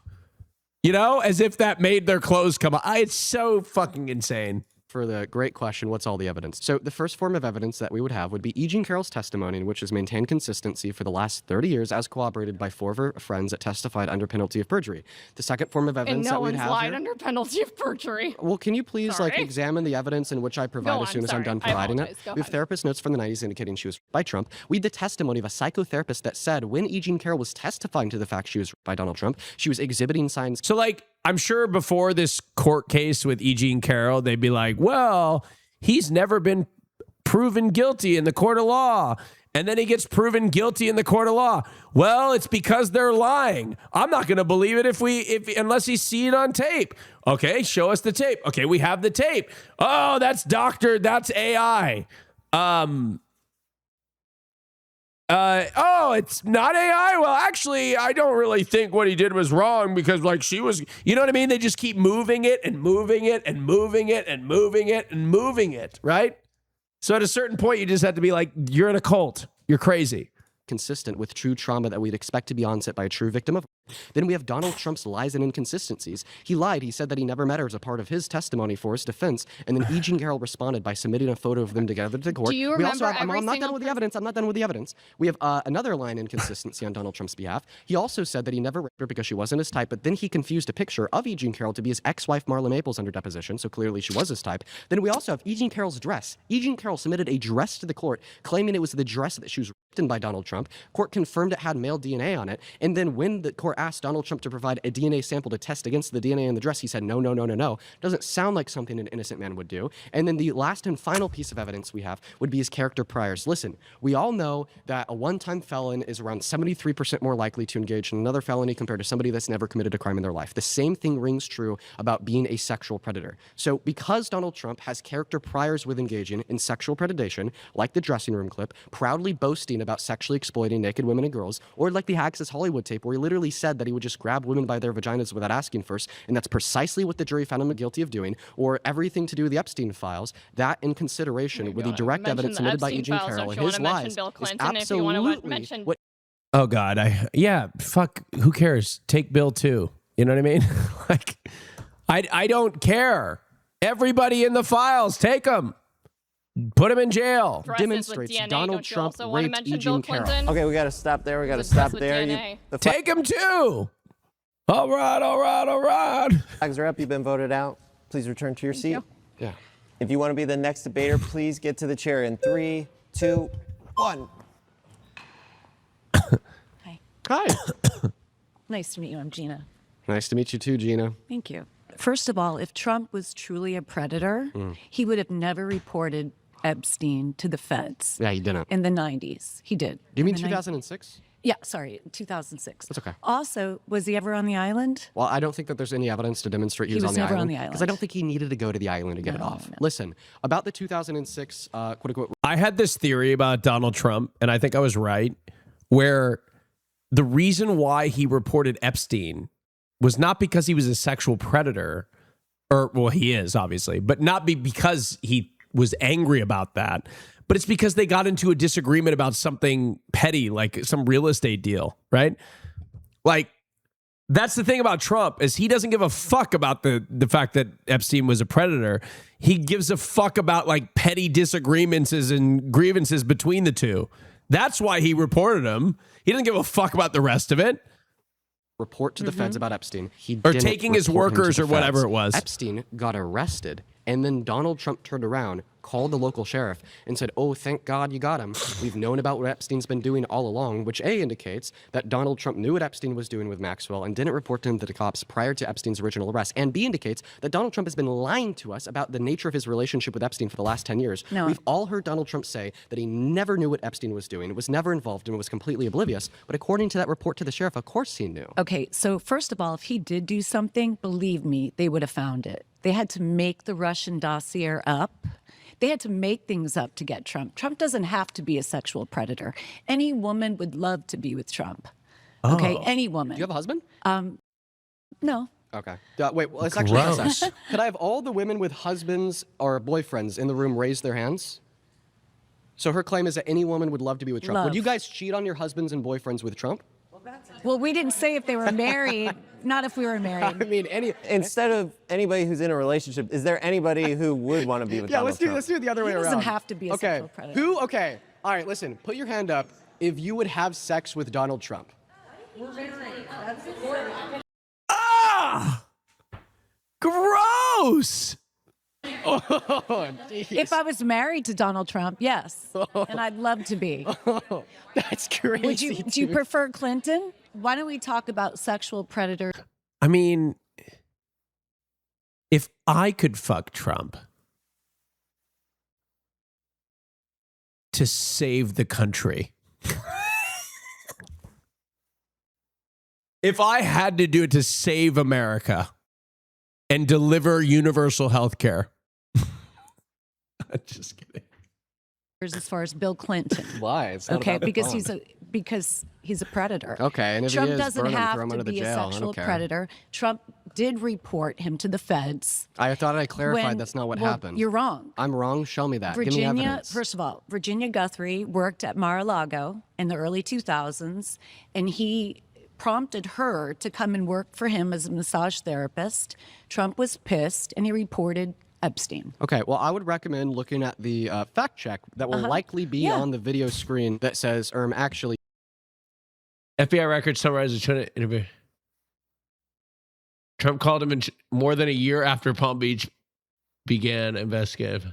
You know, as if that made their clothes come off. It's so fucking insane. For the great question, what's all the evidence? So the first form of evidence that we would have would be E. Jean Carroll's testimony, in which has maintained consistency for the last 30 years, as corroborated by 4 of her friends that testified under penalty of perjury. The second form of And evidence no that we'd one's have lied here, under penalty of perjury. well, can you please Sorry. examine the evidence in which I provide Go as soon on, as I'm sorry. done I providing it? apologize. Go We have ahead. therapist notes from the 90s indicating she was raped by Trump. We had the testimony of a psychotherapist that said when E. Jean Carroll was testifying to the fact she was raped by Donald Trump, she was exhibiting signs. So, like, I'm sure before this court case with E. Jean Carroll, they'd be like, well, he's never been proven guilty in the court of law. And then he gets proven guilty in the court of law. Well, it's because they're lying. I'm not going to believe it unless he see it on tape. Okay, show us the tape. Okay, we have the tape. Oh, that's doctored. That's AI. Oh, it's not AI? Well, actually, I don't really think what he did was wrong because, like, she was, you know what I mean? They just keep moving it and moving it and moving it and moving it and moving it, right? So at a certain point, you just have to be like, you're in a cult. You're crazy. Consistent with true trauma that we'd expect to be onset by a true victim of. Then we have Donald Trump's lies and inconsistencies. He lied. He said that he never met her as a part of his testimony for his defense. And then E. Jean Carroll responded by submitting a photo of them together to court. Do you we also remember have, I'm every not single done with the evidence. I'm not done with the evidence. We have another line inconsistency on Donald Trump's behalf. He also said that he never raped her because she wasn't his type, but then he confused a picture of E. Jean Carroll to be his ex-wife Marla Maples under deposition, so clearly she was his type. Then we also have E. Jean Carroll's dress. E. Jean Carroll submitted a dress to the court, claiming it was the dress that she was raped in by Donald Trump. Court confirmed it had male DNA on it, and then when the court asked Donald Trump to provide a DNA sample to test against the DNA in the dress, he said, no. Doesn't sound like something an innocent man would do. And then the last and final piece of evidence we have would be his character priors. Listen, we all know that a one-time felon is around 73% more likely to engage in another felony compared to somebody that's never committed a crime in their life. The same thing rings true about being a sexual predator. So because Donald Trump has character priors with engaging in sexual predation, like the dressing room clip, proudly boasting about sexually exploiting naked women and girls, or like the Access Hollywood tape where he literally said that he would just grab women by their vaginas without asking first, and that's precisely what the jury found him guilty of doing, or everything to do with the Epstein files, that in consideration with the direct evidence submitted by E. Jean Carroll and his lies is absolutely what. Oh, God. Fuck, who cares? Take Bill too. You know what I mean? I don't care. Everybody in the files, take them. Put him in jail. Demonstrates Donald Trump raped E. Jean Carroll. Okay, we got to stop there. We got to stop there. Take him too. All right. Flags are up. You've been voted out. Please return to your seat. Yeah. If you want to be the next debater, please get to the chair in 3, 2, 1. Hi. Nice to meet you. I'm Gina. Nice to meet you too, Gina. Thank you. First of all, if Trump was truly a predator, he would have never reported Epstein to the feds. Yeah, he didn't. In the 90s. He did. Do you mean In the 2006? Yeah, sorry, 2006. That's okay. Also, was he ever on the island? Well, I don't think that there's any evidence to demonstrate he was on the never island. on the island. Because I don't think he needed to go to the island to get it off. Listen, about the 2006 quote unquote. I had this theory about Donald Trump, and I think I was right, where the reason why he reported Epstein was not because he was a sexual predator, or, well, he is, obviously, but not because he was angry about that, but it's because they got into a disagreement about something petty, like some real estate deal, right? Like, that's the thing about Trump, is he doesn't give a fuck about the fact that Epstein was a predator. He gives a fuck about, like, petty disagreements and grievances between the two. That's why he reported him. He doesn't give a fuck about the rest of it. Report to the feds about Epstein. He Or didn't taking his report him to workers the or whatever feds. it was. Epstein got arrested, and then Donald Trump turned around, called the local sheriff, and said, "Oh, thank God you got him. We've known about what Epstein's been doing all along," which A, indicates that Donald Trump knew what Epstein was doing with Maxwell and didn't report him to the cops prior to Epstein's original arrest, and B, indicates that Donald Trump has been lying to us about the nature of his relationship with Epstein for the last 10 years. No. We've all heard Donald Trump say that he never knew what Epstein was doing, was never involved, and was completely oblivious, but according to that report to the sheriff, of course he knew. Okay, so first of all, if he did do something, believe me, they would have found it. They had to make the Russian dossier up. They had to make things up to get Trump. Trump doesn't have to be a sexual predator. Any woman would love to be with Trump. Okay, any woman. Do you have a husband? No. Okay. Wait, well, let's actually ask that. Could I have all the women with husbands or boyfriends in the room raise their hands? So her claim is that any woman would love to be with Trump. Love. Would you guys cheat on your husbands and boyfriends with Trump? Well, we didn't say if they were married, not if we were married. I mean, Instead of anybody who's in a relationship, is there anybody who would want to be with Donald Trump? Let's do it the other way He around. doesn't have to be a sexual predator. Okay. All right, listen. Put your hand up if you would have sex with Donald Trump. Ah! Gross! Oh, If I was married to Donald Trump, yes. And I'd love to be. That's crazy. Do you prefer Clinton? Why don't we talk about sexual predator? I mean, if I could fuck Trump to save the country, if I had to do it to save America and deliver universal health care, I'm just kidding. As far as Bill Clinton. Why? It's not Okay, about the because he's a predator. Okay, and if Trump he is, doesn't burn him, have throw him to under the be a jail. I don't sexual care. predator. Trump did report him to the feds. I thought I clarified when- that's not what well, happened. You're wrong. I'm wrong. Show me that. Give me Virginia, evidence. first of all, Virginia Guthrie worked at Mar-a-Lago in the early 2000s, and he prompted her to come and work for him as a massage therapist. Trump was pissed, and he reported Epstein. Okay, well, I would recommend looking at the fact check that will likely be on the video screen that says, actually. FBI records summarize the China interview. Trump called him in more than a year after Palm Beach began investigative.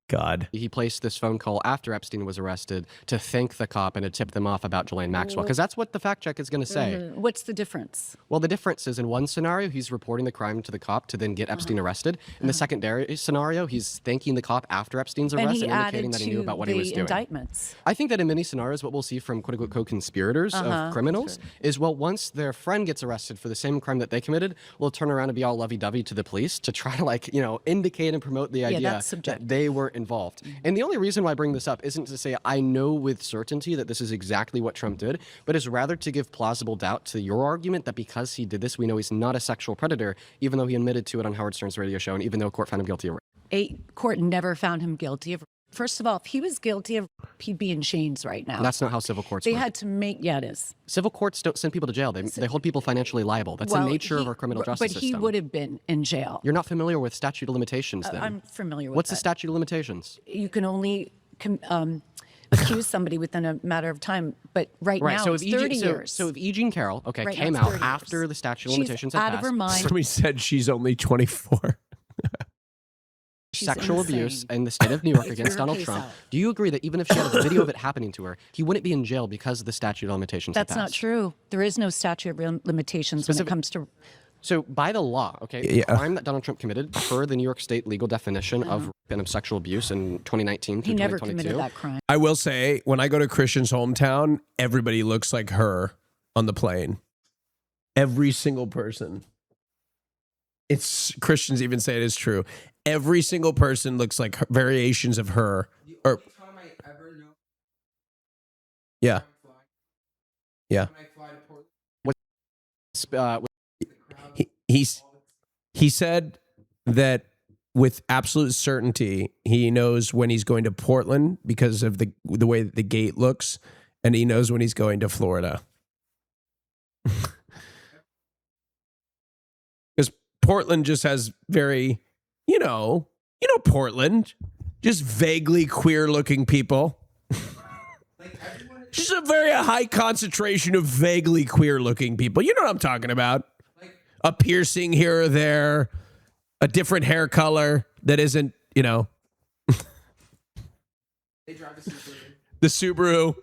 God. He placed this phone call after Epstein was arrested to thank the cop and to tip them off about Ghislaine Maxwell, because that's what the fact check is going to say. What's the difference? Well, the difference is in one scenario, he's reporting the crime to the cop to then get Epstein arrested. In the secondary scenario, he's thanking the cop after Epstein's arrest and indicating that he knew about what he was doing. Indictments. I think that in many scenarios, what we'll see from quote-unquote co-conspirators of criminals is, well, once their friend gets arrested for the same crime that they committed, we'll turn around and be all lovey-dovey to the police to try to, like, you know, indicate and promote the idea that they were involved. And the only reason why I bring this up isn't to say I know with certainty that this is exactly what Trump did, but is rather to give plausible doubt to your argument that because he did this, we know he's not a sexual predator, even though he admitted to it on Howard Stern's radio show, and even though court found him guilty of rape. Court never found him guilty of First of all, if he was guilty of, he'd be in chains right now. That's not how civil courts They work. had to make, yeah, it is. Civil courts don't send people to jail. They hold people financially liable. That's the nature of our criminal justice system. But he would have been in jail. You're not familiar with statute of limitations then? I'm familiar with What's the that. statute of limitations? You can only accuse somebody within a matter of time, but right now so it's if 30 years. So if E. Jean Carroll, Right now came it's out 30 after years. the statute of She's limitations had out of passed, her mind. Somebody said she's only 24. sexual abuse in the state of New York against Donald Trump, do you agree that even if she had a video of it happening to her, he wouldn't be in jail because the statute of limitations had That's passed? not true. There is no statute of limitations when it comes to... So by the law, the crime that Donald Trump committed per the New York State legal definition of rape and of sexual abuse in 2019 through He never 2022. committed that crime. I will say, when I go to Christian's hometown, everybody looks like her on the plane. Every single person. It's Christians even say it is true. Every single person looks like variations of her. Or yeah, yeah. He said that with absolute certainty he knows when he's going to Portland because of the way that the gate looks, and he knows when he's going to Florida. Because Portland just has very, you know Portland, just vaguely queer-looking people. Just a very high concentration of vaguely queer-looking people. You know what I'm talking about? A piercing here or there, a different hair color that isn't, They drive a Subaru. The Subaru.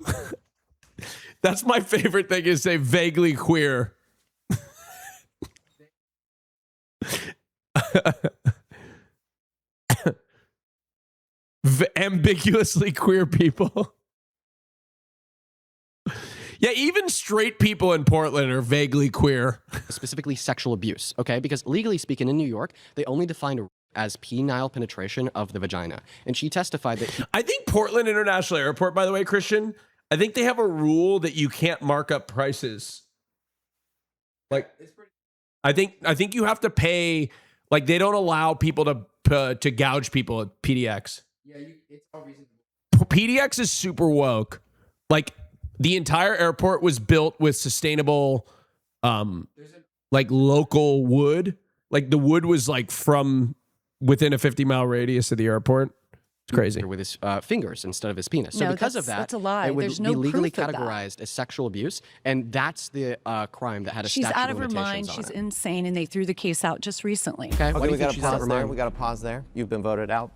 That's my favorite thing is say vaguely queer. Ambiguously queer people. Yeah, even straight people in Portland are vaguely queer. Specifically sexual abuse, okay? Because legally speaking in New York, they only define rape as penile penetration of the vagina. And she testified that... I think Portland International Airport, by the way, Christian, I think they have a rule that you can't mark up prices. Like, I think you have to pay, like they don't allow people to gouge people at PDX. Yeah, it's all reasonable. PDX is super woke. Like, the entire airport was built with sustainable, like local wood. Like the wood was like from within a 50-mile radius of the airport. It's crazy. With his fingers instead of his penis. So No, because of that's that, a lie. it would There's be no legally proof of that. categorized as sexual abuse, and that's the crime that had a She's statute out of her limitations mind. on She's it. insane, and they threw the case out just recently. Okay, why do Okay, you we think got to she's out of pause her there. mind? We got to pause there. You've been voted out.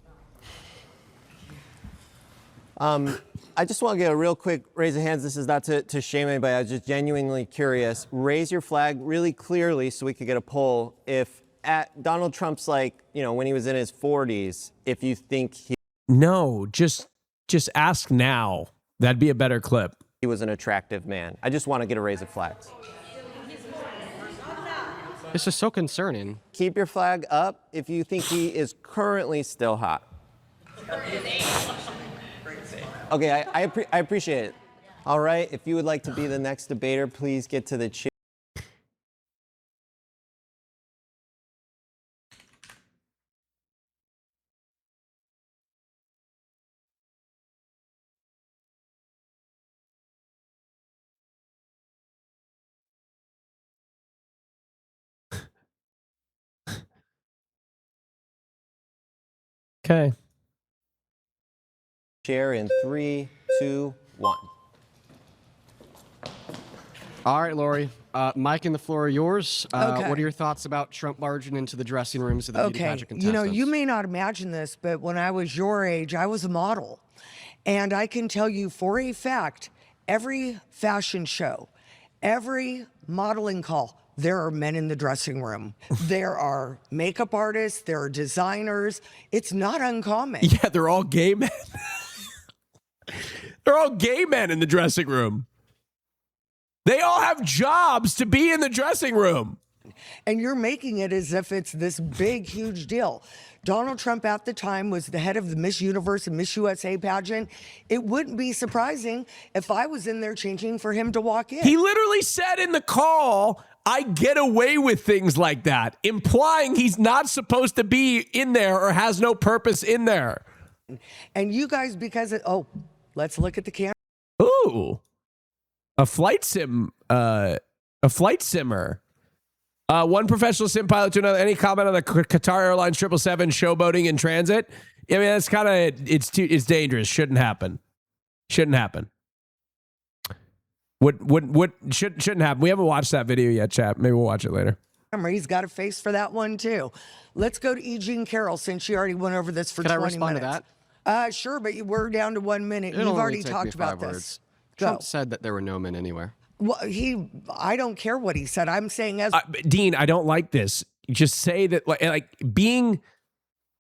I just want to get a real quick raise of hands. This is not to shame anybody. I was just genuinely curious. Raise your flag really clearly so we could get a poll. If at Donald Trump's when he was in his 40s, if you think No, just ask now. That'd be a better clip. he was an attractive man. I just want to get a raise of flags. This is so concerning. Keep your flag up if you think he is currently still hot. Okay, I appreciate it. All right, if you would like to be the next debater, please get to the chair. Okay. Chair in 3, 2, 1. All right, Lori. Mike and the floor are yours. Okay. What are your thoughts about Trump barging into the dressing rooms of the beauty pageant contestants? You may not imagine this, but when I was your age, I was a model. And I can tell you for a fact, every fashion show, every modeling call, there are men in the dressing room. There are makeup artists, there are designers. It's not uncommon. Yeah, they're all gay men. They're all gay men in the dressing room. They all have jobs to be in the dressing room. And you're making it as if it's this big, huge deal. Donald Trump at the time was the head of the Miss Universe and Miss USA pageant. It wouldn't be surprising if I was in there changing for him to walk in. He literally said in the call, I get away with things like that, implying he's not supposed to be in there or has no purpose in there. And you guys, because it, oh, let's look at the camera. Ooh, a flight simmer. One professional sim pilot to another. Any comment on the Qatar Airlines 777 showboating in transit? I mean, that's kind of it's dangerous. Shouldn't happen. Shouldn't happen. Shouldn't happen. We haven't watched that video yet, chat. Maybe we'll watch it later. He's got a face for that one too. Let's go to E. Jean Carroll since she already went over this for 20 minutes. Can I respond to that? Sure, but we're down to 1 minute. It'll You've only already take talked me about 5 this. words. Trump said that there were no men anywhere. Well, I don't care what he said. I'm saying as Dean, I don't like this. Just say that like being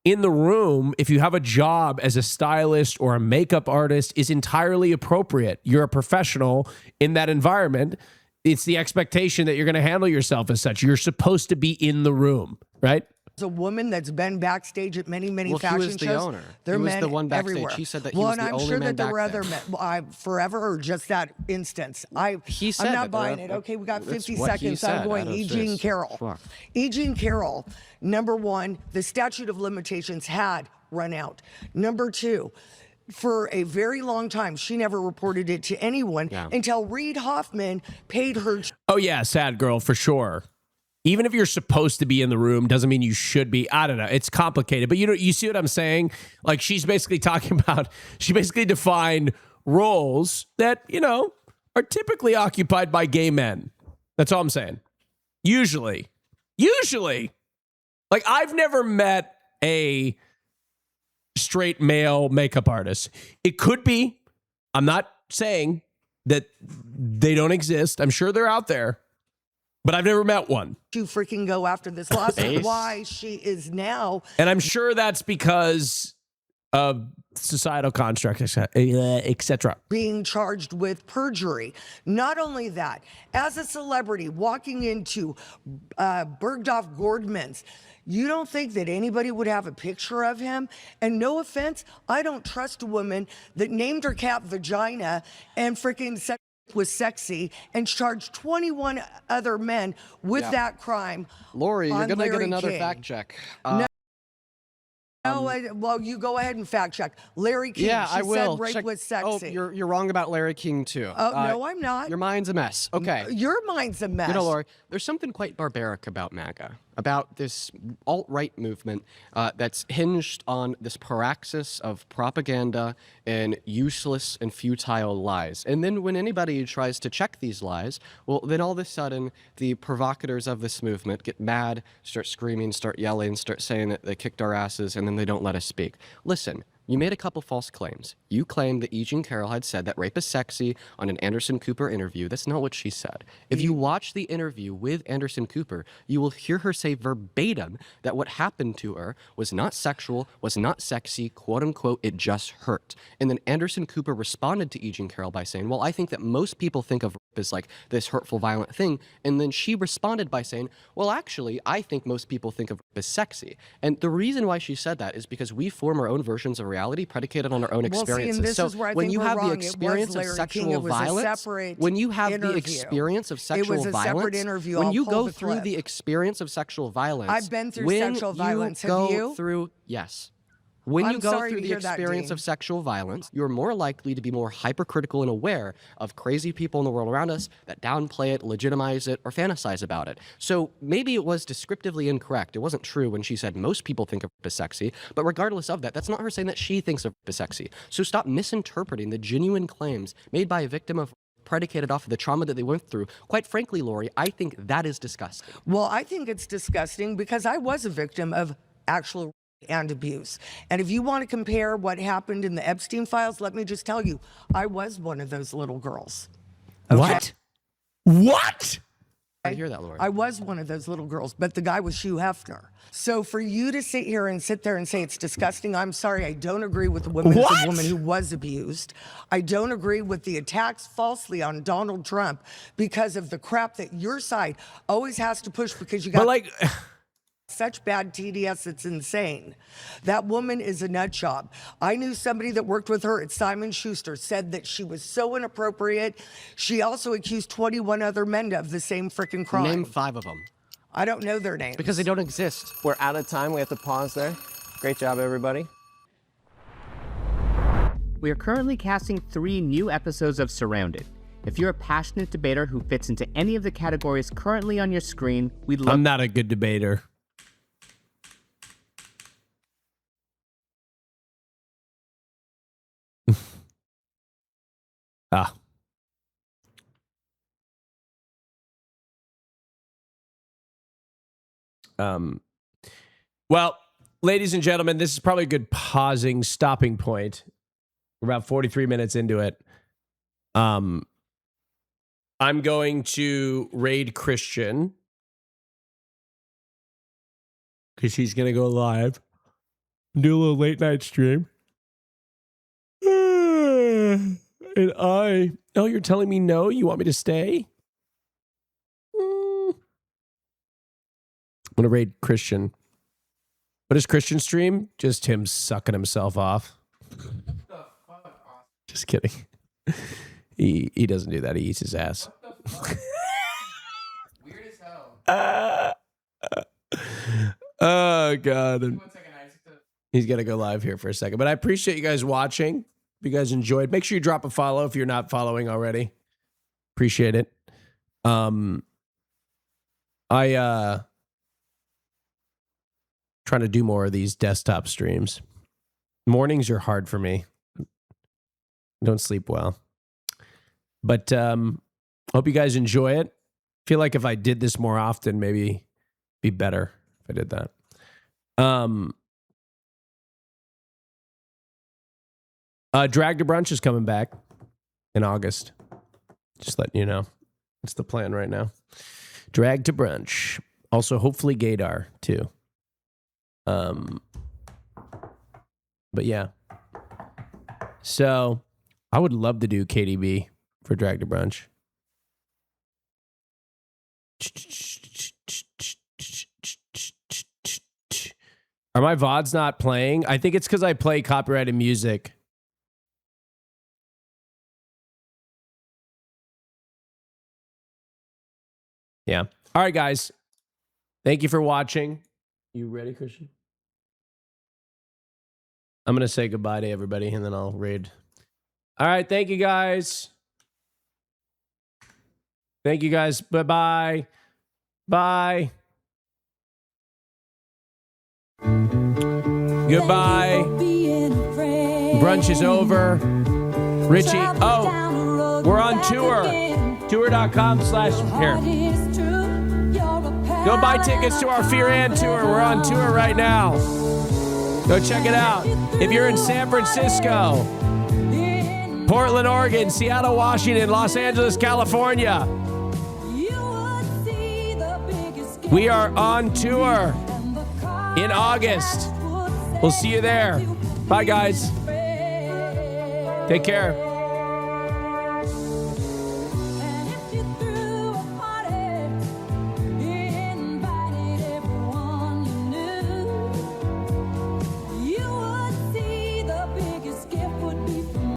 in the room, if you have a job as a stylist or a makeup artist, is entirely appropriate. You're a professional in that environment. It's the expectation that you're going to handle yourself as such. You're supposed to be in the room, right? a woman that's been backstage at many fashion shows. He was the owner. There are he was men the one backstage. everywhere. He said that he was the only man back there. Well, and I'm sure that there were other men. Forever or just that instance. He said I'm not buying it. Okay, we got 50 seconds. Said, I'm going E. Jean Carroll. E. Jean Carroll, number one, the statute of limitations had run out. Number two, for a very long time, she never reported it to anyone until Reid Hoffman paid her. Oh, yeah, sad girl, for sure. Even if you're supposed to be in the room, doesn't mean you should be. I don't know. It's complicated. But you see what I'm saying? Like, she's basically talking about, she basically defined roles that, are typically occupied by gay men. That's all I'm saying. Usually. Like, I've never met a straight male makeup artist. It could be. I'm not saying that they don't exist. I'm sure they're out there. But I've never met one. To freaking go after this lawsuit. Why she is now. And I'm sure that's because of societal construct, etc. Being charged with perjury. Not only that, as a celebrity walking into Bergdorf Goldman's, you don't think that anybody would have a picture of him? And no offense, I don't trust a woman that named her cat Vagina and freaking said was sexy and charged 21 other men with that crime. Lori, you're going to get another King. fact check. Well, you go ahead and fact check. Larry King, I will. said rape was sexy. Oh, you're wrong about Larry King, too. Oh, no, I'm not. Your mind's a mess. Okay. Your mind's a mess. Lori, there's something quite barbaric about MAGA, about this alt-right movement that's hinged on this paraxis of propaganda and useless and futile lies. And then when anybody tries to check these lies, well, then all of a sudden, the provocateurs of this movement get mad, start screaming, start yelling, start saying that they kicked our asses, and then they don't let us speak. Listen. You made a couple false claims. You claimed that E. Jean Carroll had said that rape is sexy on an Anderson Cooper interview. That's not what she said. If you watch the interview with Anderson Cooper, you will hear her say verbatim that what happened to her was not sexual, was not sexy, quote unquote, it just hurt. And then Anderson Cooper responded to E. Jean Carroll by saying, well, I think that most people think of rape as like this hurtful, violent thing. And then she responded by saying, well, actually, I think most people think of rape as sexy. And the reason why she said that is because we form our own versions of reality predicated on our own experiences. So when you have the experience of sexual violence, when you have the experience of sexual violence, when you go through the experience of sexual violence, I've been through sexual violence. Have you? Yes. When you go through the experience of sexual violence, you're more likely to be more hypercritical and aware of crazy people in the world around us that downplay it, legitimize it, or fantasize about it. So maybe it was descriptively incorrect. It wasn't true when she said most people think of rape as sexy, but regardless of that, that's not her saying that she thinks of rape as sexy. So stop misinterpreting the genuine claims made by a victim of predicated off of the trauma that they went through. Quite frankly, Lori, I think that is disgusting. Well, I think it's disgusting because I was a victim of actual and abuse. And if you want to compare what happened in the Epstein files, let me just tell you, I was one of those little girls. Okay? What? I hear that, Lori. I was one of those little girls, but the guy was Hugh Hefner. So for you to sit there and say it's disgusting, I'm sorry, I don't agree with the woman as a woman who was abused. I don't agree with the attacks falsely on Donald Trump because of the crap that your side always has to push because you got such bad TDS, it's insane. That woman is a nut job. I knew somebody that worked with her at Simon Schuster said that she was so inappropriate. She also accused 21 other men of the same freaking crime. Name 5 of them. I don't know their names. Because they don't exist. We're out of time. We have to pause there. Great job, everybody. We are currently casting 3 new episodes of Surrounded. If you're a passionate debater who fits into any of the categories currently on your screen, we'd love... I'm not a good debater. Ah. Well, ladies and gentlemen, this is probably a good stopping point. We're about 43 minutes into it. I'm going to raid Christian because he's going to go live, do a little late night stream. And you're telling me no? You want me to stay? I'm going to raid Christian. What does Christian stream? Just him sucking himself off. Just kidding. He doesn't do that. He eats his ass. Weird as hell. Oh, God. He's going to go live here for a second. But I appreciate you guys watching. If you guys enjoyed, make sure you drop a follow if you're not following already. Appreciate it. Trying to do more of these desktop streams. Mornings are hard for me. I don't sleep well. But hope you guys enjoy it. Feel like if I did this more often, maybe be better if I did that. Drag to Brunch is coming back in August. Just letting you know. That's the plan right now. Drag to Brunch. Also, hopefully Gaydar, too. But yeah. So, I would love to do KDB for Drag to Brunch. Are my VODs not playing? I think it's because I play copyrighted music. Yeah. All right, guys. Thank you for watching. You ready, Christian? I'm going to say goodbye to everybody, and then I'll raid. All right. Thank you, guys. Thank you, guys. Bye-bye. Bye. Goodbye. Brunch is over. Richie. Oh, we're on tour. Tour.com/here. Go buy tickets to our Fear and tour. We're on tour right now. Go check it out. If you're in San Francisco, Portland, Oregon, Seattle, Washington, Los Angeles, California, we are on tour in August. We'll see you there. Bye, guys. Take care.